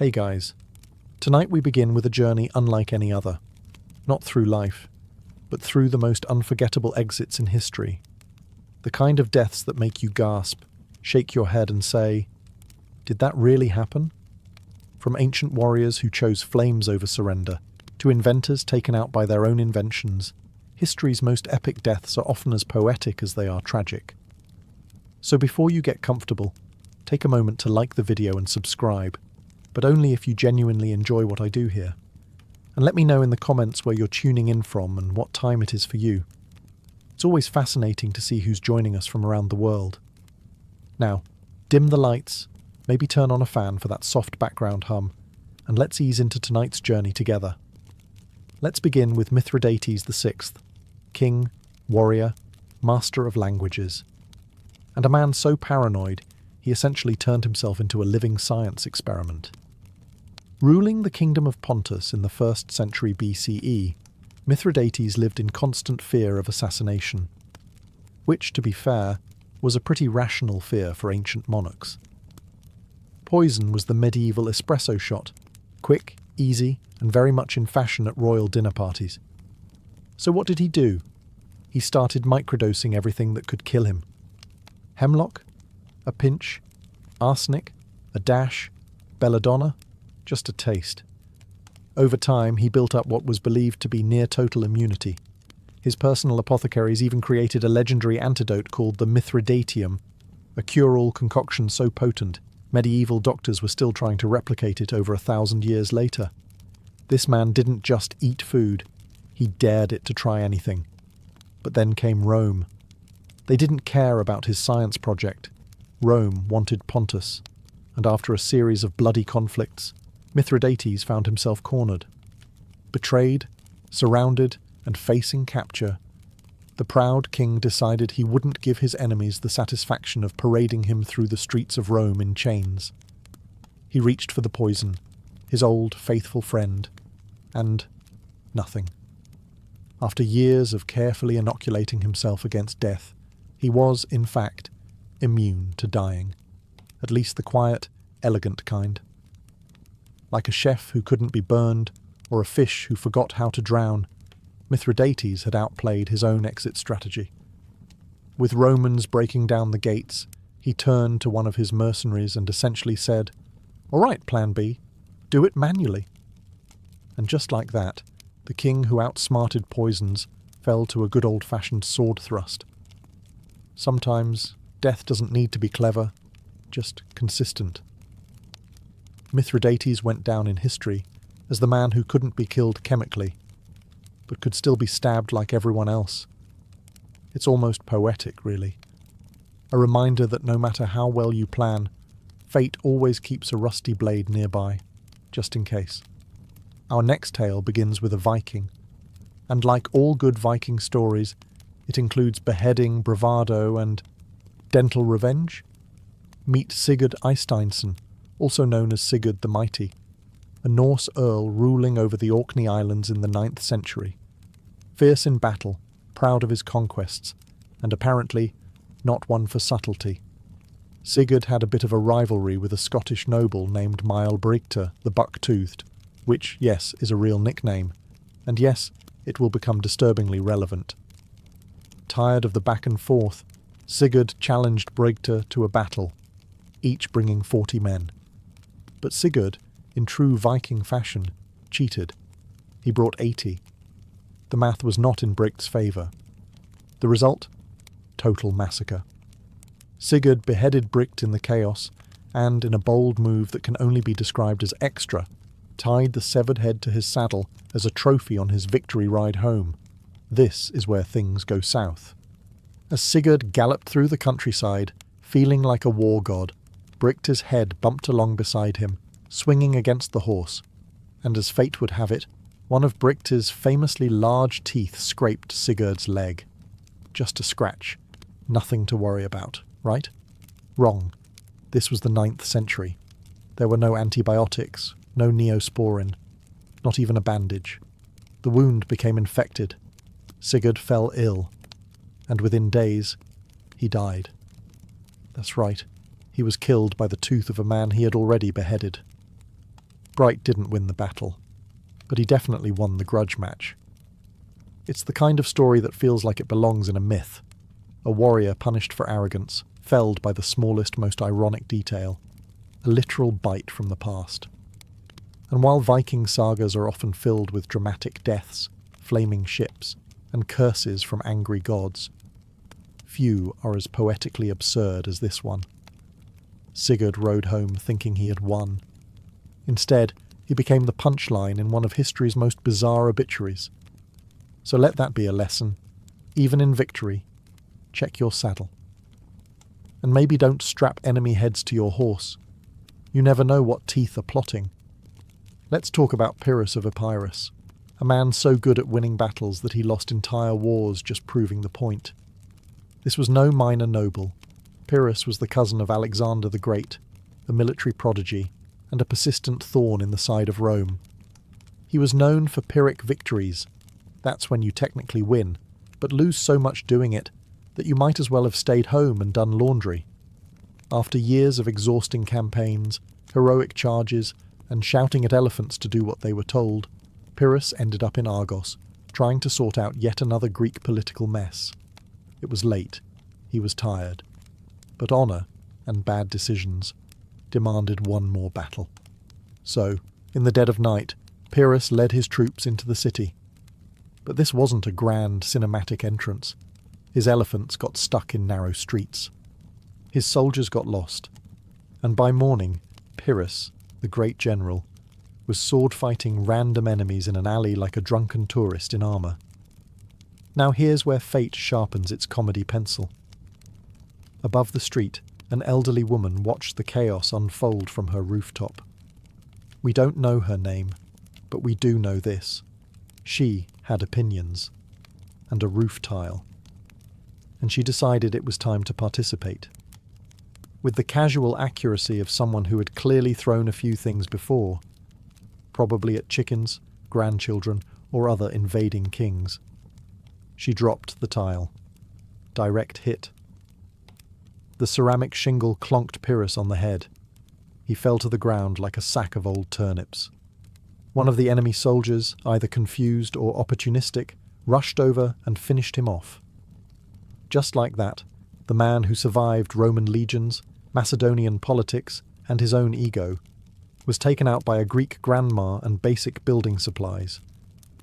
Hey guys, tonight we begin with a journey unlike any other. Not through life, but through the most unforgettable exits in history. The kind of deaths that make you gasp, shake your head and say, did that really happen? From ancient warriors who chose flames over surrender, to inventors taken out by their own inventions, history's most epic deaths are often as poetic as they are tragic. So before you get comfortable, take a moment to like the video and subscribe, but only if you genuinely enjoy what I do here. And let me know in the comments where you're tuning in from and what time it is for you. It's always fascinating to see who's joining us from around the world. Now, dim the lights, maybe turn on a fan for that soft background hum, and let's ease into tonight's journey together. Let's begin with Mithridates VI, king, warrior, master of languages. And a man so paranoid, he essentially turned himself into a living science experiment. Ruling the kingdom of Pontus in the 1st century BCE, Mithridates lived in constant fear of assassination, which, to be fair, was a pretty rational fear for ancient monarchs. Poison was the medieval espresso shot, quick, easy, and very much in fashion at royal dinner parties. So what did he do? He started microdosing everything that could kill him. Hemlock, a pinch, arsenic, a dash, belladonna, just a taste. Over time, he built up what was believed to be near-total immunity. His personal apothecaries even created a legendary antidote called the Mithridatium, a cure-all concoction so potent, medieval doctors were still trying to replicate it over 1,000 years later. This man didn't just eat food, he dared it to try anything. But then came Rome. They didn't care about his science project. Rome wanted Pontus, and after a series of bloody conflicts, Mithridates found himself cornered. Betrayed, surrounded, and facing capture, the proud king decided he wouldn't give his enemies the satisfaction of parading him through the streets of Rome in chains. He reached for the poison, his old, faithful friend, and nothing. After years of carefully inoculating himself against death, he was, in fact, immune to dying, at least the quiet, elegant kind. Like a chef who couldn't be burned, or a fish who forgot how to drown, Mithridates had outplayed his own exit strategy. With Romans breaking down the gates, he turned to one of his mercenaries and essentially said, "All right, Plan B, do it manually." And just like that, the king who outsmarted poisons fell to a good old-fashioned sword thrust. Sometimes death doesn't need to be clever, just consistent. Mithridates went down in history as the man who couldn't be killed chemically, but could still be stabbed like everyone else. It's almost poetic, really. A reminder that no matter how well you plan, fate always keeps a rusty blade nearby, just in case. Our next tale begins with a Viking, and like all good Viking stories, it includes beheading, bravado, and dental revenge. Meet Sigurd Eysteinsson, also known as Sigurd the Mighty, a Norse earl ruling over the Orkney Islands in the 9th century. Fierce in battle, proud of his conquests, and apparently not one for subtlety. Sigurd had a bit of a rivalry with a Scottish noble named Maelbrigte the Buck-Toothed, which, yes, is a real nickname, and yes, it will become disturbingly relevant. Tired of the back and forth, Sigurd challenged Brigte to a battle, each bringing 40 men. But Sigurd, in true Viking fashion, cheated. He brought 80. The math was not in Brigte's favour. The result? Total massacre. Sigurd beheaded Brigte in the chaos, and, in a bold move that can only be described as extra, tied the severed head to his saddle as a trophy on his victory ride home. This is where things go south. As Sigurd galloped through the countryside, feeling like a war god, Brigte's head bumped along beside him, swinging against the horse, and as fate would have it, one of Brigte's famously large teeth scraped Sigurd's leg. Just a scratch. Nothing to worry about, right? Wrong. This was the 9th century. There were no antibiotics, no neosporin, not even a bandage. The wound became infected. Sigurd fell ill, and within days, he died. That's right. He was killed by the tooth of a man he had already beheaded. Bright didn't win the battle, but he definitely won the grudge match. It's the kind of story that feels like it belongs in a myth. A warrior punished for arrogance, felled by the smallest, most ironic detail. A literal bite from the past. And while Viking sagas are often filled with dramatic deaths, flaming ships, and curses from angry gods, few are as poetically absurd as this one. Sigurd rode home thinking he had won. Instead, he became the punchline in one of history's most bizarre obituaries. So let that be a lesson. Even in victory, check your saddle. And maybe don't strap enemy heads to your horse. You never know what teeth are plotting. Let's talk about Pyrrhus of Epirus, a man so good at winning battles that he lost entire wars just proving the point. This was no minor noble. Pyrrhus was the cousin of Alexander the Great, a military prodigy, and a persistent thorn in the side of Rome. He was known for Pyrrhic victories. That's when you technically win, but lose so much doing it that you might as well have stayed home and done laundry. After years of exhausting campaigns, heroic charges, and shouting at elephants to do what they were told, Pyrrhus ended up in Argos, trying to sort out yet another Greek political mess. It was late. He was tired. But honour, and bad decisions, demanded one more battle. So, in the dead of night, Pyrrhus led his troops into the city. But this wasn't a grand cinematic entrance. His elephants got stuck in narrow streets. His soldiers got lost. And by morning, Pyrrhus, the great general, was sword-fighting random enemies in an alley like a drunken tourist in armour. Now here's where fate sharpens its comedy pencil. Above the street, an elderly woman watched the chaos unfold from her rooftop. We don't know her name, but we do know this. She had opinions, and a roof tile. And she decided it was time to participate. With the casual accuracy of someone who had clearly thrown a few things before, probably at chickens, grandchildren, or other invading kings. She dropped the tile. Direct hit. The ceramic shingle clonked Pyrrhus on the head. He fell to the ground like a sack of old turnips. One of the enemy soldiers, either confused or opportunistic, rushed over and finished him off. Just like that, the man who survived Roman legions, Macedonian politics, and his own ego, was taken out by a Greek grandma and basic building supplies.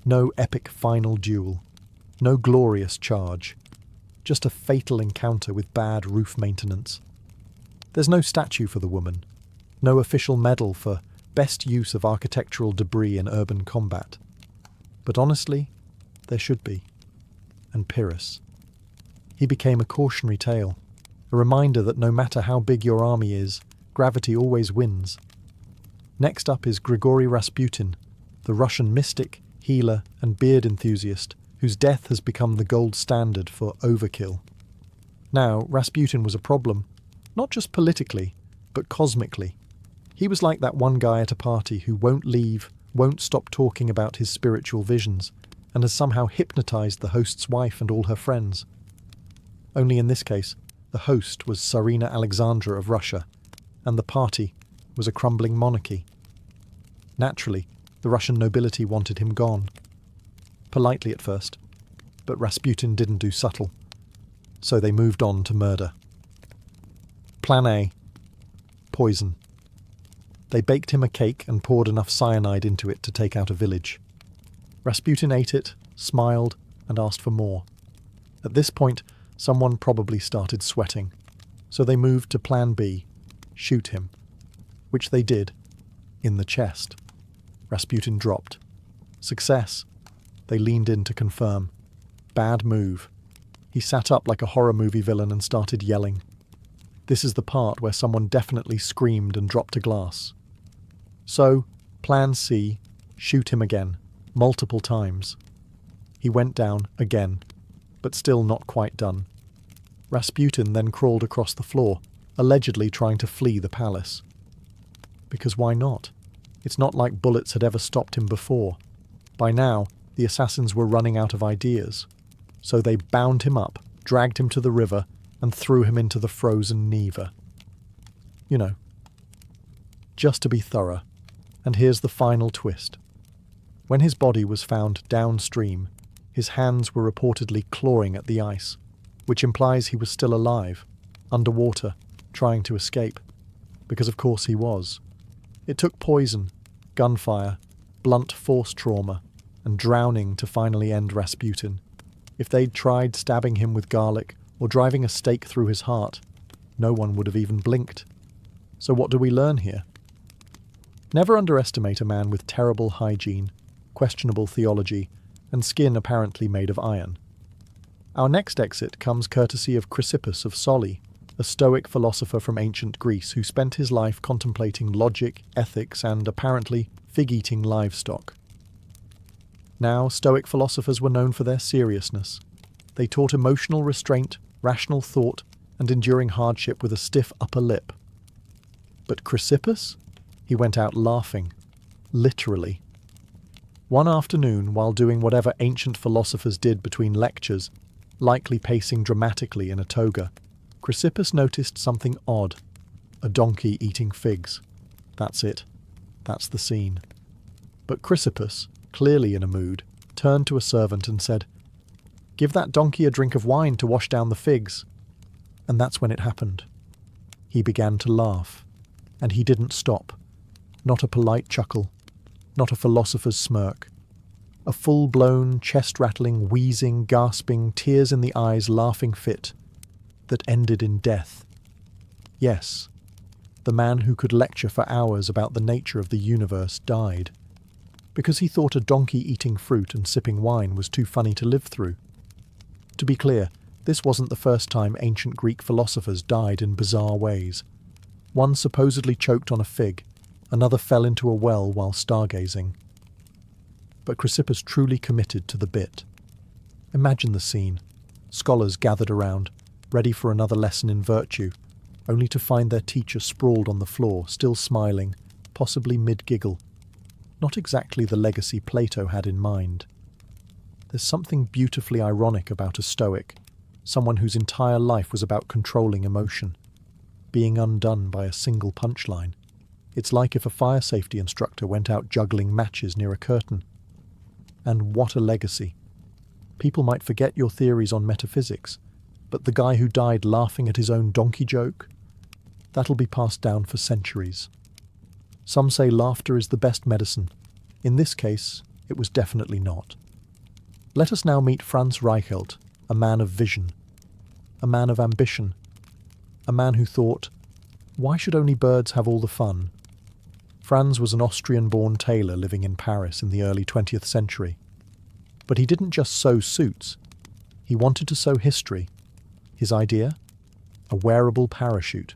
No epic final duel. No glorious charge. Just a fatal encounter with bad roof maintenance. There's no statue for the woman. No official medal for best use of architectural debris in urban combat. But honestly, there should be. And Pyrrhus. He became a cautionary tale, a reminder that no matter how big your army is, gravity always wins. Next up is Grigory Rasputin, the Russian mystic, healer, and beard enthusiast, whose death has become the gold standard for overkill. Now, Rasputin was a problem, not just politically, but cosmically. He was like that one guy at a party who won't leave, won't stop talking about his spiritual visions, and has somehow hypnotized the host's wife and all her friends. Only in this case, the host was Tsarina Alexandra of Russia, and the party was a crumbling monarchy. Naturally, the Russian nobility wanted him gone. Politely at first, but Rasputin didn't do subtle, so they moved on to murder. Plan A. Poison. They baked him a cake and poured enough cyanide into it to take out a village. Rasputin ate it, smiled, and asked for more. At this point, someone probably started sweating, so they moved to Plan B, shoot him, which they did, in the chest. Rasputin dropped. Success. They leaned in to confirm. Bad move. He sat up like a horror movie villain and started yelling. This is the part where someone definitely screamed and dropped a glass. So, Plan C, shoot him again, multiple times. He went down again, but still not quite done. Rasputin then crawled across the floor, allegedly trying to flee the palace. Because why not? It's not like bullets had ever stopped him before. By now, the assassins were running out of ideas. So they bound him up, dragged him to the river, and threw him into the frozen Neva. You know, just to be thorough. And here's the final twist. When his body was found downstream, his hands were reportedly clawing at the ice, which implies he was still alive, underwater, trying to escape. Because of course he was. It took poison, gunfire, blunt force trauma, and drowning to finally end Rasputin. If they'd tried stabbing him with garlic or driving a stake through his heart, no one would have even blinked. So what do we learn here? Never underestimate a man with terrible hygiene, questionable theology, and skin apparently made of iron. Our next exit comes courtesy of Chrysippus of Soli, a Stoic philosopher from ancient Greece who spent his life contemplating logic, ethics, and, apparently, fig-eating livestock. Now, Stoic philosophers were known for their seriousness. They taught emotional restraint, rational thought, and enduring hardship with a stiff upper lip. But Chrysippus? He went out laughing. Literally. One afternoon, while doing whatever ancient philosophers did between lectures, likely pacing dramatically in a toga, Chrysippus noticed something odd. A donkey eating figs. That's it. That's the scene. But Chrysippus, clearly in a mood, turned to a servant and said, "Give that donkey a drink of wine to wash down the figs." And that's when it happened. He began to laugh. And he didn't stop. Not a polite chuckle. Not a philosopher's smirk. A full-blown, chest-rattling, wheezing, gasping, tears-in-the-eyes laughing fit that ended in death. Yes, the man who could lecture for hours about the nature of the universe died. Because he thought a donkey eating fruit and sipping wine was too funny to live through. To be clear, this wasn't the first time ancient Greek philosophers died in bizarre ways. One supposedly choked on a fig, another fell into a well while stargazing. But Chrysippus truly committed to the bit. Imagine the scene. Scholars gathered around, ready for another lesson in virtue, only to find their teacher sprawled on the floor, still smiling, possibly mid-giggle. Not exactly the legacy Plato had in mind. There's something beautifully ironic about a Stoic, someone whose entire life was about controlling emotion, being undone by a single punchline. It's like if a fire safety instructor went out juggling matches near a curtain. And what a legacy. People might forget your theories on metaphysics, but the guy who died laughing at his own donkey joke? That'll be passed down for centuries. Some say laughter is the best medicine. In this case, it was definitely not. Let us now meet Franz Reichelt, a man of vision, a man of ambition, a man who thought, why should only birds have all the fun? Franz was an Austrian-born tailor living in Paris in the early 20th century. But he didn't just sew suits. He wanted to sew history. His idea? A wearable parachute.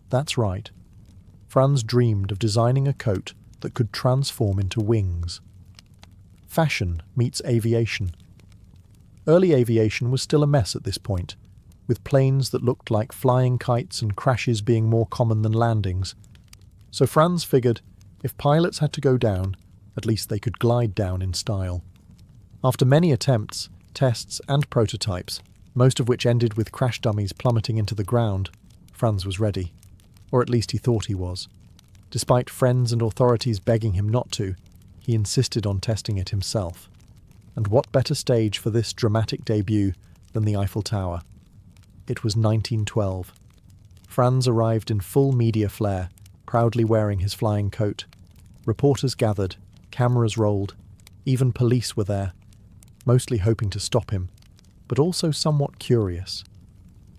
That's right. Franz dreamed of designing a coat that could transform into wings. Fashion meets aviation. Early aviation was still a mess at this point, with planes that looked like flying kites and crashes being more common than landings. So Franz figured, if pilots had to go down, at least they could glide down in style. After many attempts, tests and prototypes, most of which ended with crash dummies plummeting into the ground, Franz was ready. Or at least he thought he was. Despite friends and authorities begging him not to, he insisted on testing it himself. And what better stage for this dramatic debut than the Eiffel Tower? It was 1912. Franz arrived in full media flair, proudly wearing his flying coat. Reporters gathered, cameras rolled, even police were there, mostly hoping to stop him, but also somewhat curious.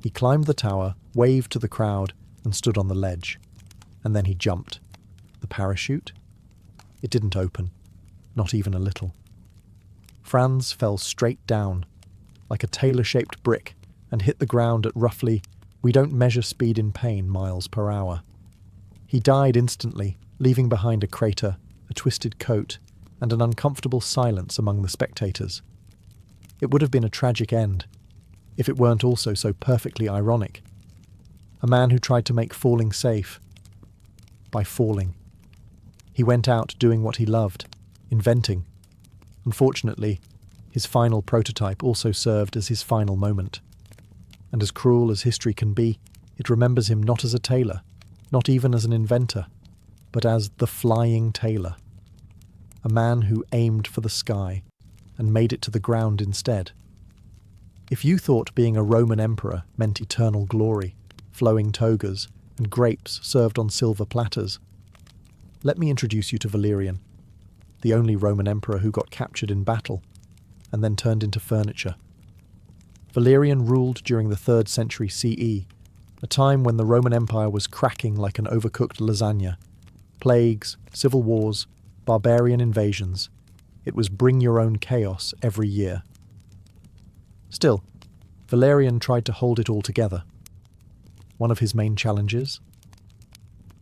He climbed the tower, waved to the crowd, and stood on the ledge. And then he jumped. The parachute? It didn't open, not even a little. Franz fell straight down, like a tailor-shaped brick, and hit the ground at roughly, we don't measure speed in pain, miles per hour. He died instantly, leaving behind a crater, a twisted coat, and an uncomfortable silence among the spectators. It would have been a tragic end, if it weren't also so perfectly ironic. A man who tried to make falling safe by falling. He went out doing what he loved, inventing. Unfortunately, his final prototype also served as his final moment. And as cruel as history can be, it remembers him not as a tailor, not even as an inventor, but as the flying tailor, a man who aimed for the sky and made it to the ground instead. If you thought being a Roman emperor meant eternal glory, flowing togas, and grapes served on silver platters, let me introduce you to Valerian, the only Roman emperor who got captured in battle and then turned into furniture. Valerian ruled during the 3rd century CE, a time when the Roman Empire was cracking like an overcooked lasagna. Plagues, civil wars, barbarian invasions. It was bring your own chaos every year. Still, Valerian tried to hold it all together. One of his main challenges?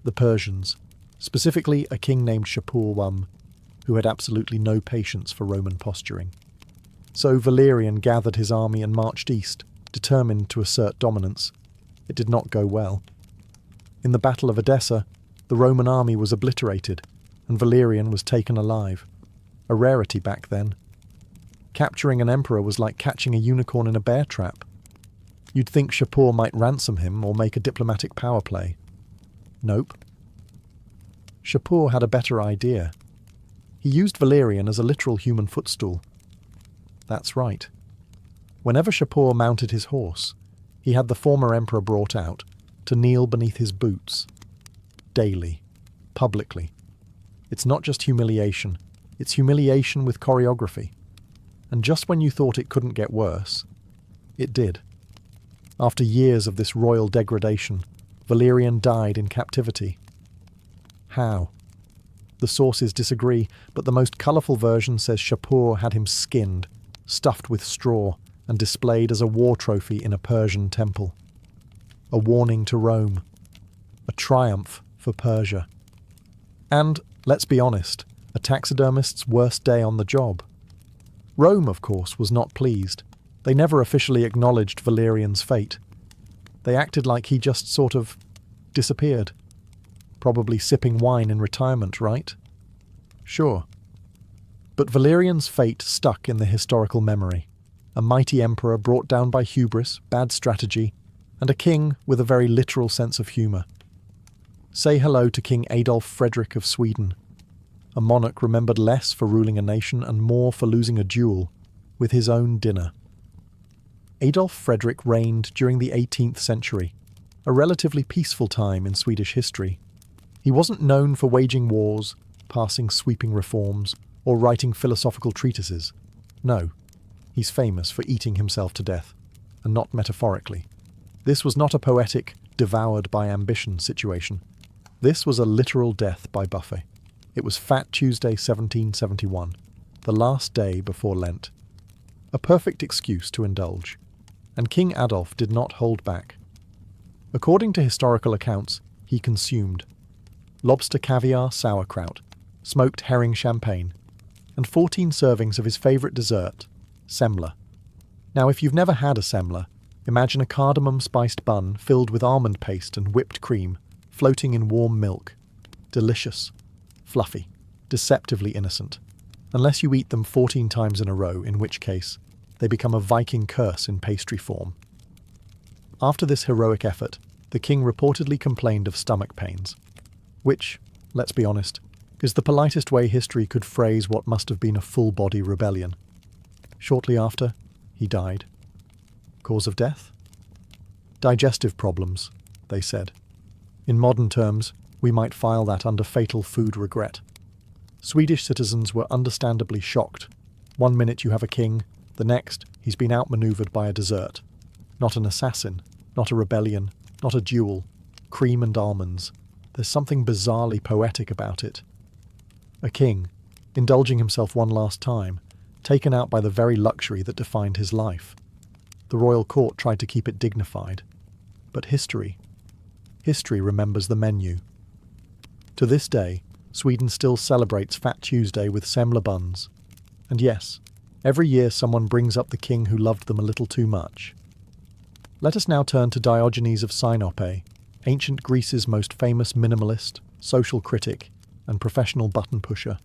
The Persians, specifically a king named Shapur, who had absolutely no patience for Roman posturing. So Valerian gathered his army and marched east, determined to assert dominance. It did not go well. In the Battle of Edessa, the Roman army was obliterated, and Valerian was taken alive. A rarity back then. Capturing an emperor was like catching a unicorn in a bear trap. You'd think Shapur might ransom him or make a diplomatic power play. Nope. Shapur had a better idea. He used Valerian as a literal human footstool. That's right. Whenever Shapur mounted his horse, he had the former emperor brought out to kneel beneath his boots. Daily. Publicly. It's not just humiliation, it's humiliation with choreography. And just when you thought it couldn't get worse, it did. After years of this royal degradation, Valerian died in captivity. How? The sources disagree, but the most colourful version says Shapur had him skinned, stuffed with straw, and displayed as a war trophy in a Persian temple. A warning to Rome. A triumph for Persia. And, let's be honest, a taxidermist's worst day on the job. Rome, of course, was not pleased. They never officially acknowledged Valerian's fate. They acted like he just sort of disappeared. Probably sipping wine in retirement, right? Sure. But Valerian's fate stuck in the historical memory. A mighty emperor brought down by hubris, bad strategy, and a king with a very literal sense of humour. Say hello to King Adolf Frederick of Sweden, a monarch remembered less for ruling a nation and more for losing a duel with his own dinner. Adolf Frederick reigned during the 18th century, a relatively peaceful time in Swedish history. He wasn't known for waging wars, passing sweeping reforms, or writing philosophical treatises. No, he's famous for eating himself to death, and not metaphorically. This was not a poetic, devoured by ambition situation. This was a literal death by buffet. It was Fat Tuesday 1771, the last day before Lent. A perfect excuse to indulge. And King Adolf did not hold back. According to historical accounts, he consumed lobster caviar sauerkraut, smoked herring champagne, and 14 servings of his favourite dessert, semla. Now, if you've never had a semla, imagine a cardamom-spiced bun filled with almond paste and whipped cream, floating in warm milk. Delicious, fluffy, deceptively innocent. Unless you eat them 14 times in a row, in which case, they become a Viking curse in pastry form. After this heroic effort, the king reportedly complained of stomach pains, which, let's be honest, is the politest way history could phrase what must have been a full-body rebellion. Shortly after, he died. Cause of death? Digestive problems, they said. In modern terms, we might file that under fatal food regret. Swedish citizens were understandably shocked. One minute you have a king, the next he's been outmaneuvered by a dessert. Not an assassin, not a rebellion, not a duel. Cream and almonds. There's something bizarrely poetic about it. A king, indulging himself one last time, taken out by the very luxury that defined his life. The royal court tried to keep it dignified. But history remembers the menu. To this day, Sweden still celebrates Fat Tuesday with semla buns. And yes, every year someone brings up the king who loved them a little too much. Let us now turn to Diogenes of Sinope, ancient Greece's most famous minimalist, social critic, and professional button pusher.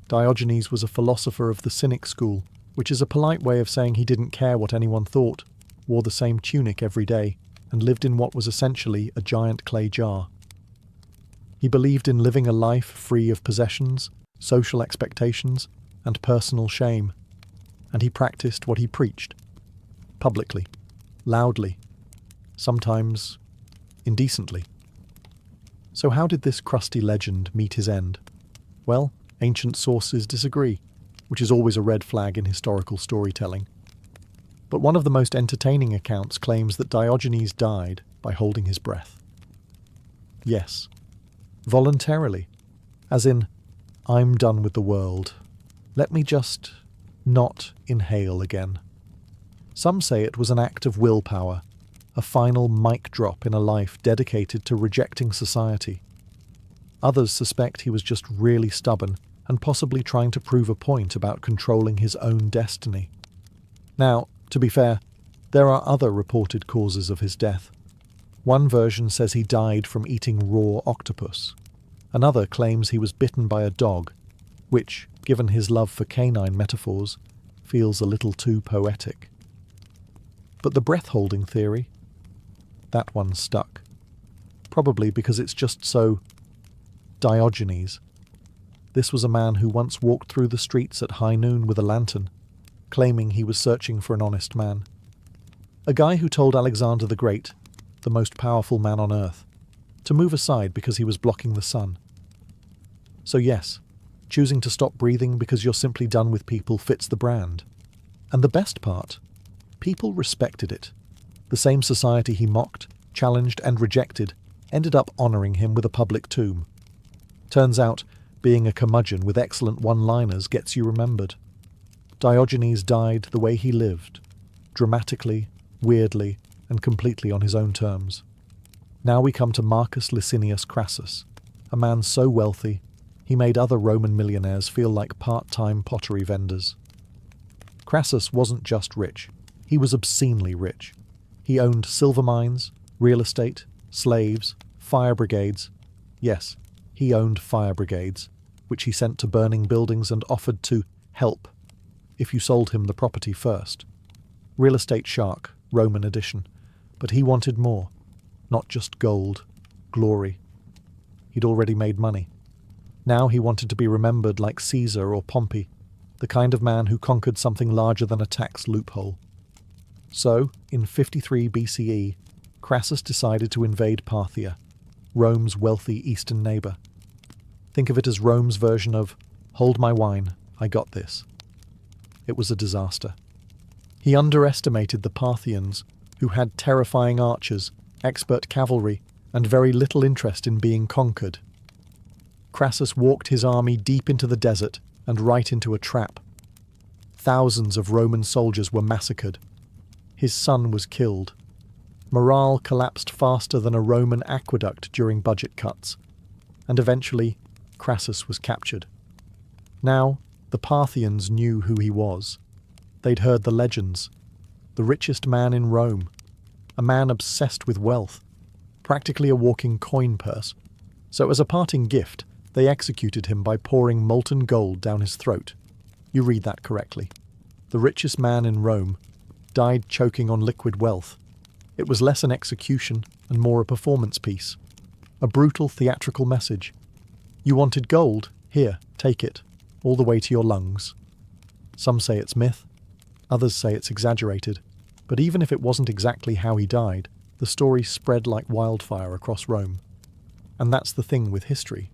Diogenes was a philosopher of the Cynic school, which is a polite way of saying he didn't care what anyone thought, wore the same tunic every day, and lived in what was essentially a giant clay jar. He believed in living a life free of possessions, social expectations, and personal shame, and he practiced what he preached, publicly, loudly, sometimes indecently. So how did this crusty legend meet his end? Well, ancient sources disagree, which is always a red flag in historical storytelling. But one of the most entertaining accounts claims that Diogenes died by holding his breath. Yes, voluntarily, as in, I'm done with the world. Let me just not inhale again. Some say it was an act of willpower, a final mic drop in a life dedicated to rejecting society. Others suspect he was just really stubborn and possibly trying to prove a point about controlling his own destiny. Now, to be fair, there are other reported causes of his death. One version says he died from eating raw octopus. Another claims he was bitten by a dog, which, given his love for canine metaphors, feels a little too poetic. But the breath-holding theory? That one stuck. Probably because it's just so Diogenes. This was a man who once walked through the streets at high noon with a lantern, claiming he was searching for an honest man. A guy who told Alexander the Great, the most powerful man on earth, to move aside because he was blocking the sun. So yes, choosing to stop breathing because you're simply done with people fits the brand. And the best part, people respected it. The same society he mocked, challenged and rejected ended up honouring him with a public tomb. Turns out, being a curmudgeon with excellent one-liners gets you remembered. Diogenes died the way he lived, dramatically, weirdly, and completely on his own terms. Now we come to Marcus Licinius Crassus, a man so wealthy, he made other Roman millionaires feel like part-time pottery vendors. Crassus wasn't just rich, he was obscenely rich. He owned silver mines, real estate, slaves, fire brigades. Yes, he owned fire brigades, which he sent to burning buildings and offered to help if you sold him the property first. Real estate shark, Roman edition. But he wanted more. Not just gold, glory. He'd already made money. Now he wanted to be remembered like Caesar or Pompey, the kind of man who conquered something larger than a tax loophole. So, in 53 BCE, Crassus decided to invade Parthia, Rome's wealthy eastern neighbour. Think of it as Rome's version of, hold my wine, I got this. It was a disaster. He underestimated the Parthians, who had terrifying archers, expert cavalry, and very little interest in being conquered. Crassus walked his army deep into the desert and right into a trap. Thousands of Roman soldiers were massacred. His son was killed. Morale collapsed faster than a Roman aqueduct during budget cuts, and eventually Crassus was captured. Now, the Parthians knew who he was. They'd heard the legends. The richest man in Rome, a man obsessed with wealth, practically a walking coin purse. So as a parting gift, they executed him by pouring molten gold down his throat. You read that correctly. The richest man in Rome died choking on liquid wealth. It was less an execution and more a performance piece. A brutal theatrical message. You wanted gold? Here, take it. All the way to your lungs. Some say it's myth. Others say it's exaggerated. But even if it wasn't exactly how he died, the story spread like wildfire across Rome. And that's the thing with history.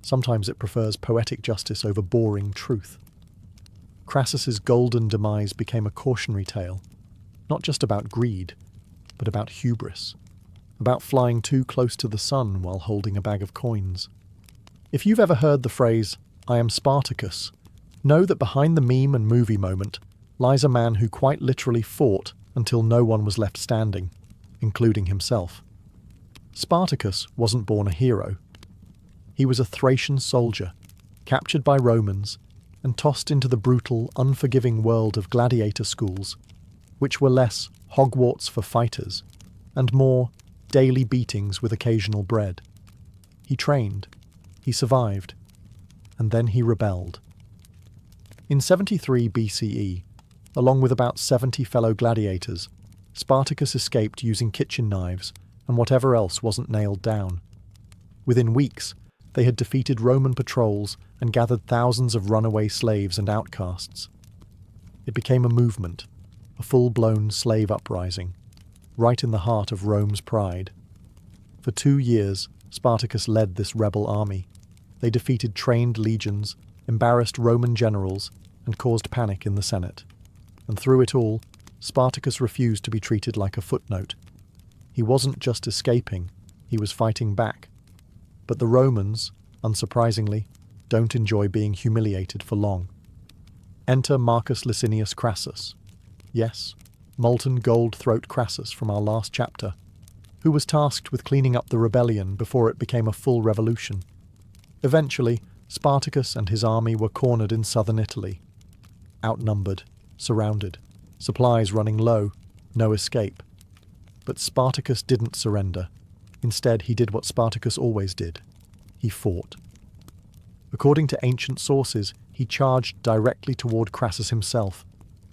Sometimes it prefers poetic justice over boring truth. Crassus's golden demise became a cautionary tale, not just about greed, but about hubris, about flying too close to the sun while holding a bag of coins. If you've ever heard the phrase, "I am Spartacus," know that behind the meme and movie moment lies a man who quite literally fought until no one was left standing, including himself. Spartacus wasn't born a hero. He was a Thracian soldier, captured by Romans and tossed into the brutal, unforgiving world of gladiator schools, which were less Hogwarts for fighters and more daily beatings with occasional bread. He trained, he survived, and then he rebelled. In 73 BCE, along with about 70 fellow gladiators, Spartacus escaped using kitchen knives and whatever else wasn't nailed down. Within weeks, They had defeated Roman patrols and gathered thousands of runaway slaves and outcasts. It became a movement, a full-blown slave uprising, right in the heart of Rome's pride. For 2 years, Spartacus led this rebel army. They defeated trained legions, embarrassed Roman generals, and caused panic in the Senate. And through it all, Spartacus refused to be treated like a footnote. He wasn't just escaping, he was fighting back. But the Romans, unsurprisingly, don't enjoy being humiliated for long. Enter Marcus Licinius Crassus. Yes, molten gold throat Crassus from our last chapter, who was tasked with cleaning up the rebellion before it became a full revolution. Eventually, Spartacus and his army were cornered in southern Italy. Outnumbered, surrounded, supplies running low, no escape. But Spartacus didn't surrender. Instead, he did what Spartacus always did. He fought. According to ancient sources, he charged directly toward Crassus himself,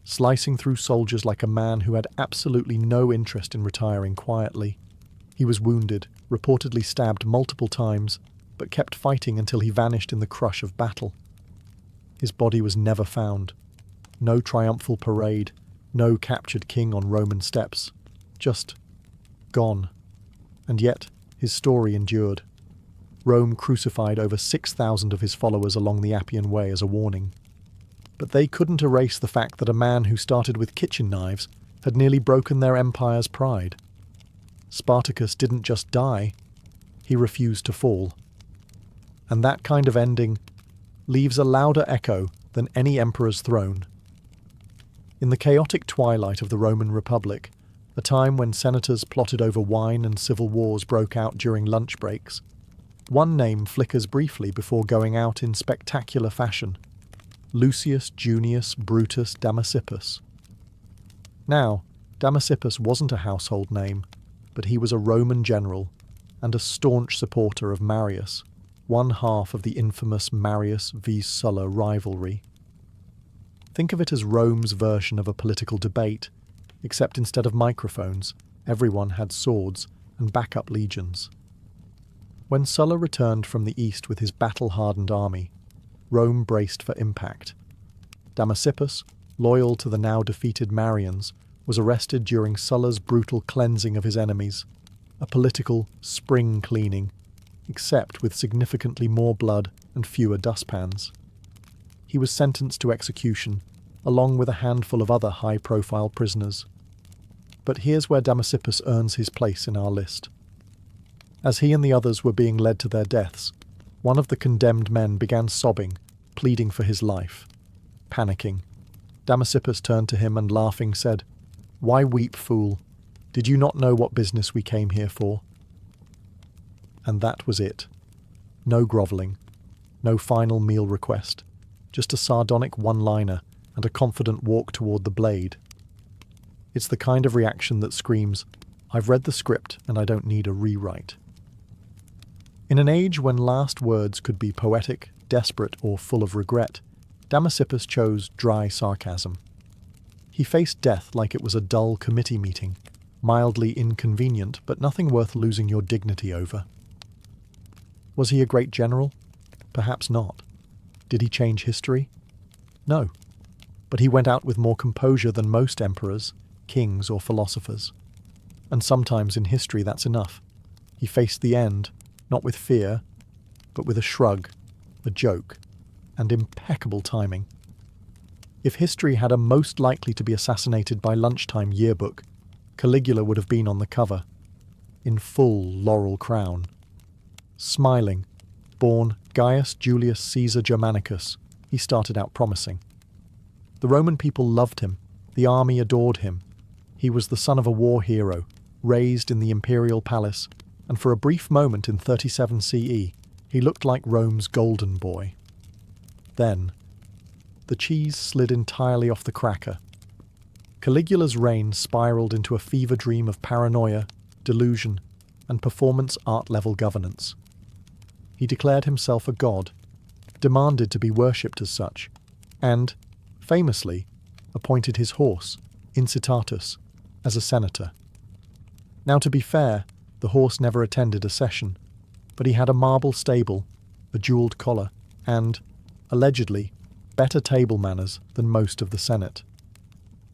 slicing through soldiers like a man who had absolutely no interest in retiring quietly. He was wounded, reportedly stabbed multiple times, but kept fighting until he vanished in the crush of battle. His body was never found. No triumphal parade, no captured king on Roman steps. Just gone. And yet, his story endured. Rome crucified over 6,000 of his followers along the Appian Way as a warning. But they couldn't erase the fact that a man who started with kitchen knives had nearly broken their empire's pride. Spartacus didn't just die, he refused to fall. And that kind of ending leaves a louder echo than any emperor's throne. In the chaotic twilight of the Roman Republic, a time when senators plotted over wine and civil wars broke out during lunch breaks, one name flickers briefly before going out in spectacular fashion: Lucius Junius Brutus Damasippus. Now, Damasippus wasn't a household name, but he was a Roman general and a staunch supporter of Marius, one half of the infamous Marius v Sulla rivalry. Think of it as Rome's version of a political debate, except instead of microphones, everyone had swords and backup legions. When Sulla returned from the east with his battle-hardened army, Rome braced for impact. Damasippus, loyal to the now defeated Marians, was arrested during Sulla's brutal cleansing of his enemies, a political spring cleaning, except with significantly more blood and fewer dustpans. He was sentenced to execution, along with a handful of other high-profile prisoners. But here's where Damasippus earns his place in our list. As he and the others were being led to their deaths, one of the condemned men began sobbing, pleading for his life. Panicking, Damasippus turned to him and laughing said, "Why weep, fool? Did you not know what business we came here for?" And that was it. No grovelling, no final meal request, just a sardonic one-liner and a confident walk toward the blade. It's the kind of reaction that screams, "I've read the script and I don't need a rewrite." In an age when last words could be poetic, desperate, or full of regret, Damasippus chose dry sarcasm. He faced death like it was a dull committee meeting, mildly inconvenient, but nothing worth losing your dignity over. Was he a great general? Perhaps not. Did he change history? No. But he went out with more composure than most emperors, kings, or philosophers. And sometimes in history that's enough. He faced the end, not with fear, but with a shrug, a joke, and impeccable timing. If history had a most likely to be assassinated by lunchtime yearbook, Caligula would have been on the cover, in full laurel crown. Smiling, born Gaius Julius Caesar Germanicus, he started out promising. The Roman people loved him, the army adored him. He was the son of a war hero, raised in the imperial palace, and for a brief moment in 37 CE, he looked like Rome's golden boy. Then, the cheese slid entirely off the cracker. Caligula's reign spiraled into a fever dream of paranoia, delusion, and performance art-level governance. He declared himself a god, demanded to be worshipped as such, and, famously, appointed his horse, Incitatus, as a senator. Now, to be fair, the horse never attended a session, but he had a marble stable, a jeweled collar, and, allegedly, better table manners than most of the Senate.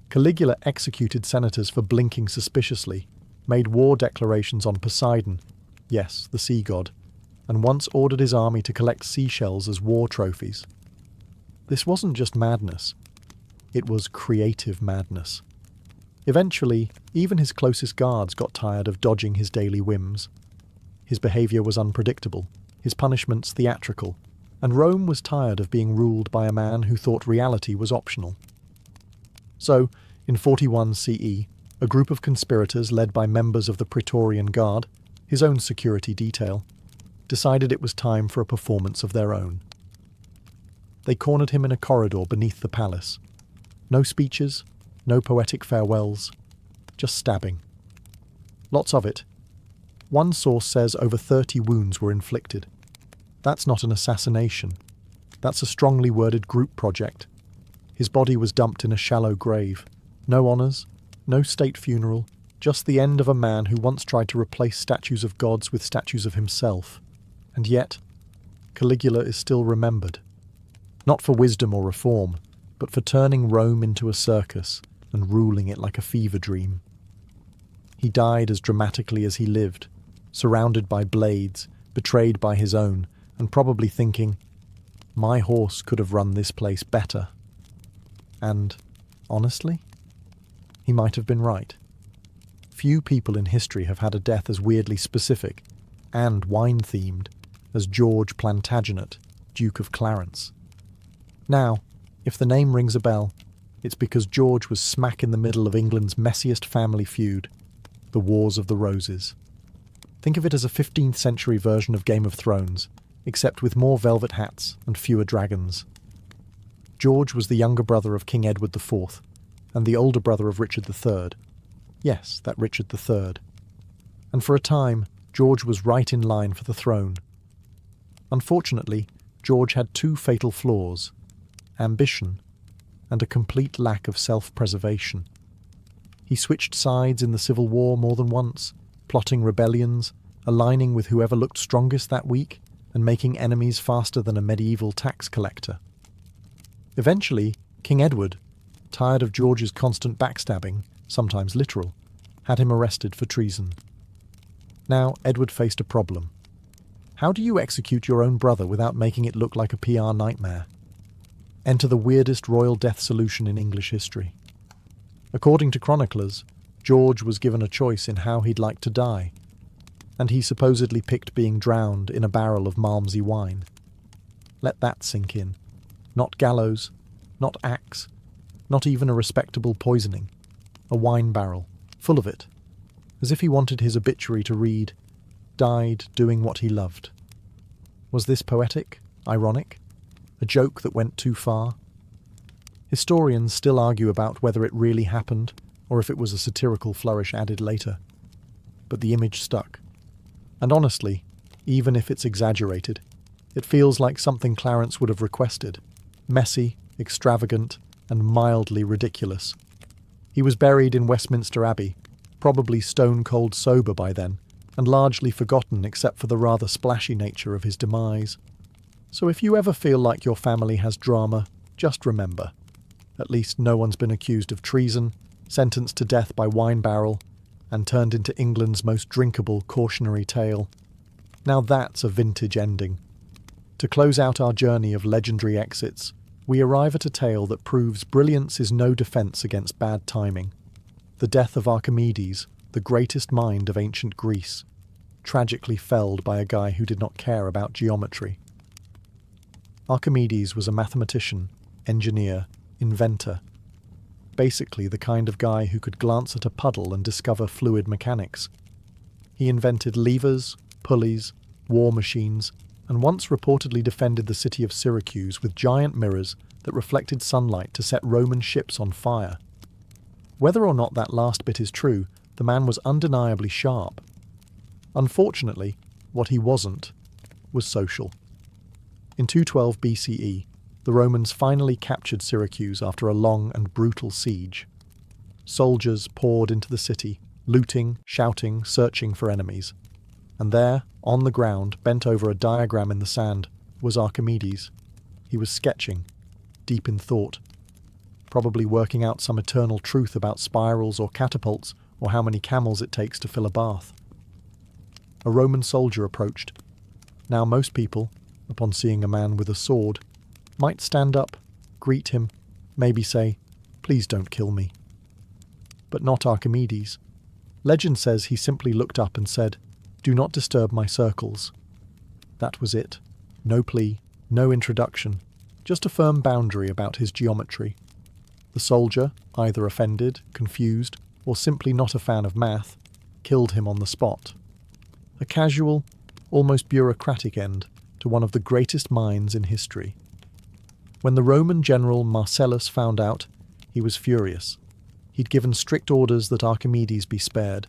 Caligula executed senators for blinking suspiciously, made war declarations on Poseidon, yes, the sea god, and once ordered his army to collect seashells as war trophies. This wasn't just madness. It was creative madness. Eventually, even his closest guards got tired of dodging his daily whims. His behaviour was unpredictable, his punishments theatrical, and Rome was tired of being ruled by a man who thought reality was optional. So, in 41 CE, a group of conspirators led by members of the Praetorian Guard, his own security detail, decided it was time for a performance of their own. They cornered him in a corridor beneath the palace. No speeches, no poetic farewells, just stabbing. Lots of it. One source says over 30 wounds were inflicted. That's not an assassination. That's a strongly worded group project. His body was dumped in a shallow grave. No honours, no state funeral, just the end of a man who once tried to replace statues of gods with statues of himself. And yet, Caligula is still remembered. Not for wisdom or reform, but for turning Rome into a circus and ruling it like a fever dream. He died as dramatically as he lived, surrounded by blades, betrayed by his own, and probably thinking, my horse could have run this place better. And, honestly, he might have been right. Few people in history have had a death as weirdly specific and wine-themed as George Plantagenet, Duke of Clarence. Now, if the name rings a bell, it's because George was smack in the middle of England's messiest family feud, the Wars of the Roses. Think of it as a 15th century version of Game of Thrones, except with more velvet hats and fewer dragons. George was the younger brother of King Edward IV, and the older brother of Richard III. Yes, that Richard III. And for a time, George was right in line for the throne. Unfortunately, George had two fatal flaws: ambition and a complete lack of self-preservation. He switched sides in the Civil War more than once, plotting rebellions, aligning with whoever looked strongest that week, and making enemies faster than a medieval tax collector. Eventually, King Edward, tired of George's constant backstabbing, sometimes literal, had him arrested for treason. Now, Edward faced a problem. How do you execute your own brother without making it look like a PR nightmare? Enter the weirdest royal death solution in English history. According to chroniclers, George was given a choice in how he'd like to die, and he supposedly picked being drowned in a barrel of Malmsey wine. Let that sink in. Not gallows, not axe, not even a respectable poisoning. A wine barrel, full of it, as if he wanted his obituary to read, "Died doing what he loved." Was this poetic? Ironic? A joke that went too far? Historians still argue about whether it really happened, or if it was a satirical flourish added later. But the image stuck. And honestly, even if it's exaggerated, it feels like something Clarence would have requested. Messy, extravagant, and mildly ridiculous. He was buried in Westminster Abbey, probably stone-cold sober by then, and largely forgotten except for the rather splashy nature of his demise. So if you ever feel like your family has drama, just remember, at least no one's been accused of treason, sentenced to death by wine barrel, and turned into England's most drinkable cautionary tale. Now that's a vintage ending. To close out our journey of legendary exits, we arrive at a tale that proves brilliance is no defence against bad timing. The death of Archimedes, the greatest mind of ancient Greece, tragically felled by a guy who did not care about geometry. Archimedes was a mathematician, engineer, inventor. Basically the kind of guy who could glance at a puddle and discover fluid mechanics. He invented levers, pulleys, war machines, and once reportedly defended the city of Syracuse with giant mirrors that reflected sunlight to set Roman ships on fire. Whether or not that last bit is true, the man was undeniably sharp. Unfortunately, what he wasn't was social. In 212 BCE, the Romans finally captured Syracuse after a long and brutal siege. Soldiers poured into the city, looting, shouting, searching for enemies. And there, on the ground, bent over a diagram in the sand, was Archimedes. He was sketching, deep in thought, probably working out some eternal truth about spirals or catapults or how many camels it takes to fill a bath. A Roman soldier approached. Now most people, upon seeing a man with a sword, might stand up, greet him, maybe say, "Please don't kill me." But not Archimedes. Legend says he simply looked up and said, "Do not disturb my circles." That was it. No plea, no introduction, just a firm boundary about his geometry. The soldier, either offended, confused, or simply not a fan of math, killed him on the spot. A casual, almost bureaucratic end to one of the greatest minds in history. When the Roman general Marcellus found out, he was furious. He'd given strict orders that Archimedes be spared.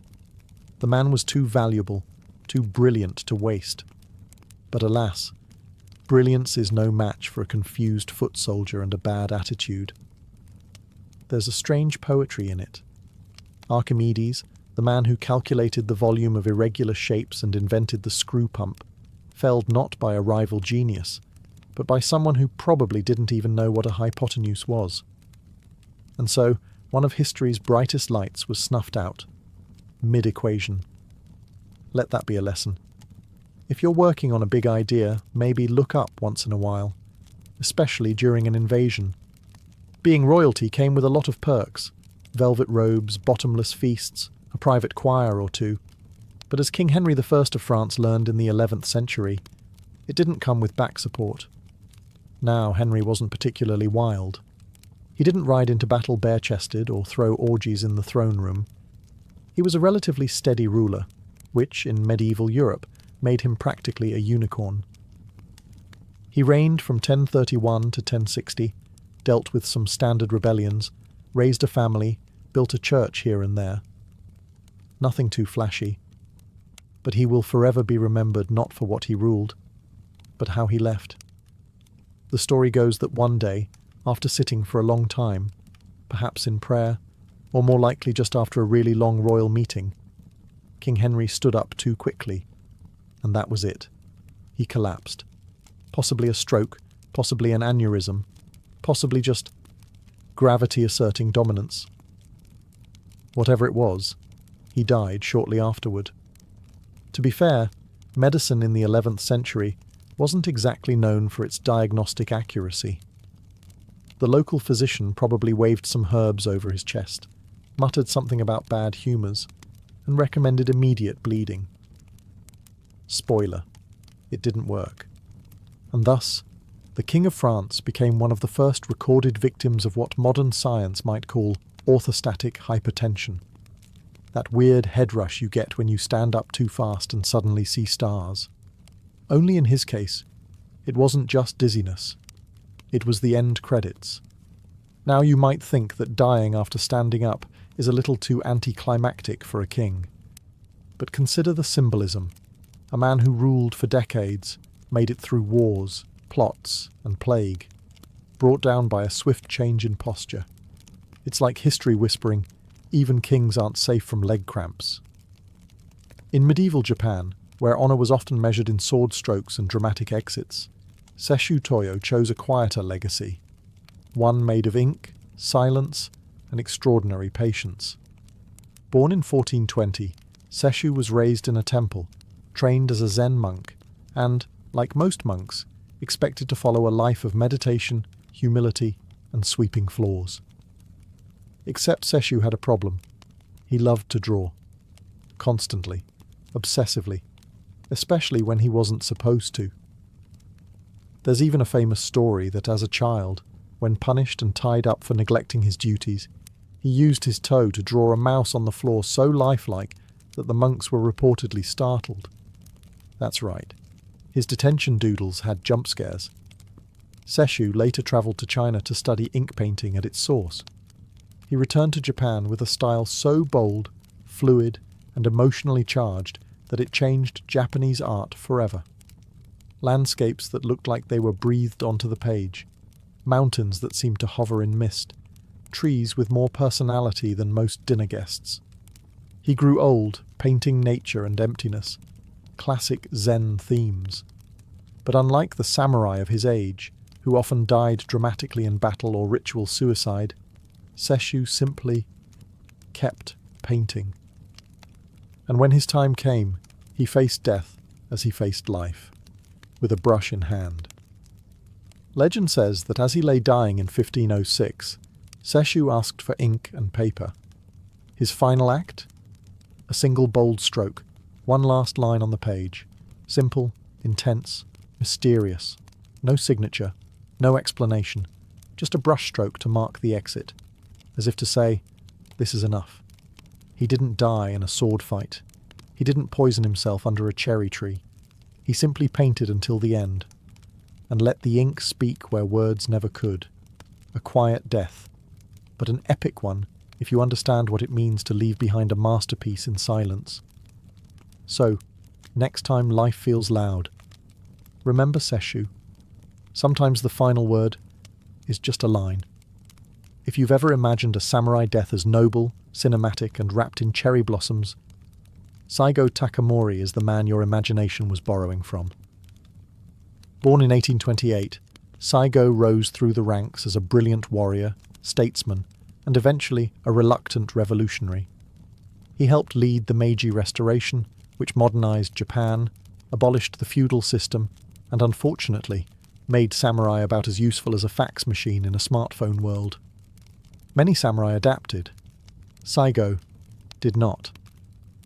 The man was too valuable, too brilliant to waste. But alas, brilliance is no match for a confused foot soldier and a bad attitude. There's a strange poetry in it. Archimedes, the man who calculated the volume of irregular shapes and invented the screw pump, felled not by a rival genius, but by someone who probably didn't even know what a hypotenuse was. And so, one of history's brightest lights was snuffed out, mid-equation. Let that be a lesson. If you're working on a big idea, maybe look up once in a while, especially during an invasion. Being royalty came with a lot of perks: velvet robes, bottomless feasts, a private choir or two. But as King Henry I of France learned in the 11th century, it didn't come with back support. Now, Henry wasn't particularly wild. He didn't ride into battle bare-chested or throw orgies in the throne room. He was a relatively steady ruler, which, in medieval Europe, made him practically a unicorn. He reigned from 1031 to 1060, dealt with some standard rebellions, raised a family, built a church here and there. Nothing too flashy. But he will forever be remembered not for what he ruled, but how he left. The story goes that one day, after sitting for a long time, perhaps in prayer, or more likely just after a really long royal meeting, King Henry stood up too quickly, and that was it. He collapsed. Possibly a stroke, possibly an aneurysm, possibly just gravity asserting dominance. Whatever it was, he died shortly afterward. To be fair, medicine in the 11th century wasn't exactly known for its diagnostic accuracy. The local physician probably waved some herbs over his chest, muttered something about bad humours, and recommended immediate bleeding. Spoiler: it didn't work. And thus, the King of France became one of the first recorded victims of what modern science might call orthostatic hypertension. That weird head rush you get when you stand up too fast and suddenly see stars. Only in his case, it wasn't just dizziness. It was the end credits. Now you might think that dying after standing up is a little too anticlimactic for a king. But consider the symbolism. A man who ruled for decades, made it through wars, plots, and plague, brought down by a swift change in posture. It's like history whispering, even kings aren't safe from leg cramps. In medieval Japan, where honour was often measured in sword strokes and dramatic exits, Sesshu Toyo chose a quieter legacy, one made of ink, silence, and extraordinary patience. Born in 1420, Sesshu was raised in a temple, trained as a Zen monk, and, like most monks, expected to follow a life of meditation, humility, and sweeping floors. Except Sesshu had a problem. He loved to draw. Constantly. Obsessively. Especially when he wasn't supposed to. There's even a famous story that as a child, when punished and tied up for neglecting his duties, he used his toe to draw a mouse on the floor so lifelike that the monks were reportedly startled. That's right. His detention doodles had jump scares. Sesshu later travelled to China to study ink painting at its source. He returned to Japan with a style so bold, fluid, and emotionally charged that it changed Japanese art forever. Landscapes that looked like they were breathed onto the page, mountains that seemed to hover in mist, trees with more personality than most dinner guests. He grew old, painting nature and emptiness, classic Zen themes. But unlike the samurai of his age, who often died dramatically in battle or ritual suicide, Sesshu simply kept painting. And when his time came, he faced death as he faced life, with a brush in hand. Legend says that as he lay dying in 1506, Sesshu asked for ink and paper. His final act? A single bold stroke, one last line on the page. Simple, intense, mysterious. No signature, no explanation, just a brushstroke to mark the exit, as if to say, this is enough. He didn't die in a sword fight. He didn't poison himself under a cherry tree. He simply painted until the end, and let the ink speak where words never could. A quiet death, but an epic one if you understand what it means to leave behind a masterpiece in silence. So, next time life feels loud, remember Sesshu. Sometimes the final word is just a line. If you've ever imagined a samurai death as noble, cinematic, and wrapped in cherry blossoms, Saigo Takamori is the man your imagination was borrowing from. Born in 1828, Saigo rose through the ranks as a brilliant warrior, statesman, and eventually a reluctant revolutionary. He helped lead the Meiji Restoration, which modernized Japan, abolished the feudal system, and unfortunately made samurai about as useful as a fax machine in a smartphone world. Many samurai adapted. Saigo did not.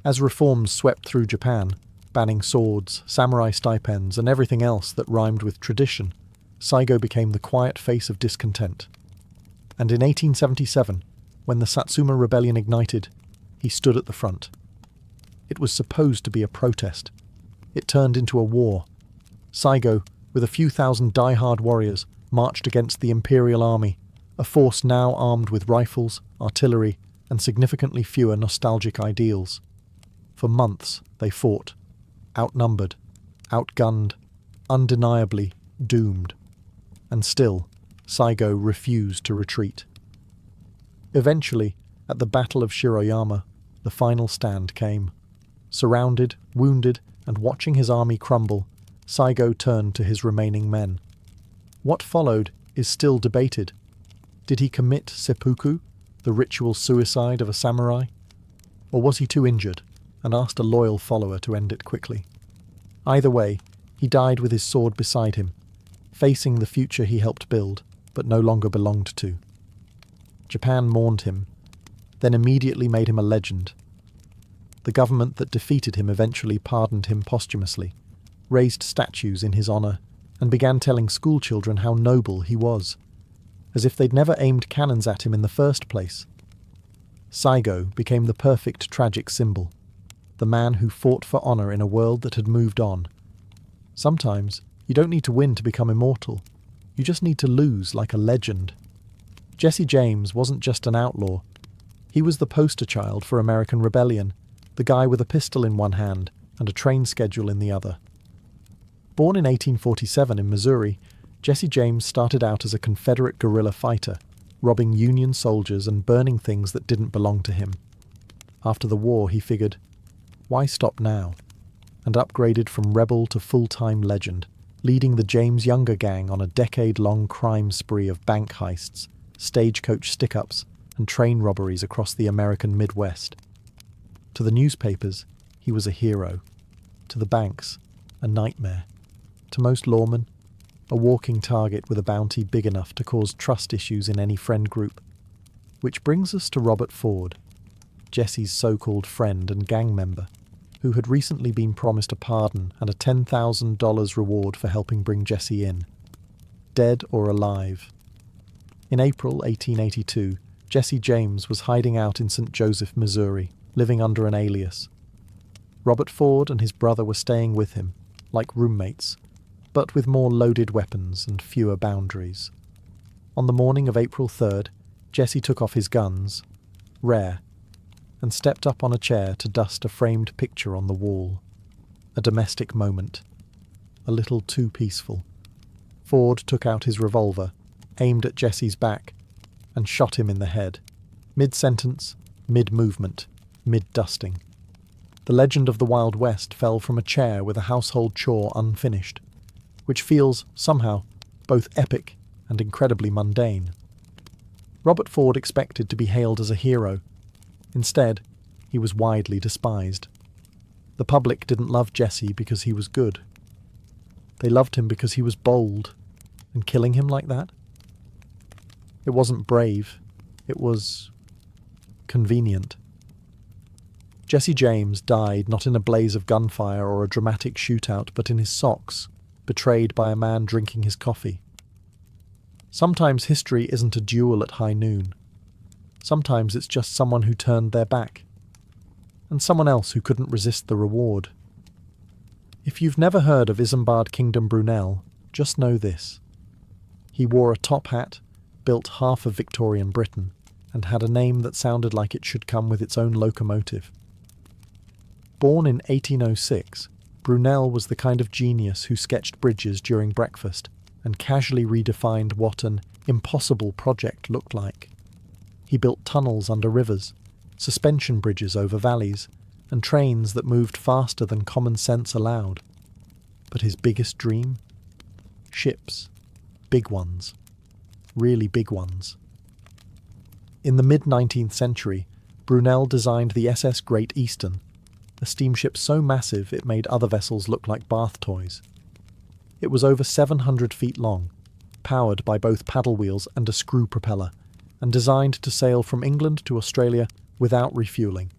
As reforms swept through Japan, banning swords, samurai stipends, and everything else that rhymed with tradition, Saigo became the quiet face of discontent. And in 1877, when the Satsuma Rebellion ignited, he stood at the front. It was supposed to be a protest. It turned into a war. Saigo, with a few thousand die-hard warriors, marched against the imperial army, a force now armed with rifles, artillery, and significantly fewer nostalgic ideals. For months they fought, outnumbered, outgunned, undeniably doomed. And still, Saigo refused to retreat. Eventually, at the Battle of Shiroyama, the final stand came. Surrounded, wounded, and watching his army crumble, Saigo turned to his remaining men. What followed is still debated. Did he commit seppuku, the ritual suicide of a samurai? Or was he too injured and asked a loyal follower to end it quickly? Either way, he died with his sword beside him, facing the future he helped build, but no longer belonged to. Japan mourned him, then immediately made him a legend. The government that defeated him eventually pardoned him posthumously, raised statues in his honour, and began telling schoolchildren how noble he was, as if they'd never aimed cannons at him in the first place. Saigo became the perfect tragic symbol, the man who fought for honour in a world that had moved on. Sometimes, you don't need to win to become immortal. You just need to lose like a legend. Jesse James wasn't just an outlaw. He was the poster child for American rebellion, the guy with a pistol in one hand and a train schedule in the other. Born in 1847 in Missouri, Jesse James started out as a Confederate guerrilla fighter, robbing Union soldiers and burning things that didn't belong to him. After the war, he figured, why stop now? And upgraded from rebel to full-time legend, leading the James Younger gang on a decade-long crime spree of bank heists, stagecoach stick-ups, and train robberies across the American Midwest. To the newspapers, he was a hero. To the banks, a nightmare. To most lawmen, a walking target with a bounty big enough to cause trust issues in any friend group. Which brings us to Robert Ford, Jesse's so-called friend and gang member, who had recently been promised a pardon and a $10,000 reward for helping bring Jesse in. Dead or alive. In April 1882, Jesse James was hiding out in St. Joseph, Missouri, living under an alias. Robert Ford and his brother were staying with him, like roommates, but with more loaded weapons and fewer boundaries. On the morning of April 3rd, Jesse took off his guns, rare, and stepped up on a chair to dust a framed picture on the wall. A domestic moment. A little too peaceful. Ford took out his revolver, aimed at Jesse's back, and shot him in the head. Mid-sentence, mid-movement, mid-dusting. The legend of the Wild West fell from a chair with a household chore unfinished. which feels, somehow, both epic and incredibly mundane. Robert Ford expected to be hailed as a hero. Instead, he was widely despised. The public didn't love Jesse because he was good. They loved him because he was bold, and killing him like that? It wasn't brave, it was convenient. Jesse James died not in a blaze of gunfire or a dramatic shootout, but in his socks, betrayed by a man drinking his coffee. Sometimes history isn't a duel at high noon. Sometimes it's just someone who turned their back, and someone else who couldn't resist the reward. If you've never heard of Isambard Kingdom Brunel, just know this. He wore a top hat, built half of Victorian Britain, and had a name that sounded like it should come with its own locomotive. Born in 1806, Brunel was the kind of genius who sketched bridges during breakfast and casually redefined what an impossible project looked like. He built tunnels under rivers, suspension bridges over valleys, and trains that moved faster than common sense allowed. But his biggest dream? Ships. Big ones. Really big ones. In the mid-19th century, Brunel designed the SS Great Eastern, a steamship so massive it made other vessels look like bath toys. It was over 700 feet long, powered by both paddle wheels and a screw propeller, and designed to sail from England to Australia without refuelling.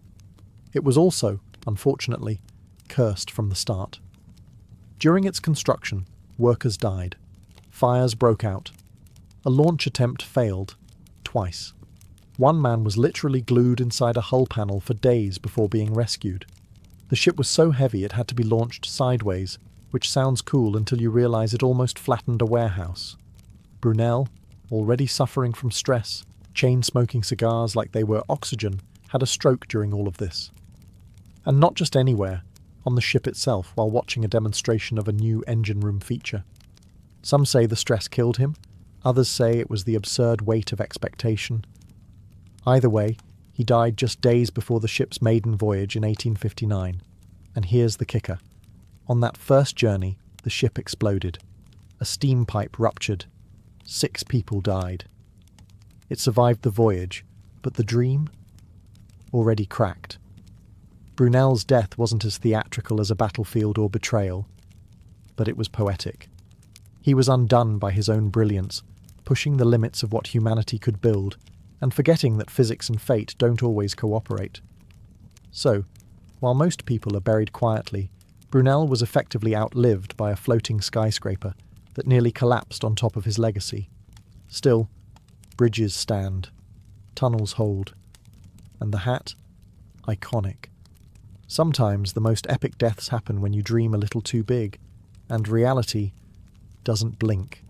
It was also, unfortunately, cursed from the start. During its construction, workers died. Fires broke out. A launch attempt failed, twice. One man was literally glued inside a hull panel for days before being rescued. The ship was so heavy it had to be launched sideways, which sounds cool until you realize it almost flattened a warehouse. Brunel, already suffering from stress, chain-smoking cigars like they were oxygen, had a stroke during all of this. And not just anywhere, on the ship itself while watching a demonstration of a new engine room feature. Some say the stress killed him, others say it was the absurd weight of expectation. Either way, he died just days before the ship's maiden voyage in 1859. And here's the kicker. On that first journey, the ship exploded. A steam pipe ruptured. 6 people died. It survived the voyage, but the dream? Already cracked. Brunel's death wasn't as theatrical as a battlefield or betrayal, but it was poetic. He was undone by his own brilliance, pushing the limits of what humanity could build, and forgetting that physics and fate don't always cooperate. So, while most people are buried quietly, Brunel was effectively outlived by a floating skyscraper that nearly collapsed on top of his legacy. Still, bridges stand, tunnels hold, and the hat? Iconic. Sometimes the most epic deaths happen when you dream a little too big, and reality doesn't blink.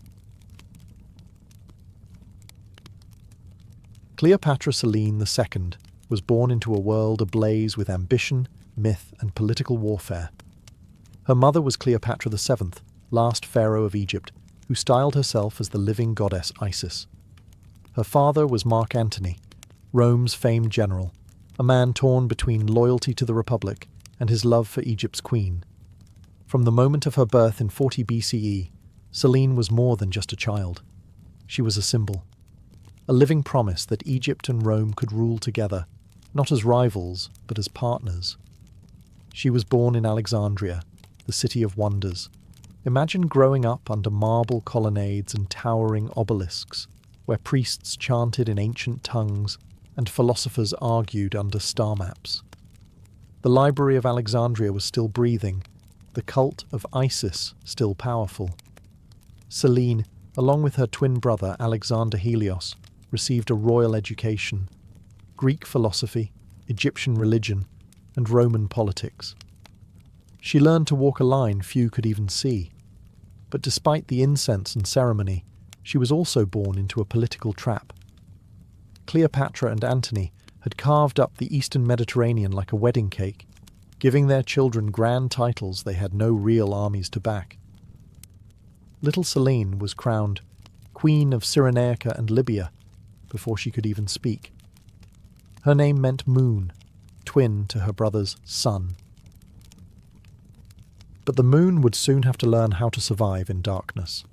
Cleopatra Selene II was born into a world ablaze with ambition, myth, and political warfare. Her mother was Cleopatra VII, last pharaoh of Egypt, who styled herself as the living goddess Isis. Her father was Mark Antony, Rome's famed general, a man torn between loyalty to the Republic and his love for Egypt's queen. From the moment of her birth in 40 BCE, Selene was more than just a child. She was a symbol. A living promise that Egypt and Rome could rule together, not as rivals, but as partners. She was born in Alexandria, the city of wonders. Imagine growing up under marble colonnades and towering obelisks, where priests chanted in ancient tongues and philosophers argued under star maps. The Library of Alexandria was still breathing, the cult of Isis still powerful. Selene, along with her twin brother Alexander Helios, received a royal education: Greek philosophy, Egyptian religion, and Roman politics. She learned to walk a line few could even see. But despite the incense and ceremony, she was also born into a political trap. Cleopatra and Antony had carved up the Eastern Mediterranean like a wedding cake, giving their children grand titles they had no real armies to back. Little Selene was crowned Queen of Cyrenaica and Libya before she could even speak. Her name meant moon, twin to her brother's sun. But the moon would soon have to learn how to survive in darkness.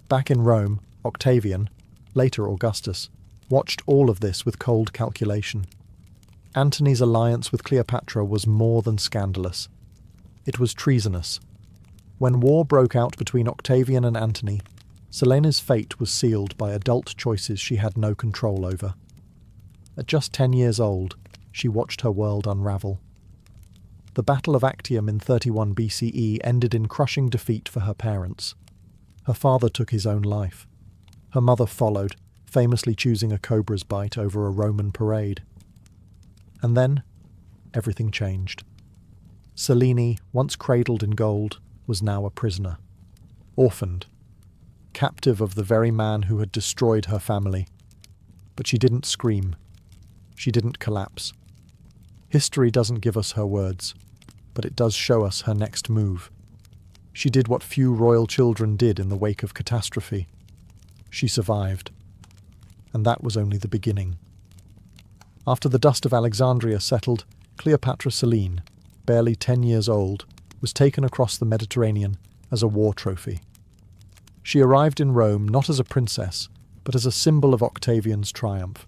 Back in Rome, Octavian, later Augustus, watched all of this with cold calculation. Antony's alliance with Cleopatra was more than scandalous. It was treasonous. When war broke out between Octavian and Antony, Selene's fate was sealed by adult choices she had no control over. At just 10 years old, she watched her world unravel. The Battle of Actium in 31 BCE ended in crushing defeat for her parents. Her father took his own life. Her mother followed, famously choosing a cobra's bite over a Roman parade. And then, everything changed. Selene, once cradled in gold, was now a prisoner. Orphaned. Captive of the very man who had destroyed her family. But she didn't scream. She didn't collapse. History doesn't give us her words, but it does show us her next move. She did what few royal children did in the wake of catastrophe. She survived. And that was only the beginning. After the dust of Alexandria settled, Cleopatra Selene, barely 10 years old, was taken across the Mediterranean as a war trophy. She arrived in Rome not as a princess, but as a symbol of Octavian's triumph.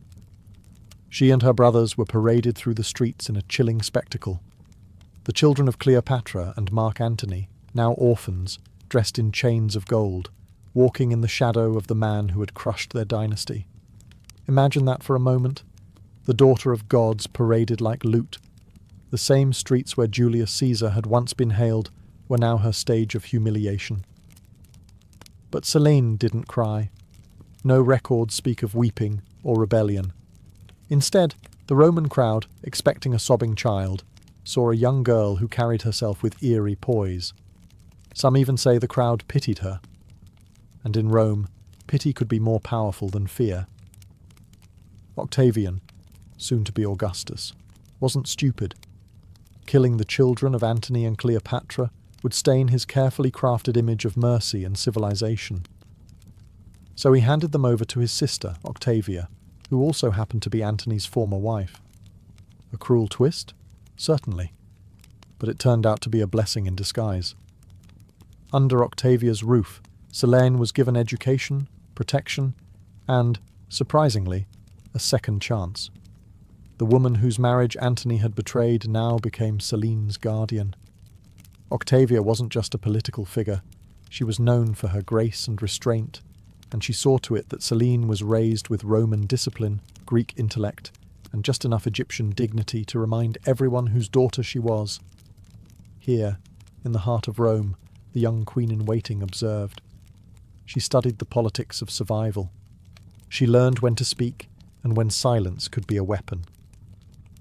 She and her brothers were paraded through the streets in a chilling spectacle. The children of Cleopatra and Mark Antony, now orphans, dressed in chains of gold, walking in the shadow of the man who had crushed their dynasty. Imagine that for a moment. The daughter of gods paraded like loot. The same streets where Julius Caesar had once been hailed were now her stage of humiliation. But Selene didn't cry. No records speak of weeping or rebellion. Instead, the Roman crowd, expecting a sobbing child, saw a young girl who carried herself with eerie poise. Some even say the crowd pitied her. And in Rome, pity could be more powerful than fear. Octavian, soon to be Augustus, wasn't stupid. Killing the children of Antony and Cleopatra would stain his carefully crafted image of mercy and civilization. So he handed them over to his sister, Octavia, who also happened to be Antony's former wife. A cruel twist? Certainly. But it turned out to be a blessing in disguise. Under Octavia's roof, Selene was given education, protection, and, surprisingly, a second chance. The woman whose marriage Antony had betrayed now became Selene's guardian. Octavia wasn't just a political figure. She was known for her grace and restraint, and she saw to it that Selene was raised with Roman discipline, Greek intellect, and just enough Egyptian dignity to remind everyone whose daughter she was. Here, in the heart of Rome, the young queen-in-waiting observed. She studied the politics of survival. She learned when to speak and when silence could be a weapon.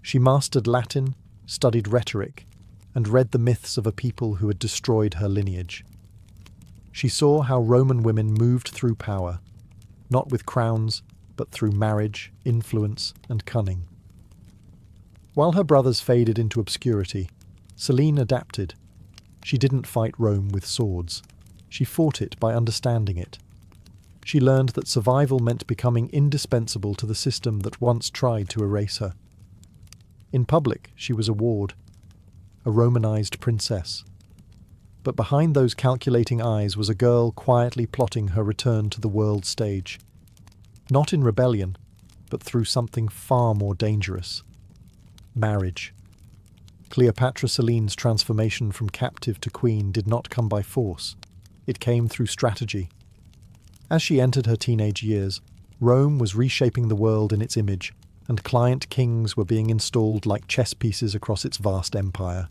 She mastered Latin, studied rhetoric, and read the myths of a people who had destroyed her lineage. She saw how Roman women moved through power, not with crowns, but through marriage, influence, and cunning. While her brothers faded into obscurity, Selene adapted. She didn't fight Rome with swords. She fought it by understanding it. She learned that survival meant becoming indispensable to the system that once tried to erase her. In public, she was a ward, a Romanized princess. But behind those calculating eyes was a girl quietly plotting her return to the world stage. Not in rebellion, but through something far more dangerous. Marriage. Cleopatra Selene's transformation from captive to queen did not come by force. It came through strategy. As she entered her teenage years, Rome was reshaping the world in its image, and client kings were being installed like chess pieces across its vast empire.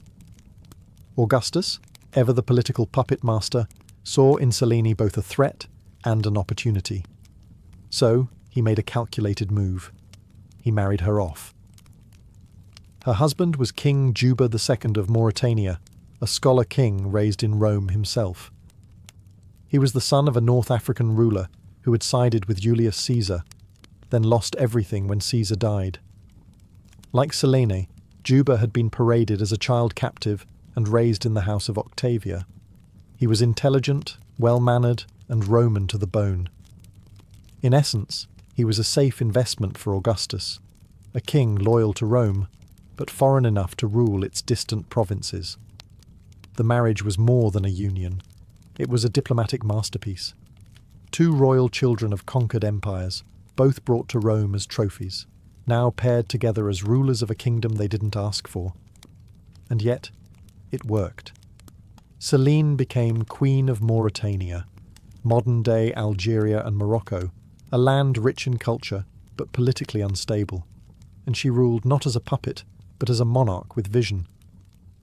Augustus, ever the political puppet master, saw in Selene both a threat and an opportunity. So, he made a calculated move. He married her off. Her husband was King Juba II of Mauritania, a scholar king raised in Rome himself. He was the son of a North African ruler who had sided with Julius Caesar, then lost everything when Caesar died. Like Selene, Juba had been paraded as a child captive and raised in the house of Octavia. He was intelligent, well-mannered, and Roman to the bone. In essence, he was a safe investment for Augustus, a king loyal to Rome, but foreign enough to rule its distant provinces. The marriage was more than a union. It was a diplomatic masterpiece. Two royal children of conquered empires, both brought to Rome as trophies, now paired together as rulers of a kingdom they didn't ask for. And yet, it worked. Selene became Queen of Mauritania, modern-day Algeria and Morocco, a land rich in culture but politically unstable. And she ruled not as a puppet, but as a monarch with vision.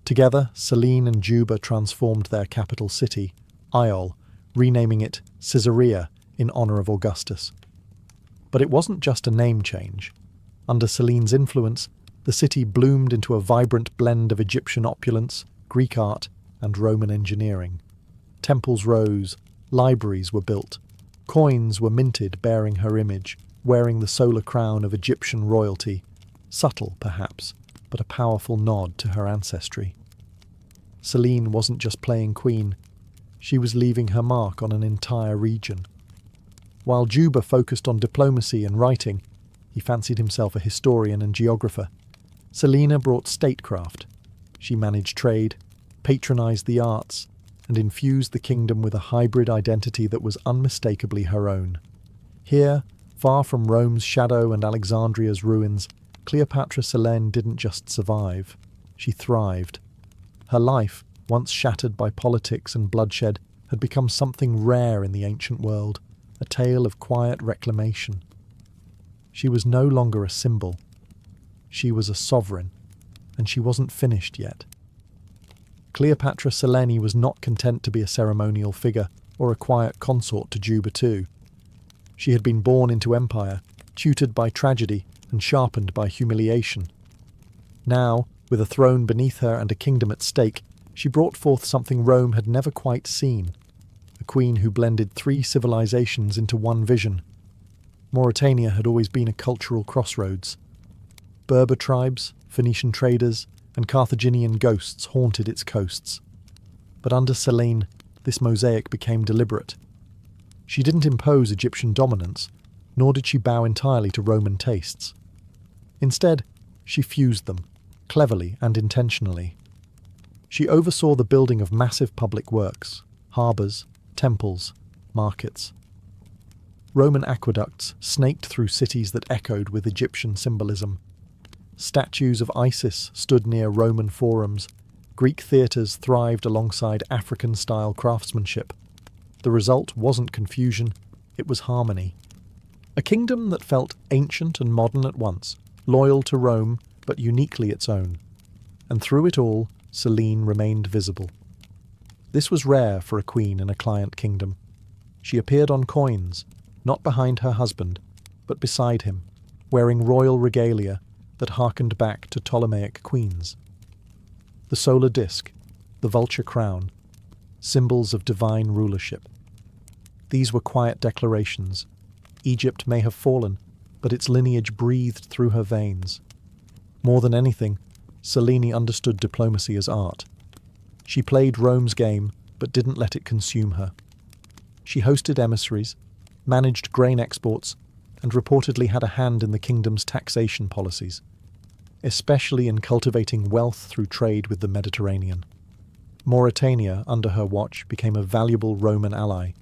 Together, Selene and Juba transformed their capital city, Iol, renaming it Caesarea in honour of Augustus. But it wasn't just a name change. Under Selene's influence, the city bloomed into a vibrant blend of Egyptian opulence, Greek art, and Roman engineering. Temples rose, libraries were built, coins were minted bearing her image, wearing the solar crown of Egyptian royalty, subtle perhaps, but a powerful nod to her ancestry. Selene wasn't just playing queen, she was leaving her mark on an entire region. While Juba focused on diplomacy and writing, he fancied himself a historian and geographer. Selene brought statecraft. She managed trade, patronized the arts, and infused the kingdom with a hybrid identity that was unmistakably her own. Here, far from Rome's shadow and Alexandria's ruins, Cleopatra Selene didn't just survive, she thrived. Her life, once shattered by politics and bloodshed, had become something rare in the ancient world, a tale of quiet reclamation. She was no longer a symbol. She was a sovereign, and she wasn't finished yet. Cleopatra Selene was not content to be a ceremonial figure or a quiet consort to Juba II. She had been born into empire, tutored by tragedy and sharpened by humiliation. Now, with a throne beneath her and a kingdom at stake, she brought forth something Rome had never quite seen, a queen who blended three civilizations into one vision. Mauritania had always been a cultural crossroads. Berber tribes, Phoenician traders, and Carthaginian ghosts haunted its coasts. But under Selene, this mosaic became deliberate. She didn't impose Egyptian dominance, nor did she bow entirely to Roman tastes. Instead, she fused them, cleverly and intentionally. She oversaw the building of massive public works, harbours, temples, markets. Roman aqueducts snaked through cities that echoed with Egyptian symbolism. Statues of Isis stood near Roman forums. Greek theatres thrived alongside African-style craftsmanship. The result wasn't confusion, it was harmony. A kingdom that felt ancient and modern at once, loyal to Rome, but uniquely its own. And through it all, Selene remained visible. This was rare for a queen in a client kingdom. She appeared on coins, not behind her husband, but beside him, wearing royal regalia that harkened back to Ptolemaic queens. The solar disk, the vulture crown, symbols of divine rulership. These were quiet declarations. Egypt may have fallen, but its lineage breathed through her veins. More than anything, Selene understood diplomacy as art. She played Rome's game, but didn't let it consume her. She hosted emissaries, managed grain exports, and reportedly had a hand in the kingdom's taxation policies, especially in cultivating wealth through trade with the Mediterranean. Mauritania, under her watch, became a valuable Roman ally,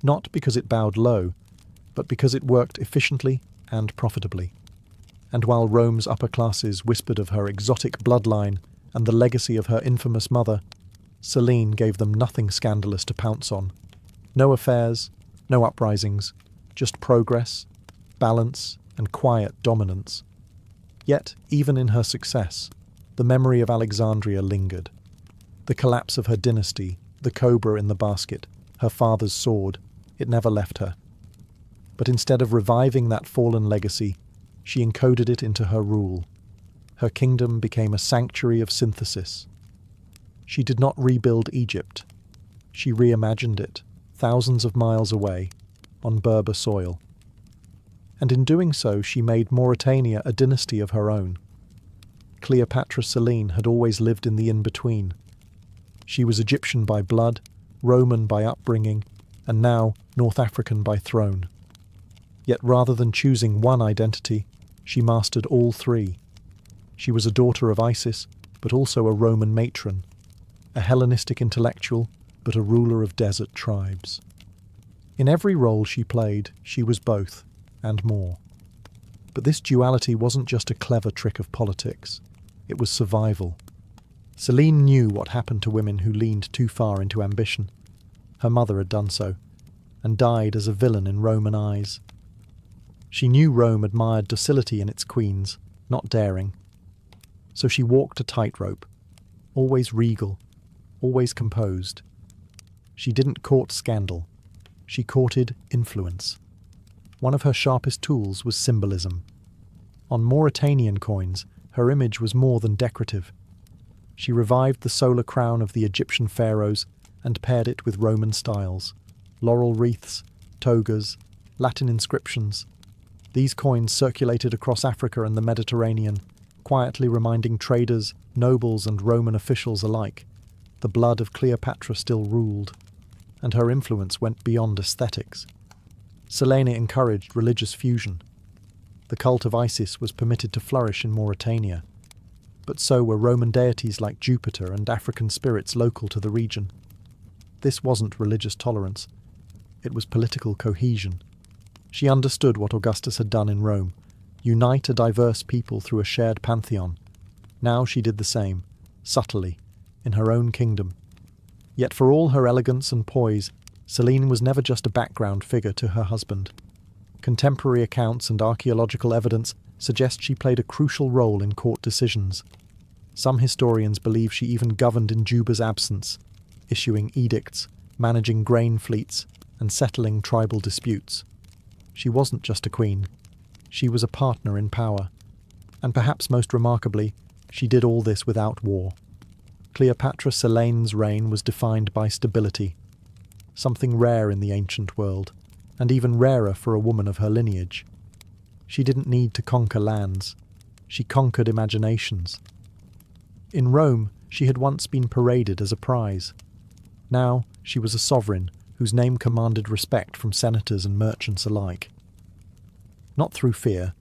not because it bowed low, but because it worked efficiently and profitably. And while Rome's upper classes whispered of her exotic bloodline and the legacy of her infamous mother, Selene gave them nothing scandalous to pounce on. No affairs, no uprisings, just progress, balance, and quiet dominance. Yet, even in her success, the memory of Alexandria lingered. The collapse of her dynasty, the cobra in the basket, her father's sword, it never left her. But instead of reviving that fallen legacy, she encoded it into her rule. Her kingdom became a sanctuary of synthesis. She did not rebuild Egypt. She reimagined it, thousands of miles away, on Berber soil. And in doing so, she made Mauritania a dynasty of her own. Cleopatra Selene had always lived in the in-between. She was Egyptian by blood, Roman by upbringing, and now North African by throne. Yet rather than choosing one identity, she mastered all three. She was a daughter of Isis, but also a Roman matron. a Hellenistic intellectual, but a ruler of desert tribes. In every role she played, she was both, and more. But this duality wasn't just a clever trick of politics. It was survival. Selene knew what happened to women who leaned too far into ambition. Her mother had done so, and died as a villain in Roman eyes. She knew Rome admired docility in its queens, not daring. So she walked a tightrope, always regal, always composed. She didn't court scandal. She courted influence. One of her sharpest tools was symbolism. On Mauritanian coins, her image was more than decorative. She revived the solar crown of the Egyptian pharaohs and paired it with Roman styles. Laurel wreaths, togas, Latin inscriptions. These coins circulated across Africa and the Mediterranean, quietly reminding traders, nobles, and Roman officials alike the blood of Cleopatra still ruled, and her influence went beyond aesthetics. Selene encouraged religious fusion. The cult of Isis was permitted to flourish in Mauritania, but so were Roman deities like Jupiter and African spirits local to the region. This wasn't religious tolerance. It was political cohesion. She understood what Augustus had done in Rome, unite a diverse people through a shared pantheon. Now she did the same, subtly, in her own kingdom. Yet for all her elegance and poise, Selene was never just a background figure to her husband. Contemporary accounts and archaeological evidence suggest she played a crucial role in court decisions. Some historians believe she even governed in Juba's absence, issuing edicts, managing grain fleets, and settling tribal disputes. She wasn't just a queen. She was a partner in power. And perhaps most remarkably, she did all this without war. Cleopatra Selene's reign was defined by stability, something rare in the ancient world, and even rarer for a woman of her lineage. She didn't need to conquer lands. She conquered imaginations. In Rome, she had once been paraded as a prize. Now, she was a sovereign whose name commanded respect from senators and merchants alike. Not through fear,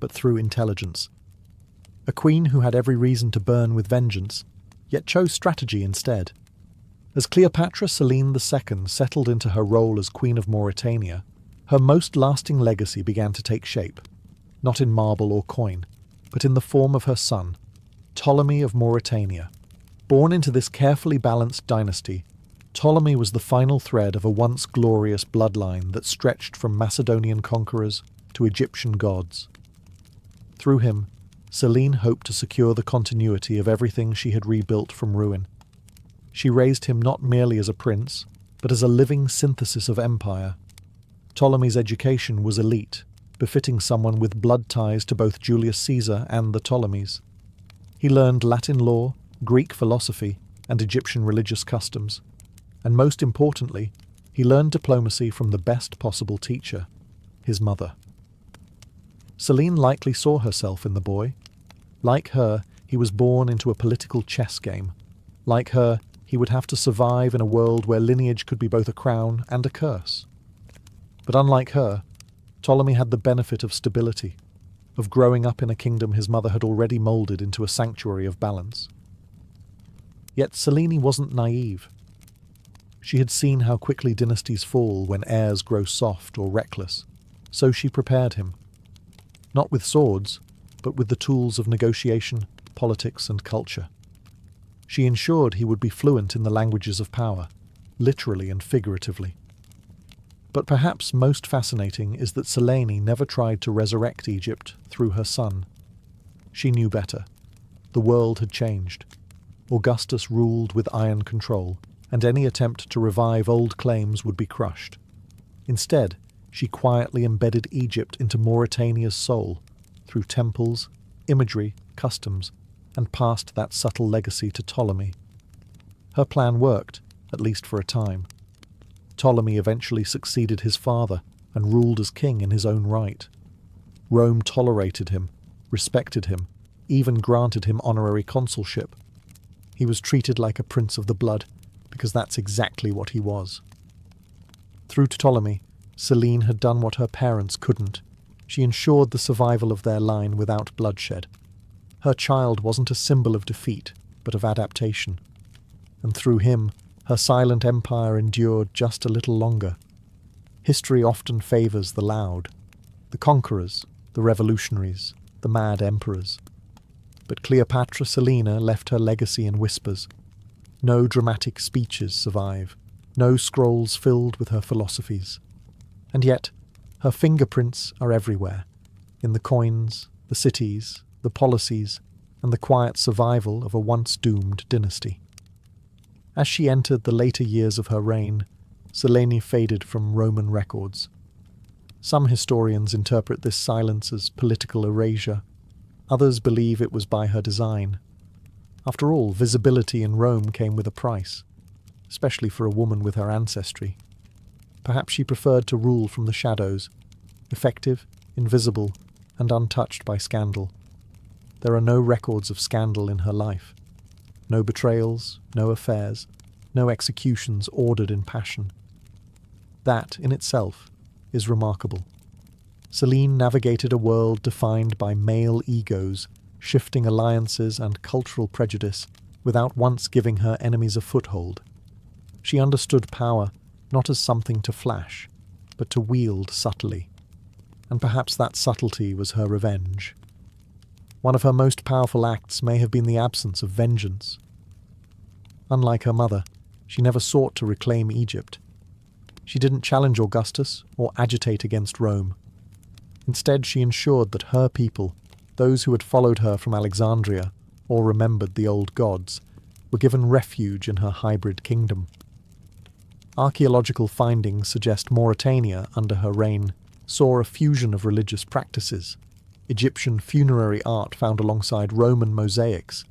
but through intelligence. A queen who had every reason to burn with vengeance, yet chose strategy instead. As Cleopatra Selene II settled into her role as Queen of Mauritania, her most lasting legacy began to take shape, not in marble or coin, but in the form of her son, Ptolemy of Mauritania. Born into this carefully balanced dynasty, Ptolemy was the final thread of a once glorious bloodline that stretched from Macedonian conquerors to Egyptian gods. Through him, Selene hoped to secure the continuity of everything she had rebuilt from ruin. She raised him not merely as a prince, but as a living synthesis of empire. Ptolemy's education was elite, befitting someone with blood ties to both Julius Caesar and the Ptolemies. He learned Latin law, Greek philosophy, and Egyptian religious customs. And most importantly, he learned diplomacy from the best possible teacher, his mother. Selene likely saw herself in the boy. Like her, he was born into a political chess game. Like her, he would have to survive in a world where lineage could be both a crown and a curse. But unlike her, Ptolemy had the benefit of stability, of growing up in a kingdom his mother had already moulded into a sanctuary of balance. Yet Selene wasn't naive. She had seen how quickly dynasties fall when heirs grow soft or reckless, so she prepared him. Not with swords, but with the tools of negotiation, politics, and culture. She ensured he would be fluent in the languages of power, literally and figuratively. But perhaps most fascinating is that Selene never tried to resurrect Egypt through her son. She knew better. The world had changed. Augustus ruled with iron control, and any attempt to revive old claims would be crushed. Instead, she quietly embedded Egypt into Mauritania's soul, through temples, imagery, customs, and passed that subtle legacy to Ptolemy. Her plan worked, at least for a time. Ptolemy eventually succeeded his father and ruled as king in his own right. Rome tolerated him, respected him, even granted him honorary consulship. He was treated like a prince of the blood, because that's exactly what he was. Through Ptolemy, Selene had done what her parents couldn't. She ensured the survival of their line without bloodshed. Her child wasn't a symbol of defeat, but of adaptation. and through him, her silent empire endured just a little longer. History often favours the loud, the conquerors, the revolutionaries, the mad emperors. But Cleopatra Selene left her legacy in whispers. No dramatic speeches survive, no scrolls filled with her philosophies. And yet, her fingerprints are everywhere, in the coins, the cities, the policies, and the quiet survival of a once doomed dynasty. As she entered the later years of her reign, Selene faded from Roman records. Some historians interpret this silence as political erasure. Others believe it was by her design. After all, visibility in Rome came with a price, especially for a woman with her ancestry. Perhaps she preferred to rule from the shadows, effective, invisible, and untouched by scandal. There are no records of scandal in her life. No betrayals, no affairs, no executions ordered in passion. That, in itself, is remarkable. Selene navigated a world defined by male egos, shifting alliances and cultural prejudice without once giving her enemies a foothold. She understood power not as something to flash, but to wield subtly. And perhaps that subtlety was her revenge. One of her most powerful acts may have been the absence of vengeance. Unlike her mother, she never sought to reclaim Egypt. She didn't challenge Augustus or agitate against Rome. Instead, she ensured that her people, those who had followed her from Alexandria or remembered the old gods, were given refuge in her hybrid kingdom. Archaeological findings suggest Mauritania, under her reign, saw a fusion of religious practices. Egyptian funerary art found alongside Roman mosaics,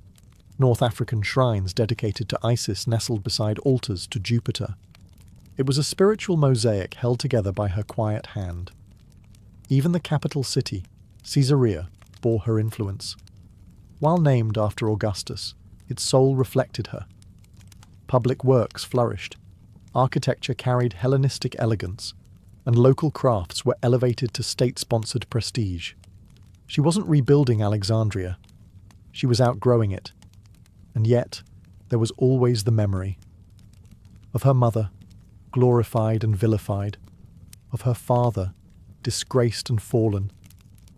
North African shrines dedicated to Isis nestled beside altars to Jupiter. It was a spiritual mosaic held together by her quiet hand. Even the capital city, Caesarea, bore her influence. While named after Augustus, its soul reflected her. Public works flourished, architecture carried Hellenistic elegance, and local crafts were elevated to state-sponsored prestige. She wasn't rebuilding Alexandria. She was outgrowing it. And yet, there was always the memory of her mother, glorified and vilified, of her father, disgraced and fallen,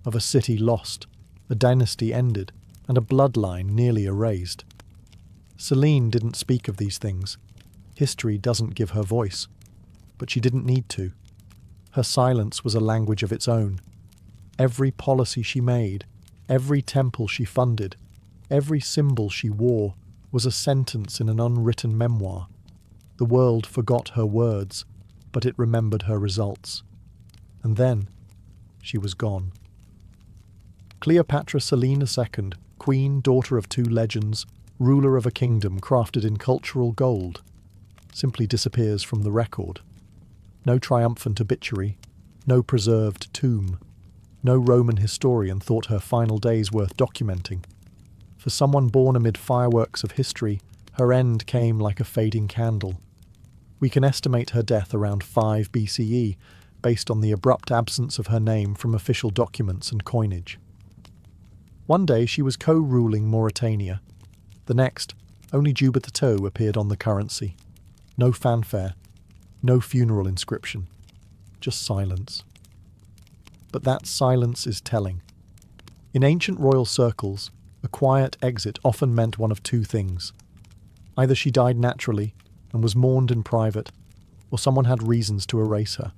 of a city lost, a dynasty ended, and a bloodline nearly erased. Selene didn't speak of these things. History doesn't give her voice. But she didn't need to. Her silence was a language of its own. Every policy she made, every temple she funded, every symbol she wore was a sentence in an unwritten memoir. The world forgot her words, but it remembered her results. And then, she was gone. Cleopatra Selene II, queen, daughter of two legends, ruler of a kingdom crafted in cultural gold, simply disappears from the record. No triumphant obituary, no preserved tomb. No Roman historian thought her final days worth documenting. For someone born amid fireworks of history, her end came like a fading candle. We can estimate her death around 5 BCE, based on the abrupt absence of her name from official documents and coinage. One day she was co-ruling Mauritania. The next, only Juba II appeared on the currency. No fanfare, no funeral inscription, just silence. But that silence is telling. In ancient royal circles, a quiet exit often meant one of two things. Either she died naturally and was mourned in private, or someone had reasons to erase her.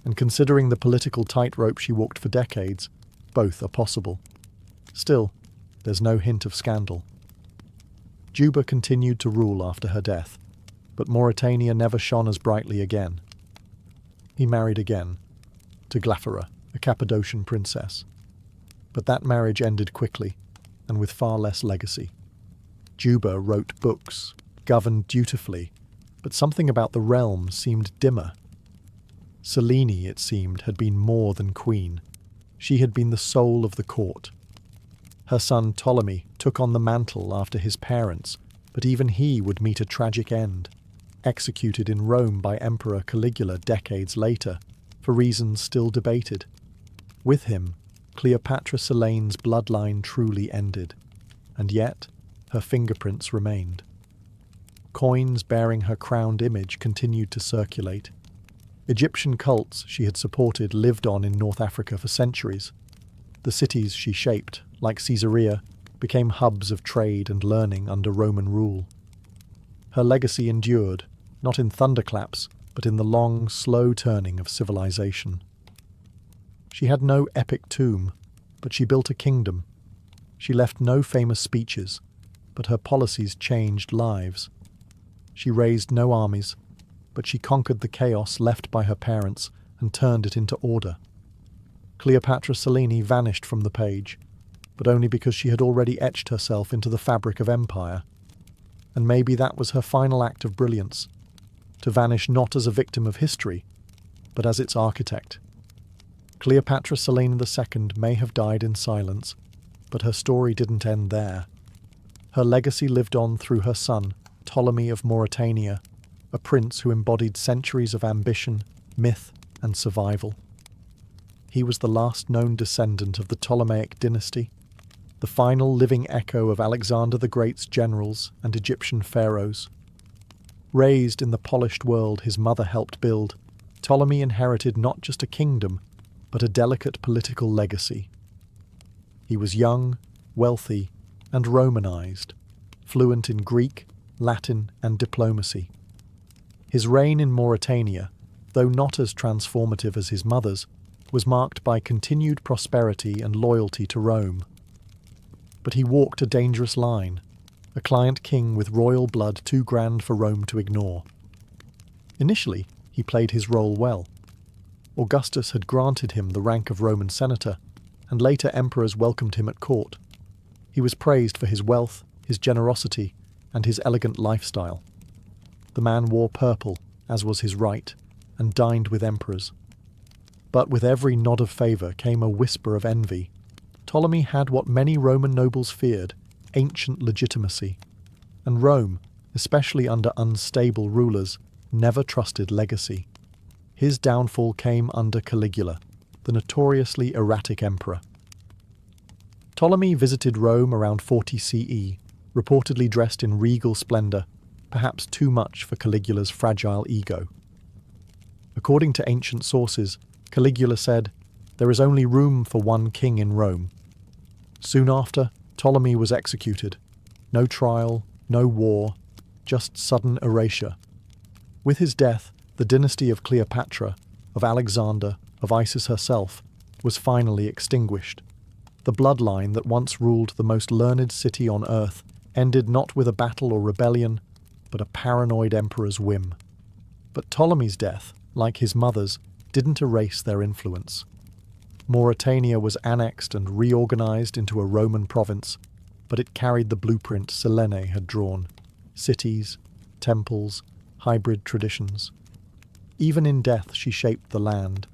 And considering the political tightrope she walked for decades, both are possible. Still, there's no hint of scandal. Juba continued to rule after her death, but Mauritania never shone as brightly again. He married again, to Glaphyra, a Cappadocian princess. But that marriage ended quickly, and with far less legacy. Juba wrote books, governed dutifully, but something about the realm seemed dimmer. Selene, it seemed, had been more than queen. She had been the soul of the court. Her son Ptolemy took on the mantle after his parents, but even he would meet a tragic end, executed in Rome by Emperor Caligula decades later, for reasons still debated. With him, Cleopatra Selene's bloodline truly ended, and yet her fingerprints remained. Coins bearing her crowned image continued to circulate. Egyptian cults she had supported lived on in North Africa for centuries. The cities she shaped, like Caesarea, became hubs of trade and learning under Roman rule. Her legacy endured, not in thunderclaps, but in the long, slow turning of civilization. She had no epic tomb, but she built a kingdom. She left no famous speeches, but her policies changed lives. She raised no armies, but she conquered the chaos left by her parents and turned it into order. Cleopatra Selene vanished from the page, but only because she had already etched herself into the fabric of empire. And maybe that was her final act of brilliance, to vanish not as a victim of history, but as its architect. Cleopatra Selene II may have died in silence, but her story didn't end there. Her legacy lived on through her son, Ptolemy of Mauritania, a prince who embodied centuries of ambition, myth, and survival. He was the last known descendant of the Ptolemaic dynasty, the final living echo of Alexander the Great's generals and Egyptian pharaohs. Raised in the polished world his mother helped build, Ptolemy inherited not just a kingdom, but a delicate political legacy. He was young, wealthy, and Romanized, fluent in Greek, Latin, and diplomacy. His reign in Mauritania, though not as transformative as his mother's, was marked by continued prosperity and loyalty to Rome. But he walked a dangerous line, a client king with royal blood too grand for Rome to ignore. Initially, he played his role well. Augustus had granted him the rank of Roman senator, and later emperors welcomed him at court. He was praised for his wealth, his generosity, and his elegant lifestyle. The man wore purple, as was his right, and dined with emperors. But with every nod of favour came a whisper of envy. Ptolemy had what many Roman nobles feared, ancient legitimacy, and Rome, especially under unstable rulers, never trusted legacy. His downfall came under Caligula, the notoriously erratic emperor. Ptolemy visited Rome around 40 CE, reportedly dressed in regal splendour, perhaps too much for Caligula's fragile ego. According to ancient sources, Caligula said, "There is only room for one king in Rome." Soon after, Ptolemy was executed. No trial, no war, just sudden erasure. With his death, the dynasty of Cleopatra, of Alexander, of Isis herself, was finally extinguished. The bloodline that once ruled the most learned city on earth ended not with a battle or rebellion, but a paranoid emperor's whim. But Ptolemy's death, like his mother's, didn't erase their influence. Mauritania was annexed and reorganized into a Roman province, but it carried the blueprint Selene had drawn: cities, temples, hybrid traditions. Even in death she shaped the land.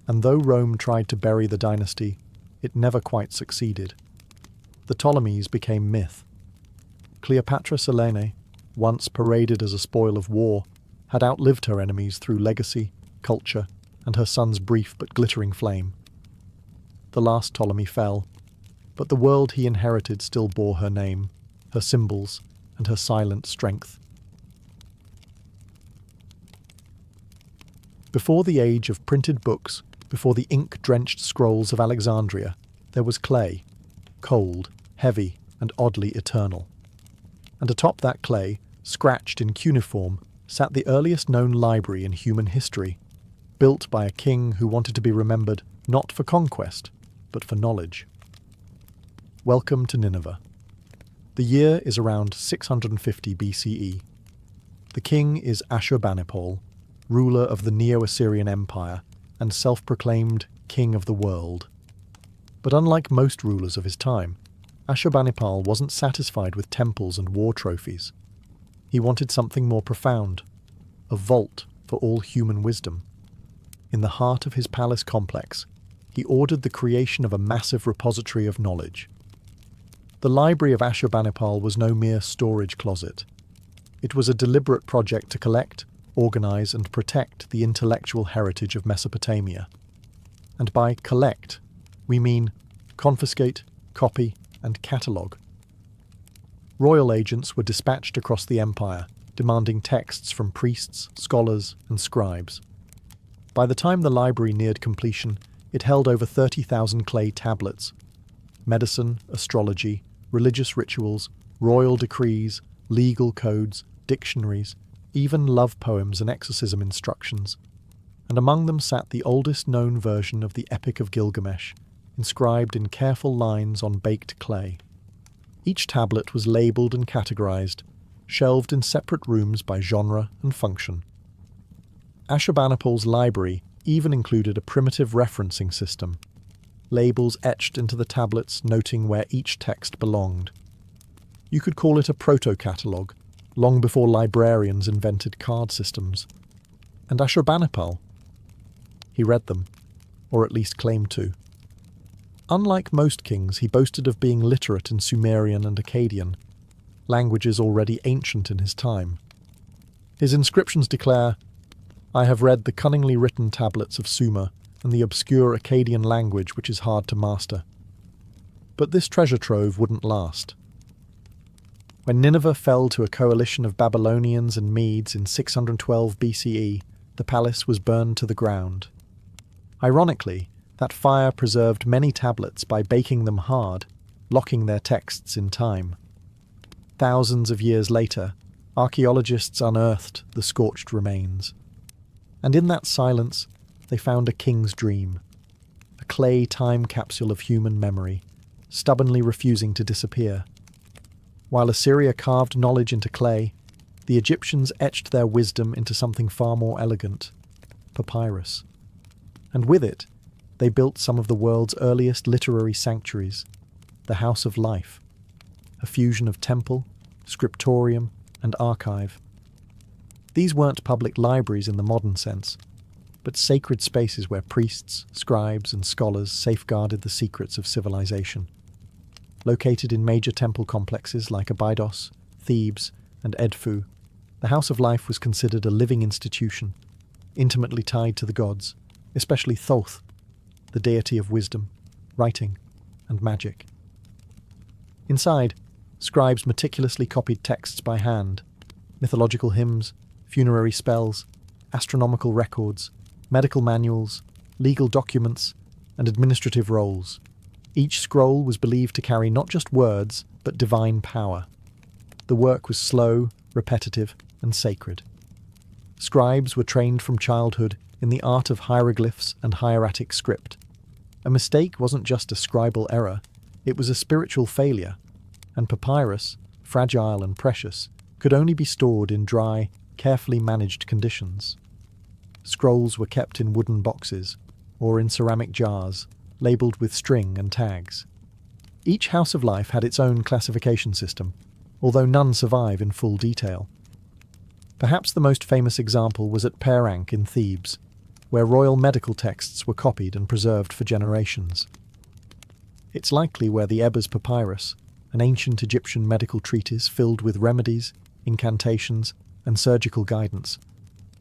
And though Rome tried to bury the dynasty, it never quite succeeded. The Ptolemies became myth. Cleopatra Selene, once paraded as a spoil of war, had outlived her enemies through legacy, culture, and her son's brief but glittering flame. The last Ptolemy fell, but the world he inherited still bore her name, her symbols, and her silent strength. Before the age of printed books, before the ink-drenched scrolls of Alexandria, there was clay, cold, heavy, and oddly eternal. And atop that clay, scratched in cuneiform, sat the earliest known library in human history, built by a king who wanted to be remembered not for conquest, but for knowledge. Welcome to Nineveh. The year is around 650 BCE. The king is Ashurbanipal, ruler of the Neo-Assyrian Empire and self-proclaimed king of the world. But unlike most rulers of his time, Ashurbanipal wasn't satisfied with temples and war trophies. He wanted something more profound, a vault for all human wisdom. In the heart of his palace complex, he ordered the creation of a massive repository of knowledge. The library of Ashurbanipal was no mere storage closet. It was a deliberate project to collect, organize, and protect the intellectual heritage of Mesopotamia. And by collect, we mean confiscate, copy, and catalogue. royal agents were dispatched across the empire, demanding texts from priests, scholars, and scribes. By the time the library neared completion, it held over 30,000 clay tablets. Medicine, astrology, religious rituals, royal decrees, legal codes, dictionaries, even love poems and exorcism instructions. And among them sat the oldest known version of the Epic of Gilgamesh, inscribed in careful lines on baked clay. Each tablet was labelled and categorized, shelved in separate rooms by genre and function. Ashurbanipal's library even included a primitive referencing system, labels etched into the tablets noting where each text belonged. You could call it a proto-catalogue, long before librarians invented card systems. And Ashurbanipal, he read them, or at least claimed to. Unlike most kings, he boasted of being literate in Sumerian and Akkadian, languages already ancient in his time. His inscriptions declare, "I have read the cunningly written tablets of Sumer and the obscure Akkadian language which is hard to master." But this treasure trove wouldn't last. When Nineveh fell to a coalition of Babylonians and Medes in 612 BCE, the palace was burned to the ground. Ironically, that fire preserved many tablets by baking them hard, locking their texts in time. Thousands of years later, archaeologists unearthed the scorched remains. And in that silence, they found a king's dream, a clay time capsule of human memory, stubbornly refusing to disappear. While Assyria carved knowledge into clay, the Egyptians etched their wisdom into something far more elegant, papyrus. And with it, they built some of the world's earliest literary sanctuaries, the House of Life, a fusion of temple, scriptorium, and archive. These weren't public libraries in the modern sense, but sacred spaces where priests, scribes, and scholars safeguarded the secrets of civilization. Located in major temple complexes like Abydos, Thebes, and Edfu, the House of Life was considered a living institution, intimately tied to the gods, especially Thoth, the deity of wisdom, writing, and magic. Inside, scribes meticulously copied texts by hand, mythological hymns, funerary spells, astronomical records, medical manuals, legal documents, and administrative rolls. Each scroll was believed to carry not just words, but divine power. The work was slow, repetitive, and sacred. Scribes were trained from childhood in the art of hieroglyphs and hieratic script. A mistake wasn't just a scribal error, it was a spiritual failure, and papyrus, fragile and precious, could only be stored in dry, carefully managed conditions. Scrolls were kept in wooden boxes, or in ceramic jars, labelled with string and tags. Each House of Life had its own classification system, although none survive in full detail. Perhaps the most famous example was at Pyrrhus in Thebes, where royal medical texts were copied and preserved for generations. It's likely where the Ebers Papyrus, an ancient Egyptian medical treatise filled with remedies, incantations, and surgical guidance,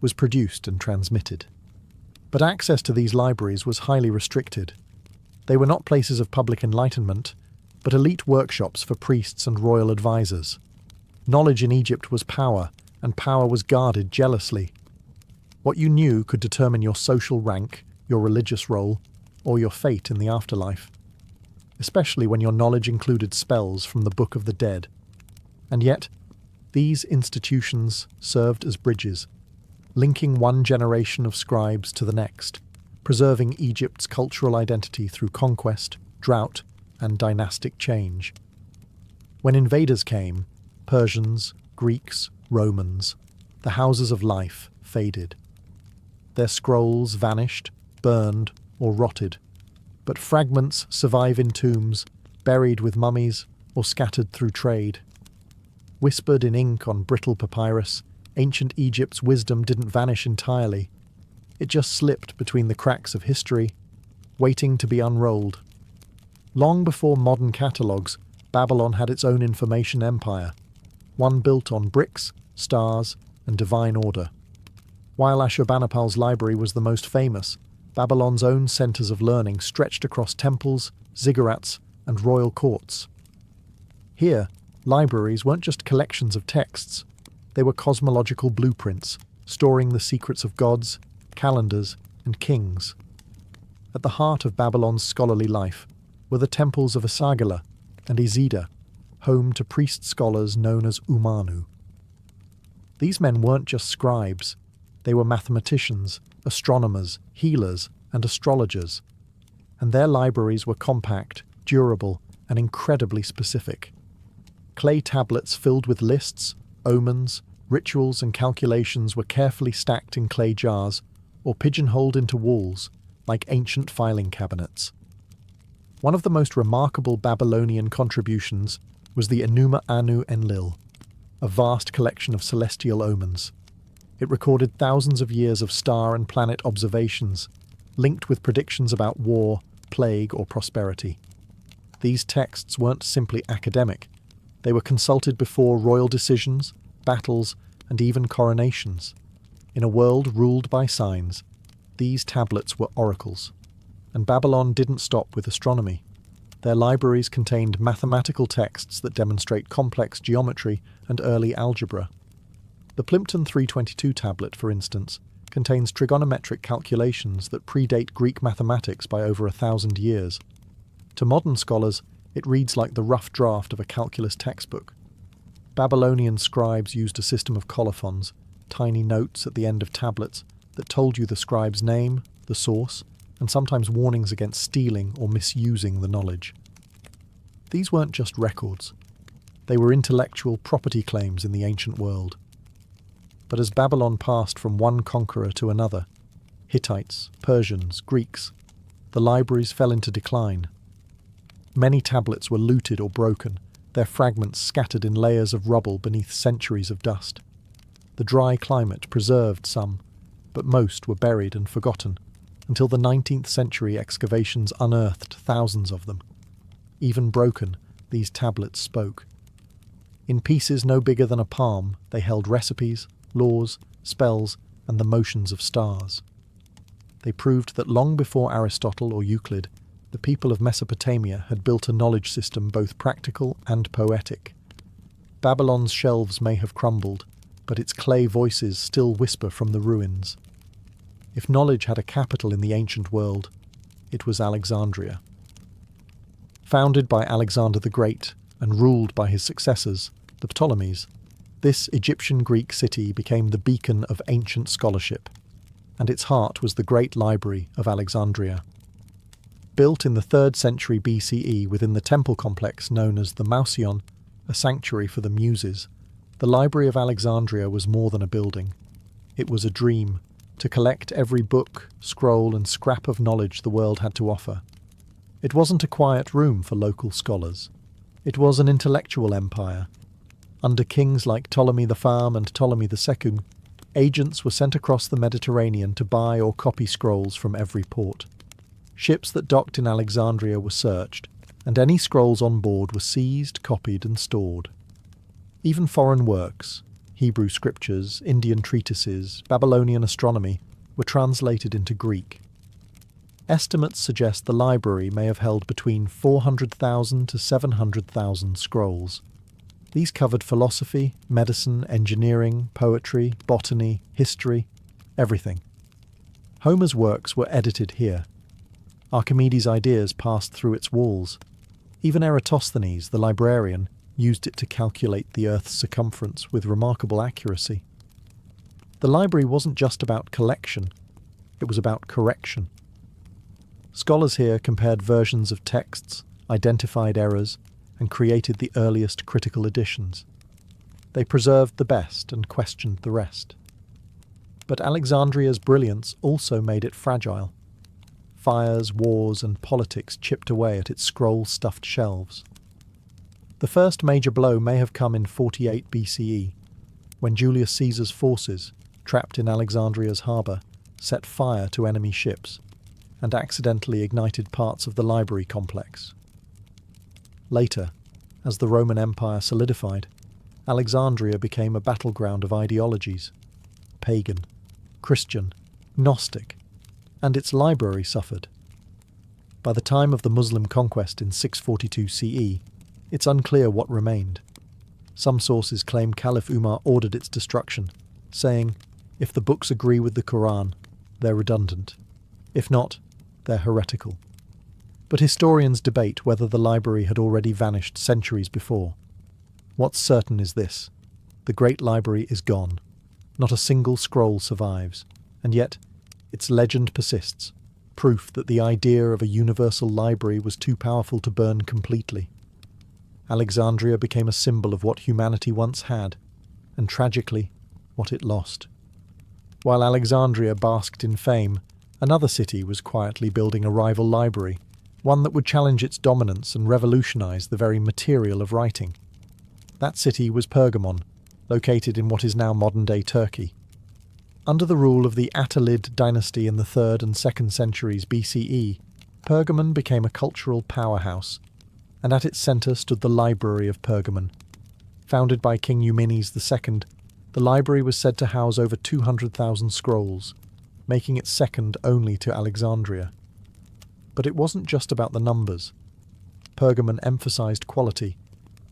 was produced and transmitted. But access to these libraries was highly restricted. They were not places of public enlightenment, but elite workshops for priests and royal advisors. Knowledge in Egypt was power, and power was guarded jealously. What you knew could determine your social rank, your religious role, or your fate in the afterlife, especially when your knowledge included spells from the Book of the Dead. And yet, these institutions served as bridges, linking one generation of scribes to the next, preserving Egypt's cultural identity through conquest, drought, and dynastic change. When invaders came, Persians, Greeks, Romans, the houses of life faded. Their scrolls vanished, burned, or rotted, but fragments survive in tombs, buried with mummies, or scattered through trade. Whispered in ink on brittle papyrus, ancient Egypt's wisdom didn't vanish entirely. It just slipped between the cracks of history, waiting to be unrolled. Long before modern catalogues, Babylon had its own information empire, one built on bricks, stars, and divine order. While Ashurbanipal's library was the most famous, Babylon's own centres of learning stretched across temples, ziggurats, and royal courts. Here, Libraries weren't just collections of texts, they were cosmological blueprints, storing the secrets of gods, calendars, and kings. At the heart of Babylon's scholarly life were the temples of Esagila and Isidra, home to priest-scholars known as Umanu. These men weren't just scribes, they were mathematicians, astronomers, healers, and astrologers. And their libraries were compact, durable, and incredibly specific. Clay tablets filled with lists, omens, rituals, and calculations were carefully stacked in clay jars or pigeonholed into walls, like ancient filing cabinets. One of the most remarkable Babylonian contributions was the Enuma Anu Enlil, a vast collection of celestial omens. It recorded thousands of years of star and planet observations, linked with predictions about war, plague, or prosperity. These texts weren't simply academic. They were consulted before royal decisions, battles, and even coronations. In a world ruled by signs, these tablets were oracles. And Babylon didn't stop with astronomy. Their libraries contained mathematical texts that demonstrate complex geometry and early algebra. The Plimpton 322 tablet, for instance, contains trigonometric calculations that predate Greek mathematics by over 1,000 years. To modern scholars, it reads like the rough draft of a calculus textbook. Babylonian scribes used a system of colophons, tiny notes at the end of tablets that told you the scribe's name, the source, and sometimes warnings against stealing or misusing the knowledge. These weren't just records. They were intellectual property claims in the ancient world. But as Babylon passed from one conqueror to another, Hittites, Persians, Greeks, the libraries fell into decline. Many tablets were looted or broken, their fragments scattered in layers of rubble beneath centuries of dust. The dry climate preserved some, but most were buried and forgotten, until the 19th century excavations unearthed thousands of them. Even broken, these tablets spoke. In pieces no bigger than a palm, they held recipes, laws, spells, and the motions of stars. They proved that long before Aristotle or Euclid, the people of Mesopotamia had built a knowledge system both practical and poetic. Babylon's shelves may have crumbled, but its clay voices still whisper from the ruins. If knowledge had a capital in the ancient world, it was Alexandria. Founded by Alexander the Great and ruled by his successors, the Ptolemies, this Egyptian-Greek city became the beacon of ancient scholarship, and its heart was the great library of Alexandria. Built in the 3rd century BCE within the temple complex known as the Mausion, a sanctuary for the Muses, the Library of Alexandria was more than a building. It was a dream, to collect every book, scroll, and scrap of knowledge the world had to offer. It wasn't a quiet room for local scholars. It was an intellectual empire. Under kings like Ptolemy the Pham and Ptolemy the Second, agents were sent across the Mediterranean to buy or copy scrolls from every port. Ships that docked in Alexandria were searched, and any scrolls on board were seized, copied, and stored. Even foreign works, Hebrew scriptures, Indian treatises, Babylonian astronomy, were translated into Greek. Estimates suggest the library may have held between 400,000 to 700,000 scrolls. These covered philosophy, medicine, engineering, poetry, botany, history, everything. Homer's works were edited here. Archimedes' ideas passed through its walls. Even Eratosthenes, the librarian, used it to calculate the Earth's circumference with remarkable accuracy. The library wasn't just about collection, it was about correction. Scholars here compared versions of texts, identified errors, and created the earliest critical editions. They preserved the best and questioned the rest. But Alexandria's brilliance also made it fragile. Fires, wars, and politics chipped away at its scroll-stuffed shelves. The first major blow may have come in 48 BCE, when Julius Caesar's forces, trapped in Alexandria's harbour, set fire to enemy ships, and accidentally ignited parts of the library complex. Later, as the Roman Empire solidified, Alexandria became a battleground of ideologies: pagan, Christian, Gnostic, and its library suffered. By the time of the Muslim conquest in 642 CE, it's unclear what remained. Some sources claim Caliph Umar ordered its destruction, saying, if the books agree with the Quran, they're redundant. If not, they're heretical. But historians debate whether the library had already vanished centuries before. What's certain is this: the great library is gone. Not a single scroll survives, and yet its legend persists, proof that the idea of a universal library was too powerful to burn completely. Alexandria became a symbol of what humanity once had, and tragically, what it lost. While Alexandria basked in fame, another city was quietly building a rival library, one that would challenge its dominance and revolutionize the very material of writing. That city was Pergamon, located in what is now modern-day Turkey. Under the rule of the Attalid dynasty in the 3rd and 2nd centuries BCE, Pergamon became a cultural powerhouse, and at its centre stood the Library of Pergamon. Founded by King Eumenes II, the library was said to house over 200,000 scrolls, making it second only to Alexandria. But it wasn't just about the numbers. Pergamon emphasized quality,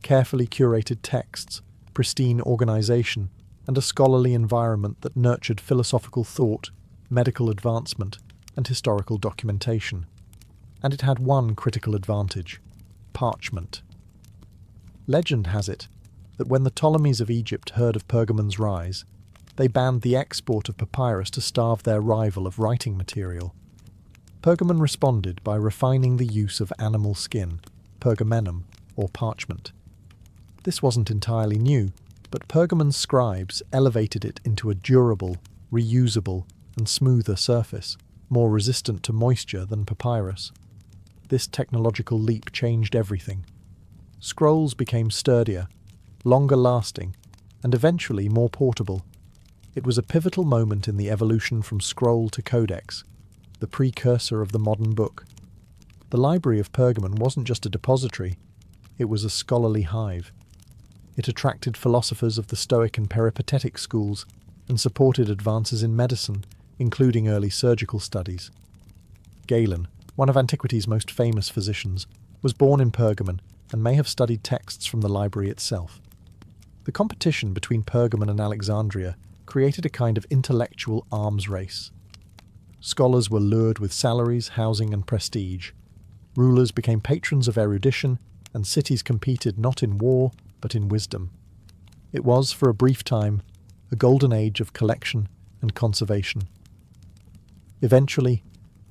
carefully curated texts, pristine organization, and a scholarly environment that nurtured philosophical thought, medical advancement, and historical documentation. And it had one critical advantage: parchment. Legend has it that when the Ptolemies of Egypt heard of Pergamon's rise, they banned the export of papyrus to starve their rival of writing material. Pergamon responded by refining the use of animal skin, pergamenum, or parchment. This wasn't entirely new, but Pergamon's scribes elevated it into a durable, reusable, and smoother surface, more resistant to moisture than papyrus. This technological leap changed everything. Scrolls became sturdier, longer lasting, and eventually more portable. It was a pivotal moment in the evolution from scroll to codex, the precursor of the modern book. The Library of Pergamon wasn't just a depository, it was a scholarly hive. It attracted philosophers of the Stoic and Peripatetic schools and supported advances in medicine, including early surgical studies. Galen, one of antiquity's most famous physicians, was born in Pergamon and may have studied texts from the library itself. The competition between Pergamon and Alexandria created a kind of intellectual arms race. Scholars were lured with salaries, housing, and prestige. Rulers became patrons of erudition, and cities competed not in war, but in wisdom. It was, for a brief time, a golden age of collection and conservation. Eventually,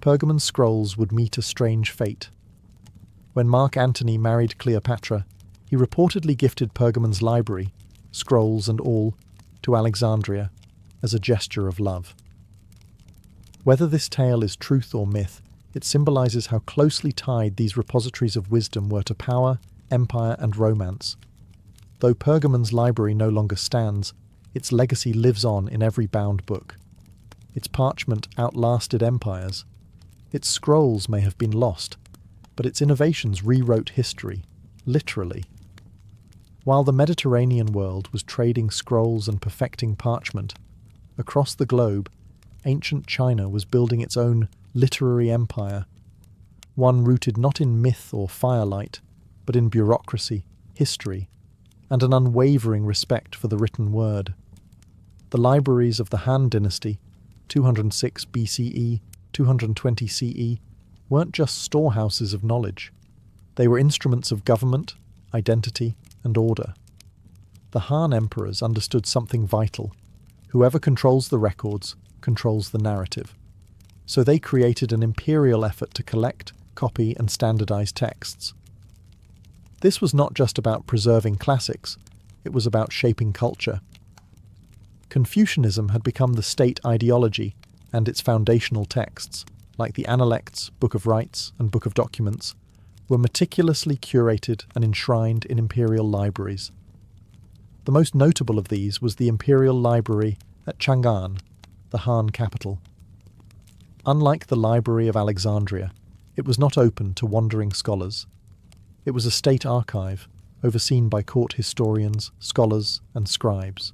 Pergamon's scrolls would meet a strange fate. When Mark Antony married Cleopatra, he reportedly gifted Pergamon's library, scrolls and all, to Alexandria as a gesture of love. Whether this tale is truth or myth, it symbolizes how closely tied these repositories of wisdom were to power, empire, and romance. Though Pergamon's library no longer stands, its legacy lives on in every bound book. Its parchment outlasted empires. Its scrolls may have been lost, but its innovations rewrote history, literally. While the Mediterranean world was trading scrolls and perfecting parchment, across the globe, ancient China was building its own literary empire, one rooted not in myth or firelight, but in bureaucracy, history, and an unwavering respect for the written word. The libraries of the Han dynasty, 206 BCE, 220 CE, weren't just storehouses of knowledge. They were instruments of government, identity, and order. The Han emperors understood something vital. Whoever controls the records controls the narrative. So they created an imperial effort to collect, copy, and standardize texts. This was not just about preserving classics, it was about shaping culture. Confucianism had become the state ideology, and its foundational texts, like the Analects, Book of Rites, and Book of Documents, were meticulously curated and enshrined in imperial libraries. The most notable of these was the Imperial Library at Chang'an, the Han capital. Unlike the Library of Alexandria, it was not open to wandering scholars. It was a state archive, overseen by court historians, scholars, and scribes.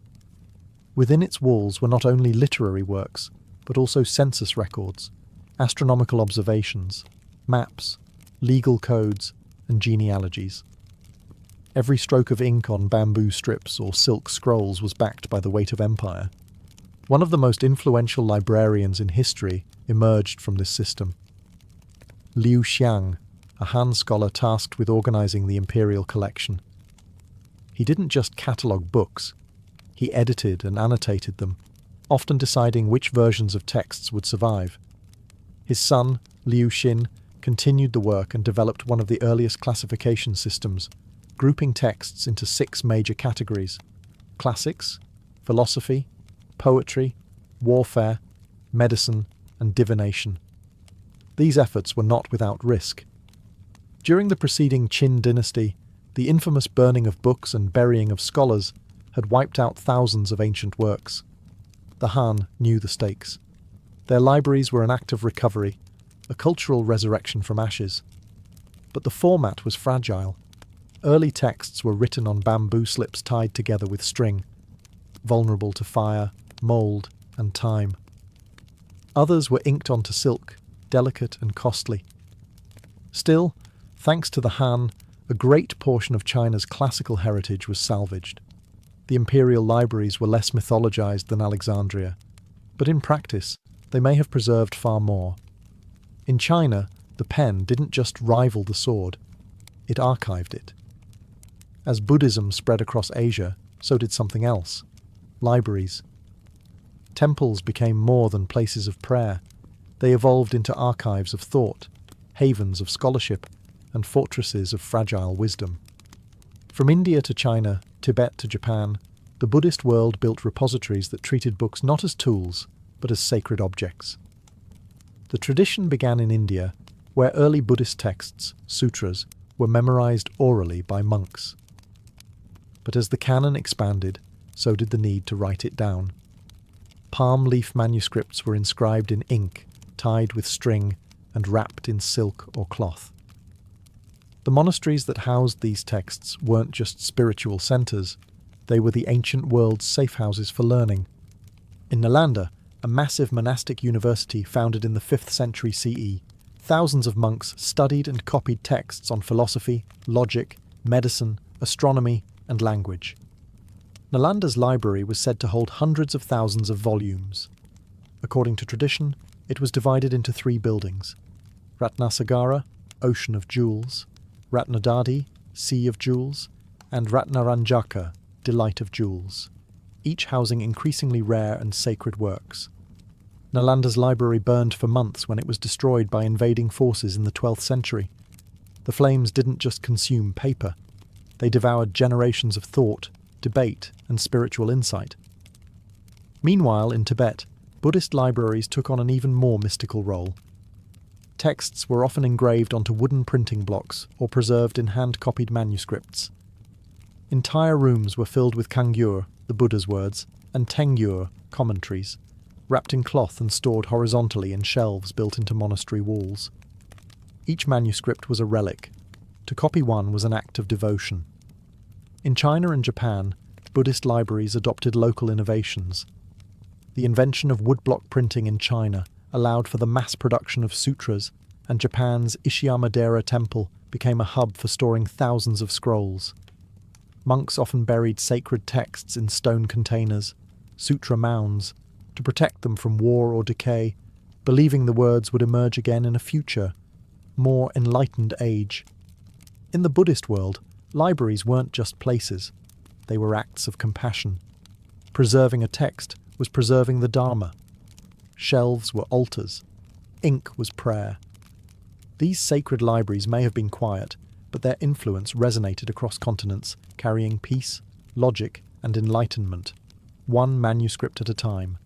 Within its walls were not only literary works, but also census records, astronomical observations, maps, legal codes, and genealogies. Every stroke of ink on bamboo strips or silk scrolls was backed by the weight of empire. One of the most influential librarians in history emerged from this system. Liu Xiang, a Han scholar tasked with organizing the imperial collection. He didn't just catalogue books, he edited and annotated them, often deciding which versions of texts would survive. His son, Liu Xin, continued the work and developed one of the earliest classification systems, grouping texts into 6 major categories: classics, philosophy, poetry, warfare, medicine, and divination. These efforts were not without risk. During the preceding Qin dynasty, the infamous burning of books and burying of scholars had wiped out thousands of ancient works. The Han knew the stakes. Their libraries were an act of recovery, a cultural resurrection from ashes. But the format was fragile. Early texts were written on bamboo slips tied together with string, vulnerable to fire, mould, and time. Others were inked onto silk, delicate and costly. Still, thanks to the Han, a great portion of China's classical heritage was salvaged. The imperial libraries were less mythologized than Alexandria, but in practice, they may have preserved far more. In China, the pen didn't just rival the sword, it archived it. As Buddhism spread across Asia, so did something else: libraries. Temples became more than places of prayer. They evolved into archives of thought, havens of scholarship, and fortresses of fragile wisdom. From India to China, Tibet to Japan, the Buddhist world built repositories that treated books not as tools, but as sacred objects. The tradition began in India, where early Buddhist texts, sutras, were memorized orally by monks. But as the canon expanded, so did the need to write it down. Palm leaf manuscripts were inscribed in ink, tied with string, and wrapped in silk or cloth. The monasteries that housed these texts weren't just spiritual centres, they were the ancient world's safe houses for learning. In Nalanda, a massive monastic university founded in the 5th century CE, thousands of monks studied and copied texts on philosophy, logic, medicine, astronomy, and language. Nalanda's library was said to hold hundreds of thousands of volumes. According to tradition, it was divided into 3 buildings: Ratnasagara, Ocean of Jewels; Ratnadadi, Sea of Jewels; and Ratnaranjaka, Delight of Jewels, each housing increasingly rare and sacred works. Nalanda's library burned for months when it was destroyed by invading forces in the 12th century. The flames didn't just consume paper, they devoured generations of thought, debate, and spiritual insight. Meanwhile, in Tibet, Buddhist libraries took on an even more mystical role. Texts were often engraved onto wooden printing blocks or preserved in hand-copied manuscripts. Entire rooms were filled with kangyur, the Buddha's words, and tengyur, commentaries, wrapped in cloth and stored horizontally in shelves built into monastery walls. Each manuscript was a relic. To copy one was an act of devotion. In China and Japan, Buddhist libraries adopted local innovations. The invention of woodblock printing in China allowed for the mass production of sutras, and Japan's Ishiyamadera temple became a hub for storing thousands of scrolls. Monks often buried sacred texts in stone containers, sutra mounds, to protect them from war or decay, believing the words would emerge again in a future, more enlightened age. In the Buddhist world, libraries weren't just places, they were acts of compassion. Preserving a text was preserving the Dharma. Shelves were altars. Ink was prayer. These sacred libraries may have been quiet, but their influence resonated across continents, carrying peace, logic, and enlightenment, one manuscript at a time.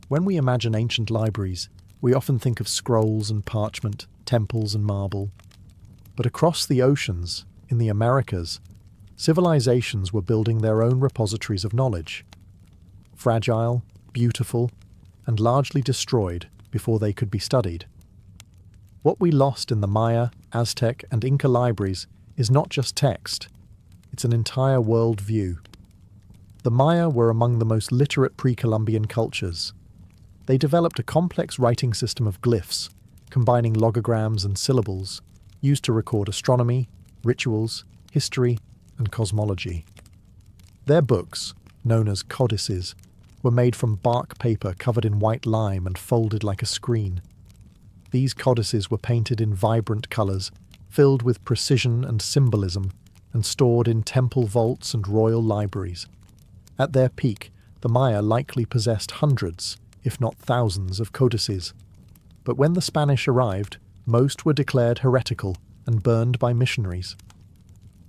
When we imagine ancient libraries, we often think of scrolls and parchment, temples and marble. But across the oceans, in the Americas, civilizations were building their own repositories of knowledge. Fragile, beautiful, and largely destroyed before they could be studied. What we lost in the Maya, Aztec, and Inca libraries is not just text, it's an entire world view. The Maya were among the most literate pre-Columbian cultures. They developed a complex writing system of glyphs, combining logograms and syllables, used to record astronomy, rituals, history, and cosmology. Their books, known as codices, were made from bark paper covered in white lime and folded like a screen. These codices were painted in vibrant colours, filled with precision and symbolism, and stored in temple vaults and royal libraries. At their peak, the Maya likely possessed hundreds, if not thousands, of codices. But when the Spanish arrived, most were declared heretical and burned by missionaries.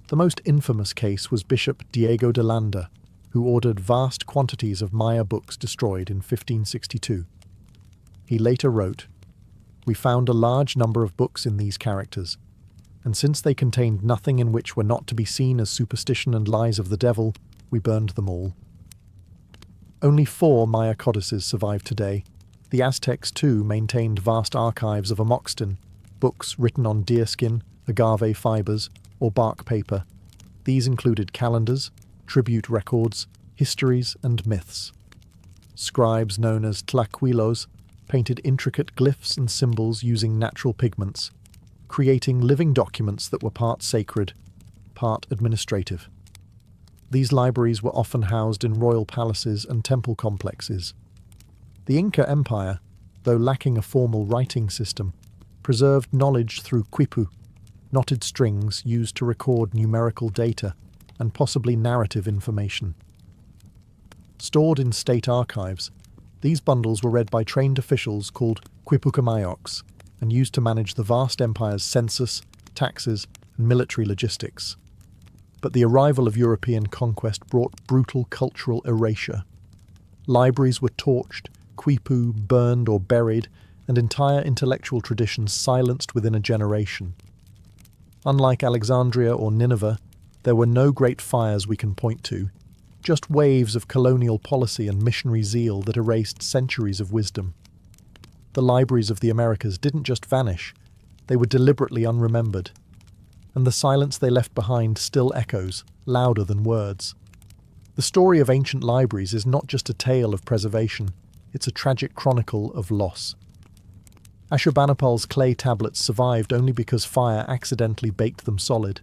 The most infamous case was Bishop Diego de Landa, who ordered vast quantities of Maya books destroyed in 1562. He later wrote, "We found a large number of books in these characters, and since they contained nothing in which were not to be seen as superstition and lies of the devil, we burned them all." Only 4 Maya codices survive today. The Aztecs, too, maintained vast archives of amoxtin, books written on deerskin, agave fibers, or bark paper. These included calendars, tribute records, histories, and myths. Scribes known as tlaquilos painted intricate glyphs and symbols using natural pigments, creating living documents that were part sacred, part administrative. These libraries were often housed in royal palaces and temple complexes. The Inca Empire, though lacking a formal writing system, preserved knowledge through quipu, knotted strings used to record numerical data and possibly narrative information. Stored in state archives, these bundles were read by trained officials called quipucamayos and used to manage the vast empire's census, taxes, and military logistics. But the arrival of European conquest brought brutal cultural erasure. Libraries were torched, quipu burned or buried, and entire intellectual traditions silenced within a generation. Unlike Alexandria or Nineveh, there were no great fires we can point to, just waves of colonial policy and missionary zeal that erased centuries of wisdom. The libraries of the Americas didn't just vanish, they were deliberately unremembered. And the silence they left behind still echoes, louder than words. The story of ancient libraries is not just a tale of preservation, it's a tragic chronicle of loss. Ashurbanipal's clay tablets survived only because fire accidentally baked them solid.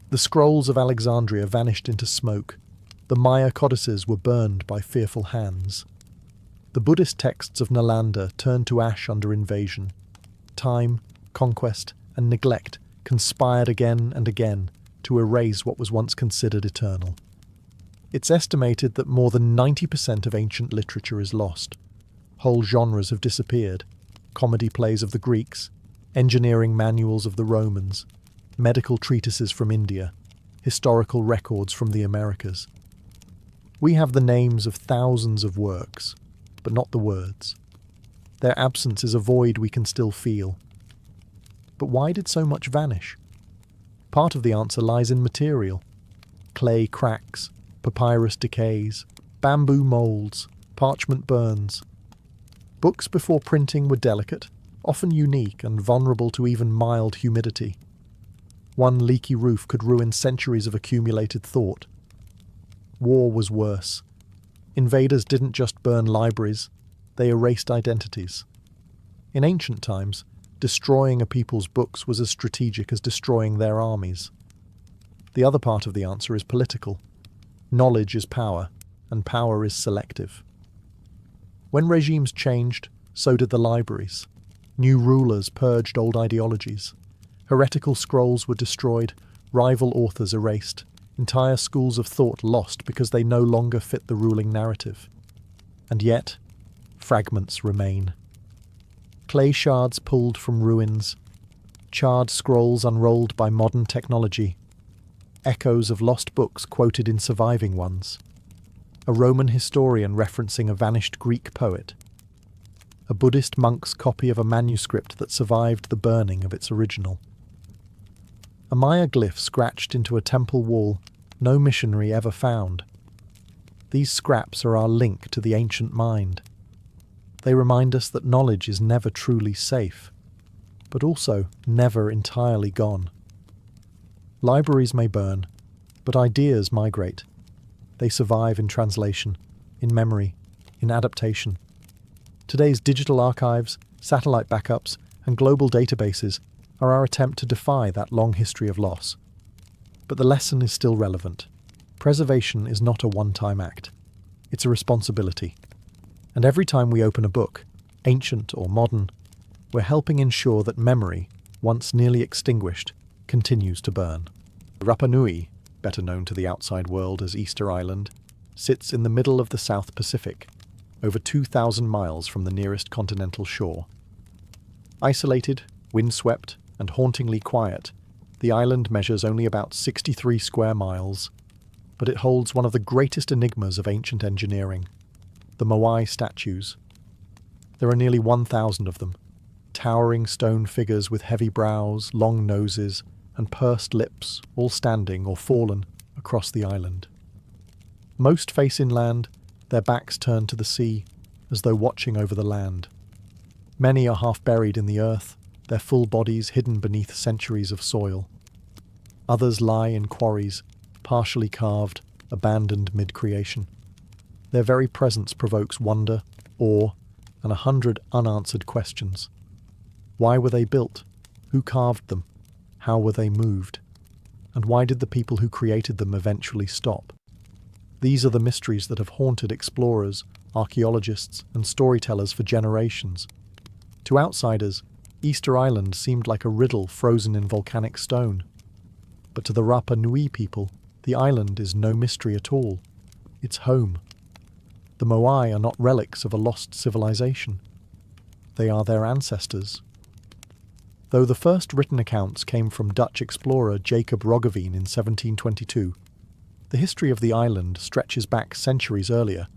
The scrolls of Alexandria vanished into smoke. The Maya codices were burned by fearful hands. The Buddhist texts of Nalanda turned to ash under invasion. Time, conquest, and neglect conspired again and again to erase what was once considered eternal. It's estimated that more than 90% of ancient literature is lost. Whole genres have disappeared. Comedy plays of the Greeks, engineering manuals of the Romans, medical treatises from India, historical records from the Americas. We have the names of thousands of works, but not the words. Their absence is a void we can still feel. But why did so much vanish? Part of the answer lies in material. Clay cracks, papyrus decays, bamboo molds, parchment burns. Books before printing were delicate, often unique and vulnerable to even mild humidity. One leaky roof could ruin centuries of accumulated thought. War was worse. Invaders didn't just burn libraries, they erased identities. In ancient times, destroying a people's books was as strategic as destroying their armies. The other part of the answer is political. Knowledge is power, and power is selective. When regimes changed, so did the libraries. New rulers purged old ideologies. Heretical scrolls were destroyed, rival authors erased, entire schools of thought lost because they no longer fit the ruling narrative. And yet, fragments remain. Clay shards pulled from ruins, charred scrolls unrolled by modern technology, echoes of lost books quoted in surviving ones, a Roman historian referencing a vanished Greek poet, a Buddhist monk's copy of a manuscript that survived the burning of its original. A Maya glyph scratched into a temple wall no missionary ever found. These scraps are our link to the ancient mind. They remind us that knowledge is never truly safe, but also never entirely gone. Libraries may burn, but ideas migrate. They survive in translation, in memory, in adaptation. Today's digital archives, satellite backups, and global databases are our attempt to defy that long history of loss. But the lesson is still relevant. Preservation is not a one-time act. It's a responsibility. And every time we open a book, ancient or modern, we're helping ensure that memory, once nearly extinguished, continues to burn. Rapanui, better known to the outside world as Easter Island, sits in the middle of the South Pacific, over 2,000 miles from the nearest continental shore. Isolated, windswept, and hauntingly quiet, the island measures only about 63 square miles, but it holds one of the greatest enigmas of ancient engineering, the Moai statues. There are nearly 1,000 of them, towering stone figures with heavy brows, long noses, and pursed lips, all standing or fallen across the island. Most face inland, their backs turned to the sea, as though watching over the land. Many are half buried in the earth, their full bodies hidden beneath centuries of soil. Others lie in quarries, partially carved, abandoned mid-creation. Their very presence provokes wonder, awe, and 100 unanswered questions. Why were they built? Who carved them? How were they moved? And why did the people who created them eventually stop? These are the mysteries that have haunted explorers, archaeologists, and storytellers for generations. To outsiders, Easter Island seemed like a riddle frozen in volcanic stone. But to the Rapa Nui people, the island is no mystery at all. It's home. The Moai are not relics of a lost civilization. They are their ancestors. Though the first written accounts came from Dutch explorer Jacob Roggeveen in 1722, the history of the island stretches back centuries earlier,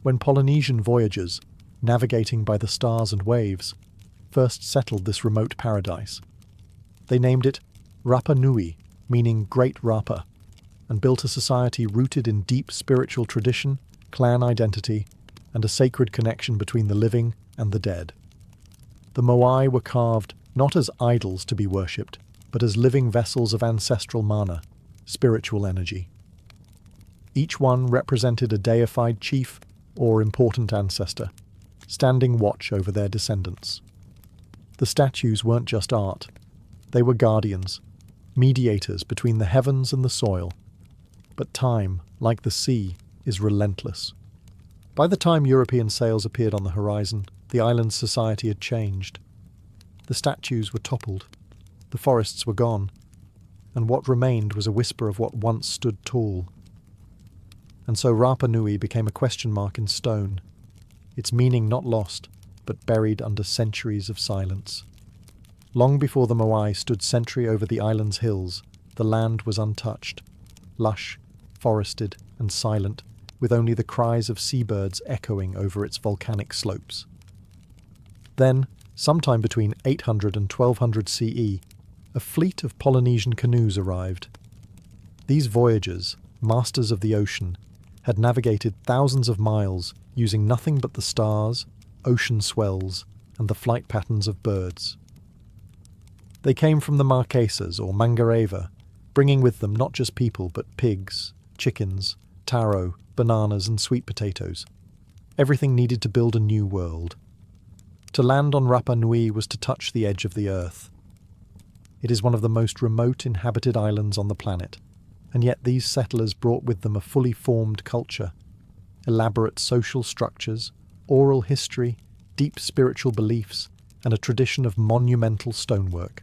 when Polynesian voyagers, navigating by the stars and waves, first settled this remote paradise. They named it Rapa Nui, meaning Great Rapa, and built a society rooted in deep spiritual tradition, clan identity, and a sacred connection between the living and the dead. The Moai were carved not as idols to be worshipped, but as living vessels of ancestral mana, spiritual energy. Each one represented a deified chief or important ancestor, standing watch over their descendants. The statues weren't just art. They were guardians, mediators between the heavens and the soil. But time, like the sea, is relentless. By the time European sails appeared on the horizon, the island's society had changed. The statues were toppled, the forests were gone, and what remained was a whisper of what once stood tall. And so Rapa Nui became a question mark in stone, its meaning not lost, but buried under centuries of silence. Long before the Moai stood sentry over the island's hills, the land was untouched, lush, forested, and silent, with only the cries of seabirds echoing over its volcanic slopes. Then, sometime between 800 and 1200 CE, a fleet of Polynesian canoes arrived. These voyagers, masters of the ocean, had navigated thousands of miles using nothing but the stars, ocean swells, and the flight patterns of birds. They came from the Marquesas or Mangareva, bringing with them not just people but pigs, chickens, taro, bananas, and sweet potatoes. Everything needed to build a new world. To land on Rapa Nui was to touch the edge of the earth. It is one of the most remote inhabited islands on the planet, and yet these settlers brought with them a fully formed culture, elaborate social structures, oral history, deep spiritual beliefs, and a tradition of monumental stonework.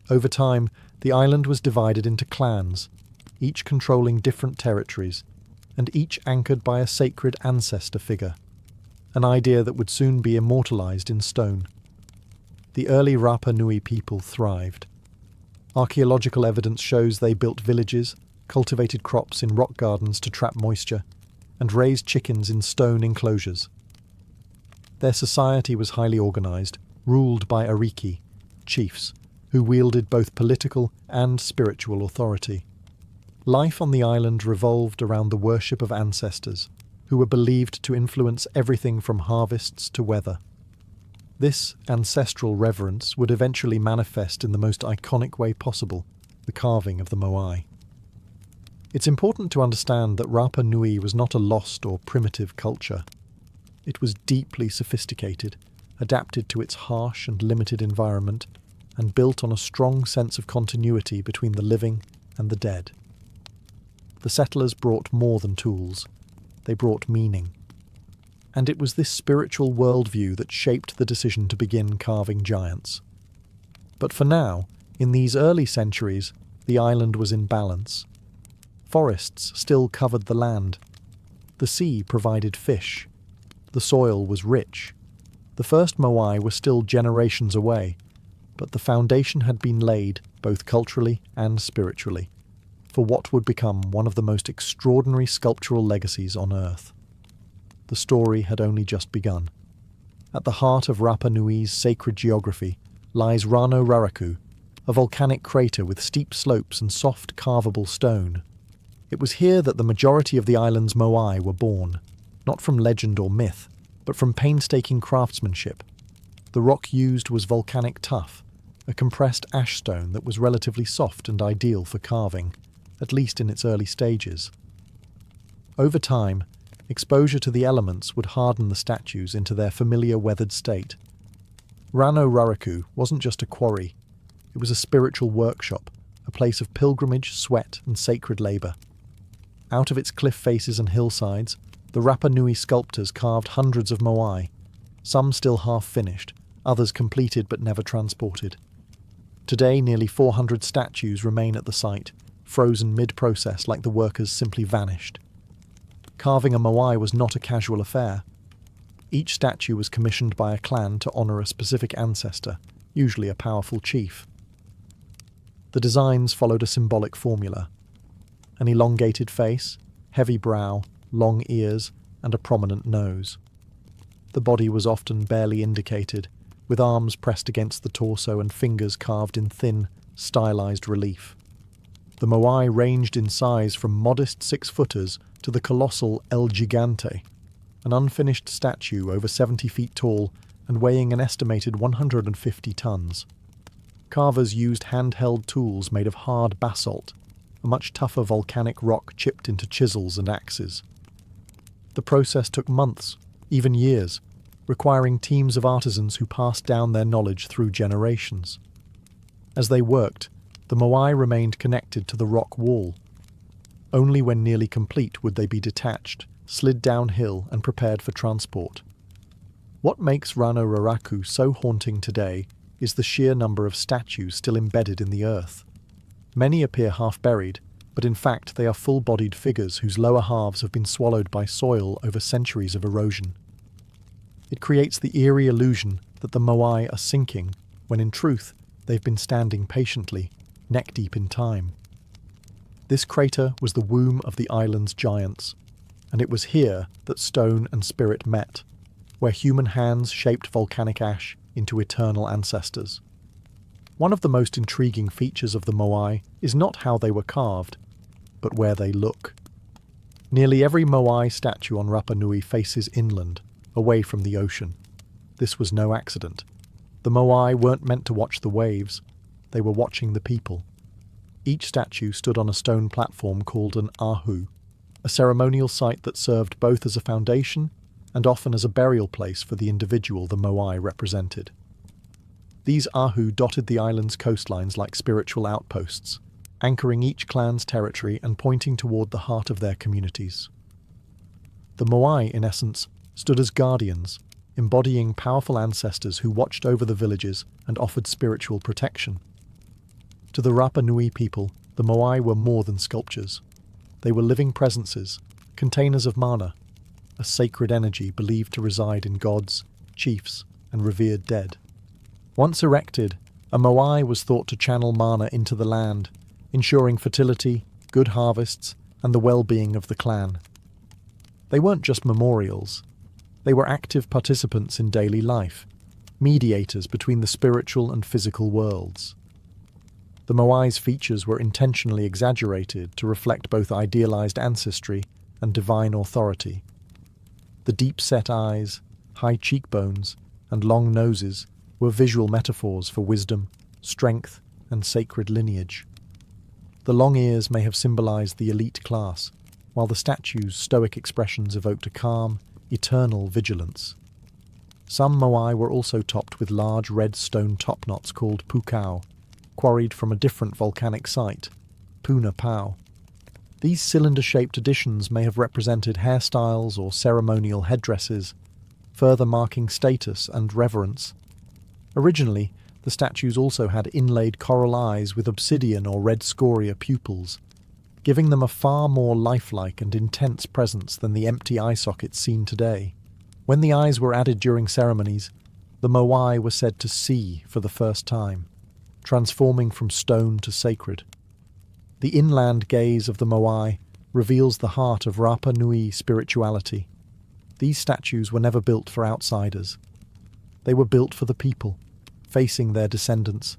Over time, the island was divided into clans, each controlling different territories, and each anchored by a sacred ancestor figure, an idea that would soon be immortalized in stone. The early Rapa Nui people thrived. Archaeological evidence shows they built villages, cultivated crops in rock gardens to trap moisture, and raised chickens in stone enclosures. Their society was highly organized, ruled by ariki, chiefs, who wielded both political and spiritual authority. Life on the island revolved around the worship of ancestors, who were believed to influence everything from harvests to weather. This ancestral reverence would eventually manifest in the most iconic way possible, the carving of the Moai. It's important to understand that Rapa Nui was not a lost or primitive culture. It was deeply sophisticated, adapted to its harsh and limited environment, and built on a strong sense of continuity between the living and the dead. the settlers brought more than tools. They brought meaning. And it was this spiritual worldview that shaped the decision to begin carving giants. But for now, in these early centuries, the island was in balance. Forests still covered the land. The sea provided fish. The soil was rich. The first Moai were still generations away, but the foundation had been laid, both culturally and spiritually, for what would become one of the most extraordinary sculptural legacies on Earth. The story had only just begun. At the heart of Rapanui's sacred geography lies Rano Raraku, a volcanic crater with steep slopes and soft carvable stone. It was here that the majority of the island's Moai were born, not from legend or myth, but from painstaking craftsmanship. The rock used was volcanic tuff, a compressed ash stone that was relatively soft and ideal for carving, at least in its early stages. Over time, exposure to the elements would harden the statues into their familiar weathered state. Rano Raraku wasn't just a quarry, it was a spiritual workshop, a place of pilgrimage, sweat, and sacred labour. Out of its cliff faces and hillsides, the Rapanui sculptors carved hundreds of Moai, some still half-finished, others completed but never transported. Today, nearly 400 statues remain at the site, frozen mid-process like the workers simply vanished. Carving a Moai was not a casual affair. Each statue was commissioned by a clan to honour a specific ancestor, usually a powerful chief. The designs followed a symbolic formula: an elongated face, heavy brow, long ears, and a prominent nose. The body was often barely indicated, with arms pressed against the torso and fingers carved in thin, stylized relief. The Moai ranged in size from modest 6-footers to the colossal El Gigante, an unfinished statue over 70 feet tall and weighing an estimated 150 tons. Carvers used handheld tools made of hard basalt, a much tougher volcanic rock chipped into chisels and axes. The process took months, even years, requiring teams of artisans who passed down their knowledge through generations. As they worked, the Moai remained connected to the rock wall. Only when nearly complete would they be detached, slid downhill, and prepared for transport. What makes Rano Raraku so haunting today is the sheer number of statues still embedded in the earth. Many appear half-buried, but in fact they are full-bodied figures whose lower halves have been swallowed by soil over centuries of erosion. It creates the eerie illusion that the Moai are sinking, when in truth they've been standing patiently, neck-deep in time. This crater was the womb of the island's giants, and it was here that stone and spirit met, where human hands shaped volcanic ash into eternal ancestors. One of the most intriguing features of the Moai is not how they were carved, but where they look. Nearly every Moai statue on Rapa Nui faces inland, away from the ocean. This was no accident. The Moai weren't meant to watch the waves, they were watching the people. Each statue stood on a stone platform called an ahu, a ceremonial site that served both as a foundation and often as a burial place for the individual the Moai represented. These ahu dotted the island's coastlines like spiritual outposts, anchoring each clan's territory and pointing toward the heart of their communities. The Moai, in essence, stood as guardians, embodying powerful ancestors who watched over the villages and offered spiritual protection. To the Rapa Nui people, the Moai were more than sculptures. They were living presences, containers of mana, a sacred energy believed to reside in gods, chiefs, and revered dead. Once erected, a Moai was thought to channel mana into the land, ensuring fertility, good harvests, and the well-being of the clan. They weren't just memorials. They were active participants in daily life, mediators between the spiritual and physical worlds. The Moai's features were intentionally exaggerated to reflect both idealized ancestry and divine authority. The deep-set eyes, high cheekbones, and long noses were visual metaphors for wisdom, strength, and sacred lineage. The long ears may have symbolized the elite class, while the statue's stoic expressions evoked a calm, eternal vigilance. Some Moai were also topped with large red stone topknots called pukau, quarried from a different volcanic site, Puna Pau. These cylinder-shaped additions may have represented hairstyles or ceremonial headdresses, further marking status and reverence. Originally, the statues also had inlaid coral eyes with obsidian or red scoria pupils, giving them a far more lifelike and intense presence than the empty eye sockets seen today. When the eyes were added during ceremonies, the moai were said to see for the first time, transforming from stone to sacred. The inland gaze of the moai reveals the heart of Rapanui spirituality. These statues were never built for outsiders. They were built for the people, facing their descendants,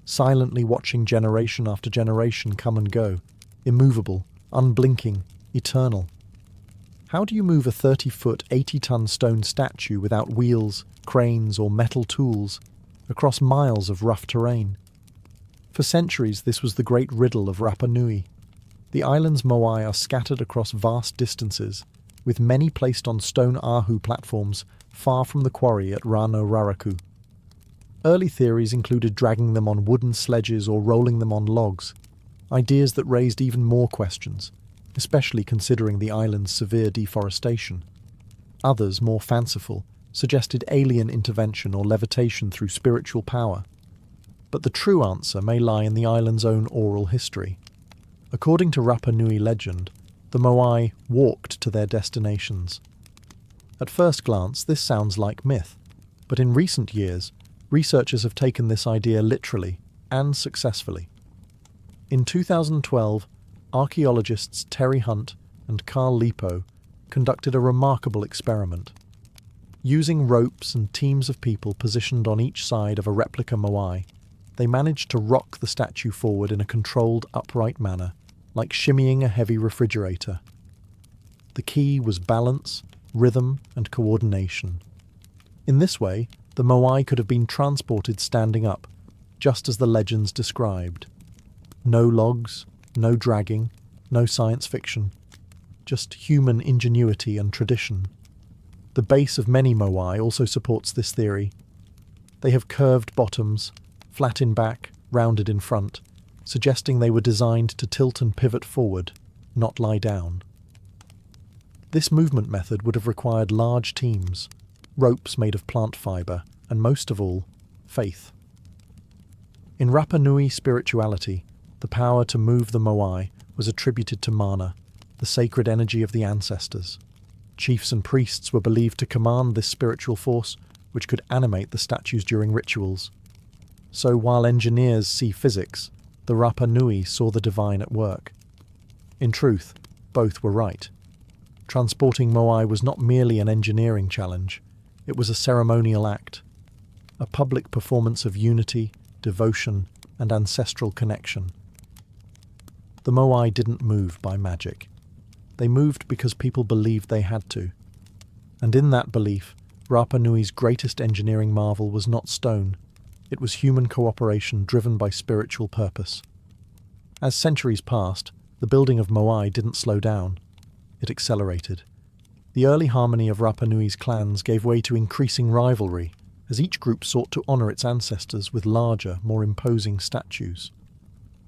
silently watching generation after generation come and go, immovable, unblinking, eternal. How do you move a 30-foot, 80-ton stone statue without wheels, cranes, or metal tools across miles of rough terrain? For centuries, this was the great riddle of Rapanui. The island's moai are scattered across vast distances, with many placed on stone ahu platforms far from the quarry at Rano Raraku. Early theories included dragging them on wooden sledges or rolling them on logs, ideas that raised even more questions, especially considering the island's severe deforestation. Others, more fanciful, suggested alien intervention or levitation through spiritual power. But the true answer may lie in the island's own oral history. According to Rapanui legend, the moai walked to their destinations. At first glance, this sounds like myth, but in recent years, researchers have taken this idea literally and successfully. In 2012, archaeologists Terry Hunt and Carl Lipo conducted a remarkable experiment. Using ropes and teams of people positioned on each side of a replica moai, they managed to rock the statue forward in a controlled, upright manner, like shimmying a heavy refrigerator. The key was balance, rhythm, and coordination. In this way, the moai could have been transported standing up, just as the legends described. No logs, no dragging, no science fiction, just human ingenuity and tradition. The base of many moai also supports this theory. They have curved bottoms, flat in back, rounded in front, suggesting they were designed to tilt and pivot forward, not lie down. This movement method would have required large teams, ropes made of plant fibre, and most of all, faith. In Rapanui spirituality, the power to move the moai was attributed to mana, the sacred energy of the ancestors. Chiefs and priests were believed to command this spiritual force, which could animate the statues during rituals. So while engineers see physics, the Rapanui saw the divine at work. In truth, both were right. Transporting moai was not merely an engineering challenge, it was a ceremonial act, a public performance of unity, devotion, and ancestral connection. The moai didn't move by magic. They moved because people believed they had to. And in that belief, Rapanui's greatest engineering marvel was not stone. It was human cooperation driven by spiritual purpose. As centuries passed, the building of moai didn't slow down. It accelerated. The early harmony of Rapanui's clans gave way to increasing rivalry, as each group sought to honour its ancestors with larger, more imposing statues.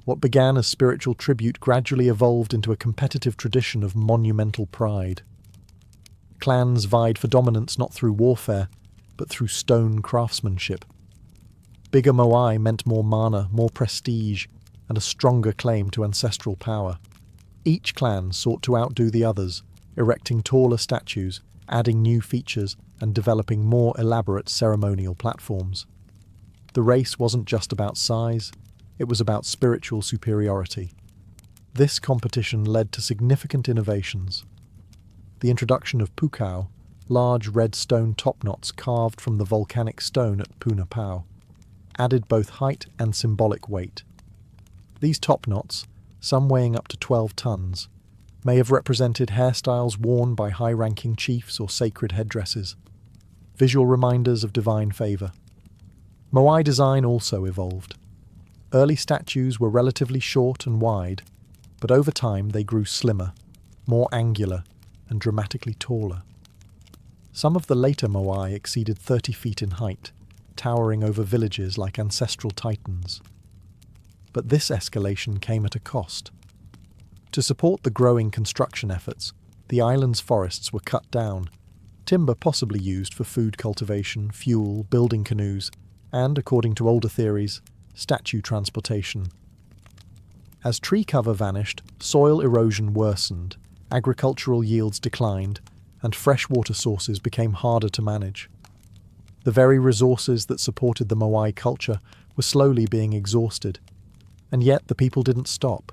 What began as spiritual tribute gradually evolved into a competitive tradition of monumental pride. Clans vied for dominance not through warfare, but through stone craftsmanship. Bigger moai meant more mana, more prestige, and a stronger claim to ancestral power. Each clan sought to outdo the others, erecting taller statues, adding new features, and developing more elaborate ceremonial platforms. The race wasn't just about size, it was about spiritual superiority. This competition led to significant innovations. The introduction of pukau, large red stone topknots carved from the volcanic stone at Puna Pau, added both height and symbolic weight. These topknots, some weighing up to 12 tons, may have represented hairstyles worn by high-ranking chiefs or sacred headdresses, visual reminders of divine favour. Moai design also evolved. Early statues were relatively short and wide, but over time they grew slimmer, more angular, and dramatically taller. Some of the later moai exceeded 30 feet in height, towering over villages like ancestral titans. But this escalation came at a cost. To support the growing construction efforts, the island's forests were cut down, timber possibly used for food cultivation, fuel, building canoes, and, according to older theories, statue transportation. As tree cover vanished, soil erosion worsened, agricultural yields declined, and freshwater sources became harder to manage. The very resources that supported the Moai culture were slowly being exhausted, and yet the people didn't stop.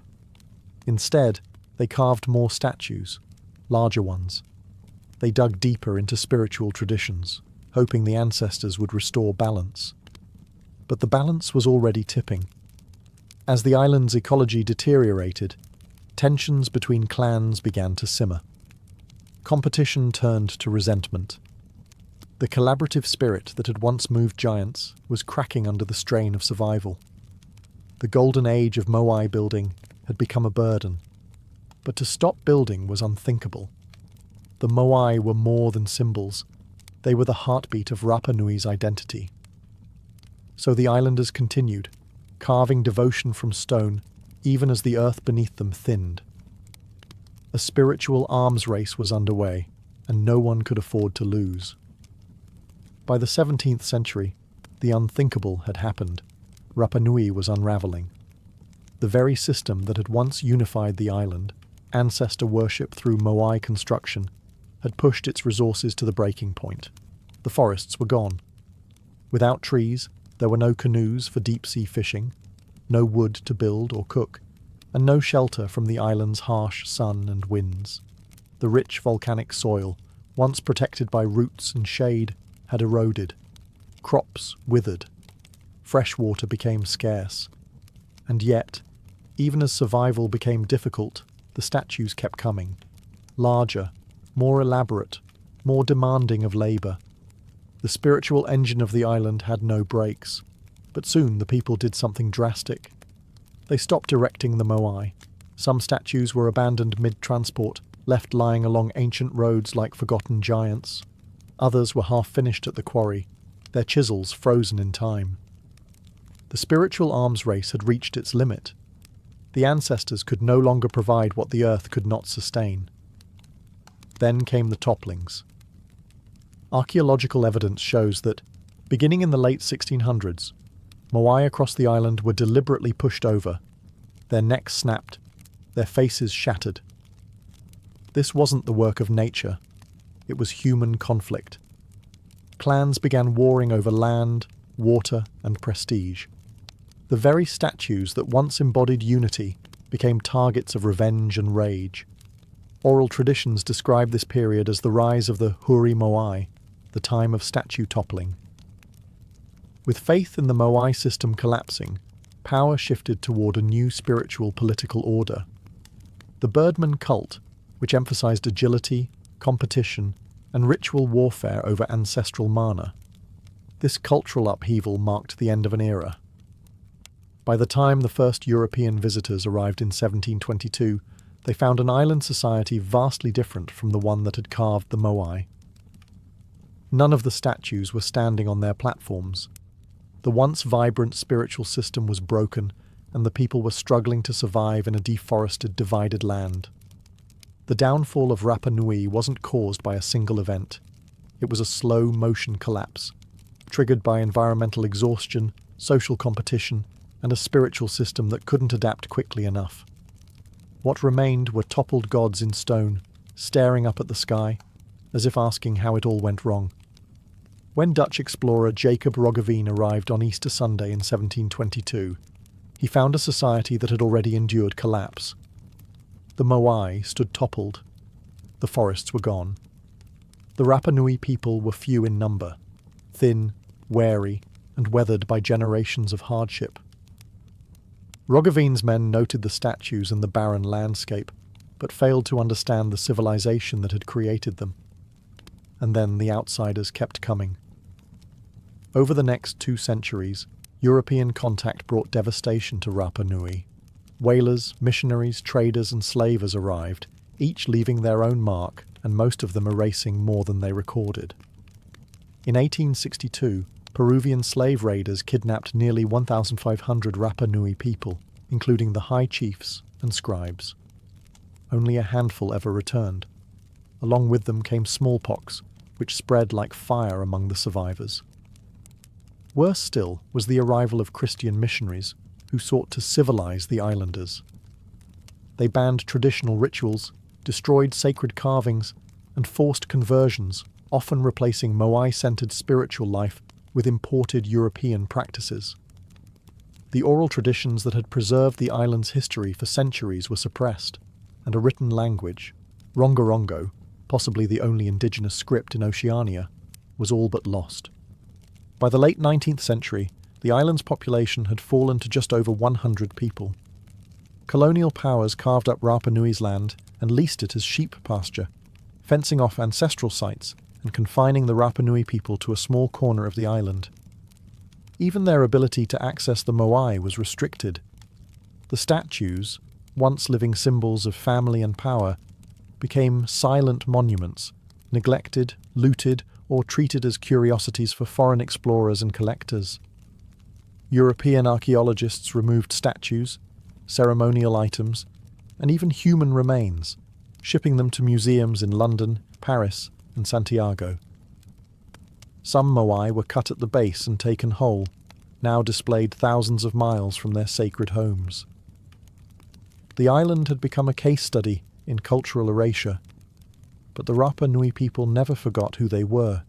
Instead, they carved more statues, larger ones. They dug deeper into spiritual traditions, hoping the ancestors would restore balance. But the balance was already tipping. As the island's ecology deteriorated, tensions between clans began to simmer. Competition turned to resentment. The collaborative spirit that had once moved giants was cracking under the strain of survival. The golden age of Moai building had become a burden, but to stop building was unthinkable. The Moai were more than symbols. They were the heartbeat of Rapanui's identity. So the islanders continued, carving devotion from stone, even as the earth beneath them thinned. A spiritual arms race was underway, and no one could afford to lose. By the 17th century, the unthinkable had happened. Rapanui was unravelling. The very system that had once unified the island, ancestor worship through Moai construction, had pushed its resources to the breaking point. The forests were gone. Without trees, there were no canoes for deep-sea fishing, no wood to build or cook, and no shelter from the island's harsh sun and winds. The rich volcanic soil, once protected by roots and shade, had eroded. Crops withered. Fresh water became scarce. And yet, even as survival became difficult, the statues kept coming. Larger, more elaborate, more demanding of labour. The spiritual engine of the island had no brakes, but soon the people did something drastic. They stopped erecting the Moai. Some statues were abandoned mid-transport, left lying along ancient roads like forgotten giants. Others were half-finished at the quarry, their chisels frozen in time. The spiritual arms race had reached its limit. The ancestors could no longer provide what the earth could not sustain. Then came the topplings. Archaeological evidence shows that, beginning in the late 1600s, Moai across the island were deliberately pushed over, their necks snapped, their faces shattered. This wasn't the work of nature. It was human conflict. Clans began warring over land, water, and prestige. The very statues that once embodied unity became targets of revenge and rage. Oral traditions describe this period as the rise of the Huri Moai, the time of statue toppling. With faith in the Moai system collapsing, power shifted toward a new spiritual political order. The Birdman cult, which emphasized agility, competition, and ritual warfare over ancestral mana. This cultural upheaval marked the end of an era. By the time the first European visitors arrived in 1722, they found an island society vastly different from the one that had carved the Moai. None of the statues were standing on their platforms. The once vibrant spiritual system was broken, and the people were struggling to survive in a deforested, divided land. The downfall of Rapanui wasn't caused by a single event. It was a slow-motion collapse, triggered by environmental exhaustion, social competition, and a spiritual system that couldn't adapt quickly enough. What remained were toppled gods in stone, staring up at the sky, as if asking how it all went wrong. When Dutch explorer Jacob Roggeveen arrived on Easter Sunday in 1722, he found a society that had already endured collapse. The Moai stood toppled. The forests were gone. The Rapanui people were few in number, thin, wary, and weathered by generations of hardship. Roggeveen's men noted the statues and the barren landscape, but failed to understand the civilization that had created them. And then the outsiders kept coming. Over the next 2 centuries, European contact brought devastation to Rapanui. Whalers, missionaries, traders, and slavers arrived, each leaving their own mark, and most of them erasing more than they recorded. In 1862, Peruvian slave raiders kidnapped nearly 1,500 Rapanui people, including the high chiefs and scribes. only a handful ever returned. Along with them came smallpox, which spread like fire among the survivors. Worse still was the arrival of Christian missionaries who sought to civilize the islanders. They banned traditional rituals, destroyed sacred carvings, and forced conversions, often replacing Moai-centered spiritual life with imported European practices. The oral traditions that had preserved the island's history for centuries were suppressed, and a written language, Rongorongo, possibly the only indigenous script in Oceania, was all but lost. By the late 19th century, the island's population had fallen to just over 100 people. Colonial powers carved up Rapanui's land and leased it as sheep pasture, fencing off ancestral sites and confining the Rapanui people to a small corner of the island. Even their ability to access the Moai was restricted. The statues, once living symbols of family and power, became silent monuments, neglected, looted, or treated as curiosities for foreign explorers and collectors. European archaeologists removed statues, ceremonial items, and even human remains, shipping them to museums in London, Paris, and Santiago. Some Moai were cut at the base and taken whole, now displayed thousands of miles from their sacred homes. The island had become a case study in cultural erasure, but the Rapa Nui people never forgot who they were.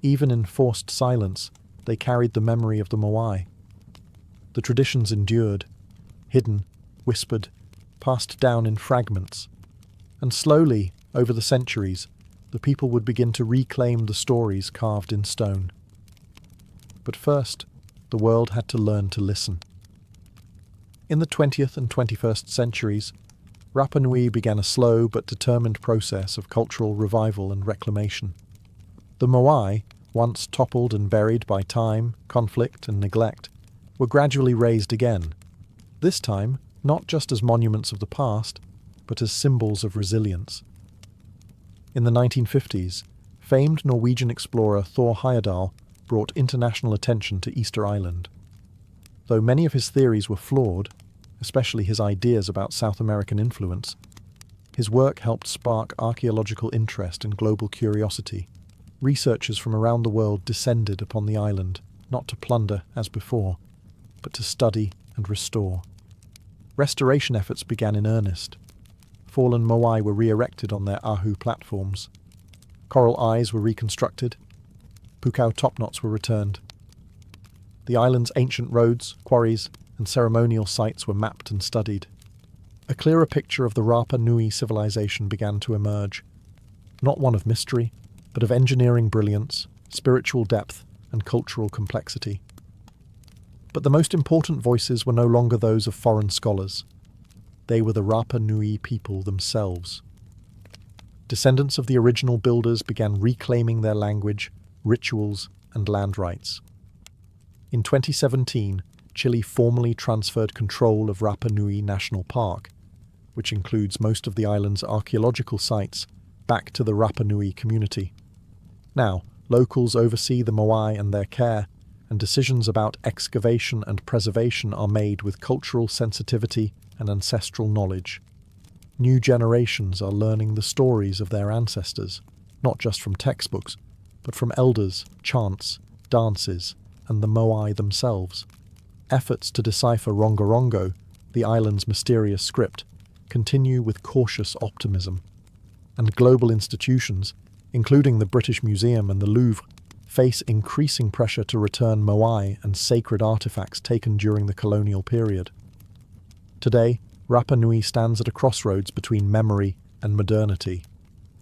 Even in forced silence, they carried the memory of the Moai. The traditions endured, hidden, whispered, passed down in fragments, and slowly, over the centuries, the people would begin to reclaim the stories carved in stone. But first, the world had to learn to listen. In the 20th and 21st centuries, Rapa Nui began a slow but determined process of cultural revival and reclamation. The Moai, once toppled and buried by time, conflict, and neglect, were gradually raised again, this time not just as monuments of the past, but as symbols of resilience. In the 1950s, famed Norwegian explorer Thor Heyerdahl brought international attention to Easter Island. Though many of his theories were flawed, especially his ideas about South American influence, his work helped spark archaeological interest and global curiosity. Researchers from around the world descended upon the island, not to plunder as before, but to study and restore. Restoration efforts began in earnest. Fallen Moai were re-erected on their ahu platforms. Coral eyes were reconstructed. Pukao topknots were returned. The island's ancient roads, quarries, and ceremonial sites were mapped and studied. A clearer picture of the Rapa Nui civilization began to emerge, not one of mystery, but of engineering brilliance, spiritual depth, and cultural complexity. But the most important voices were no longer those of foreign scholars. They were the Rapa Nui people themselves. Descendants of the original builders began reclaiming their language, rituals, and land rights. In 2017, Chile formally transferred control of Rapa Nui National Park, which includes most of the island's archaeological sites, back to the Rapa Nui community. Now, locals oversee the Moai and their care, and decisions about excavation and preservation are made with cultural sensitivity and ancestral knowledge. New generations are learning the stories of their ancestors, not just from textbooks, but from elders, chants, dances, and the Moai themselves. Efforts to decipher Rongorongo, the island's mysterious script, continue with cautious optimism. And global institutions, including the British Museum and the Louvre, face increasing pressure to return Moai and sacred artifacts taken during the colonial period. Today, Rapa Nui stands at a crossroads between memory and modernity.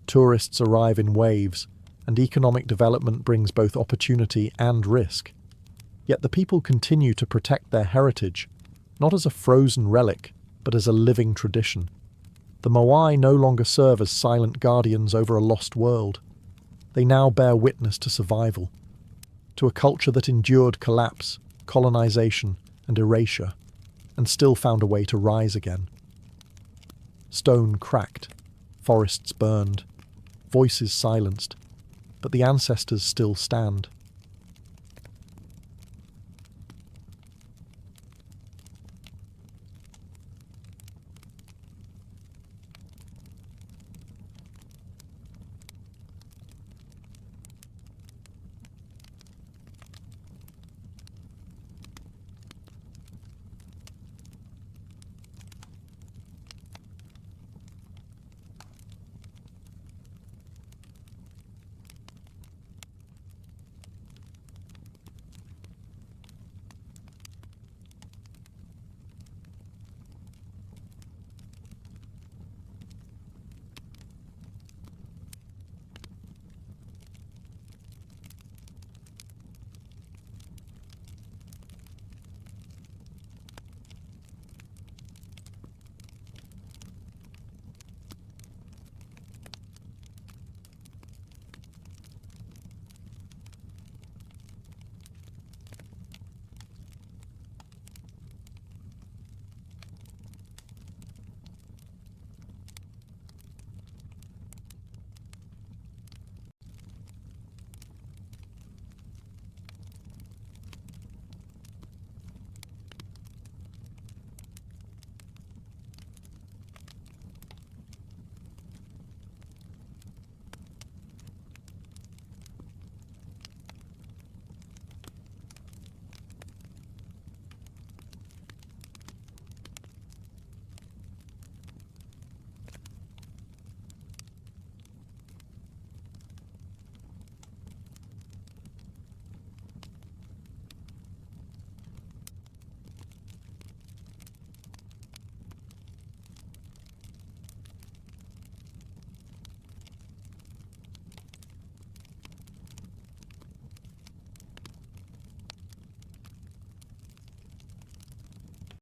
Tourists arrive in waves, and economic development brings both opportunity and risk. Yet the people continue to protect their heritage, not as a frozen relic, but as a living tradition. The Moai no longer serve as silent guardians over a lost world. They now bear witness to survival, to a culture that endured collapse, colonization, and erasure, and still found a way to rise again. Stone cracked, forests burned, voices silenced, but the ancestors still stand.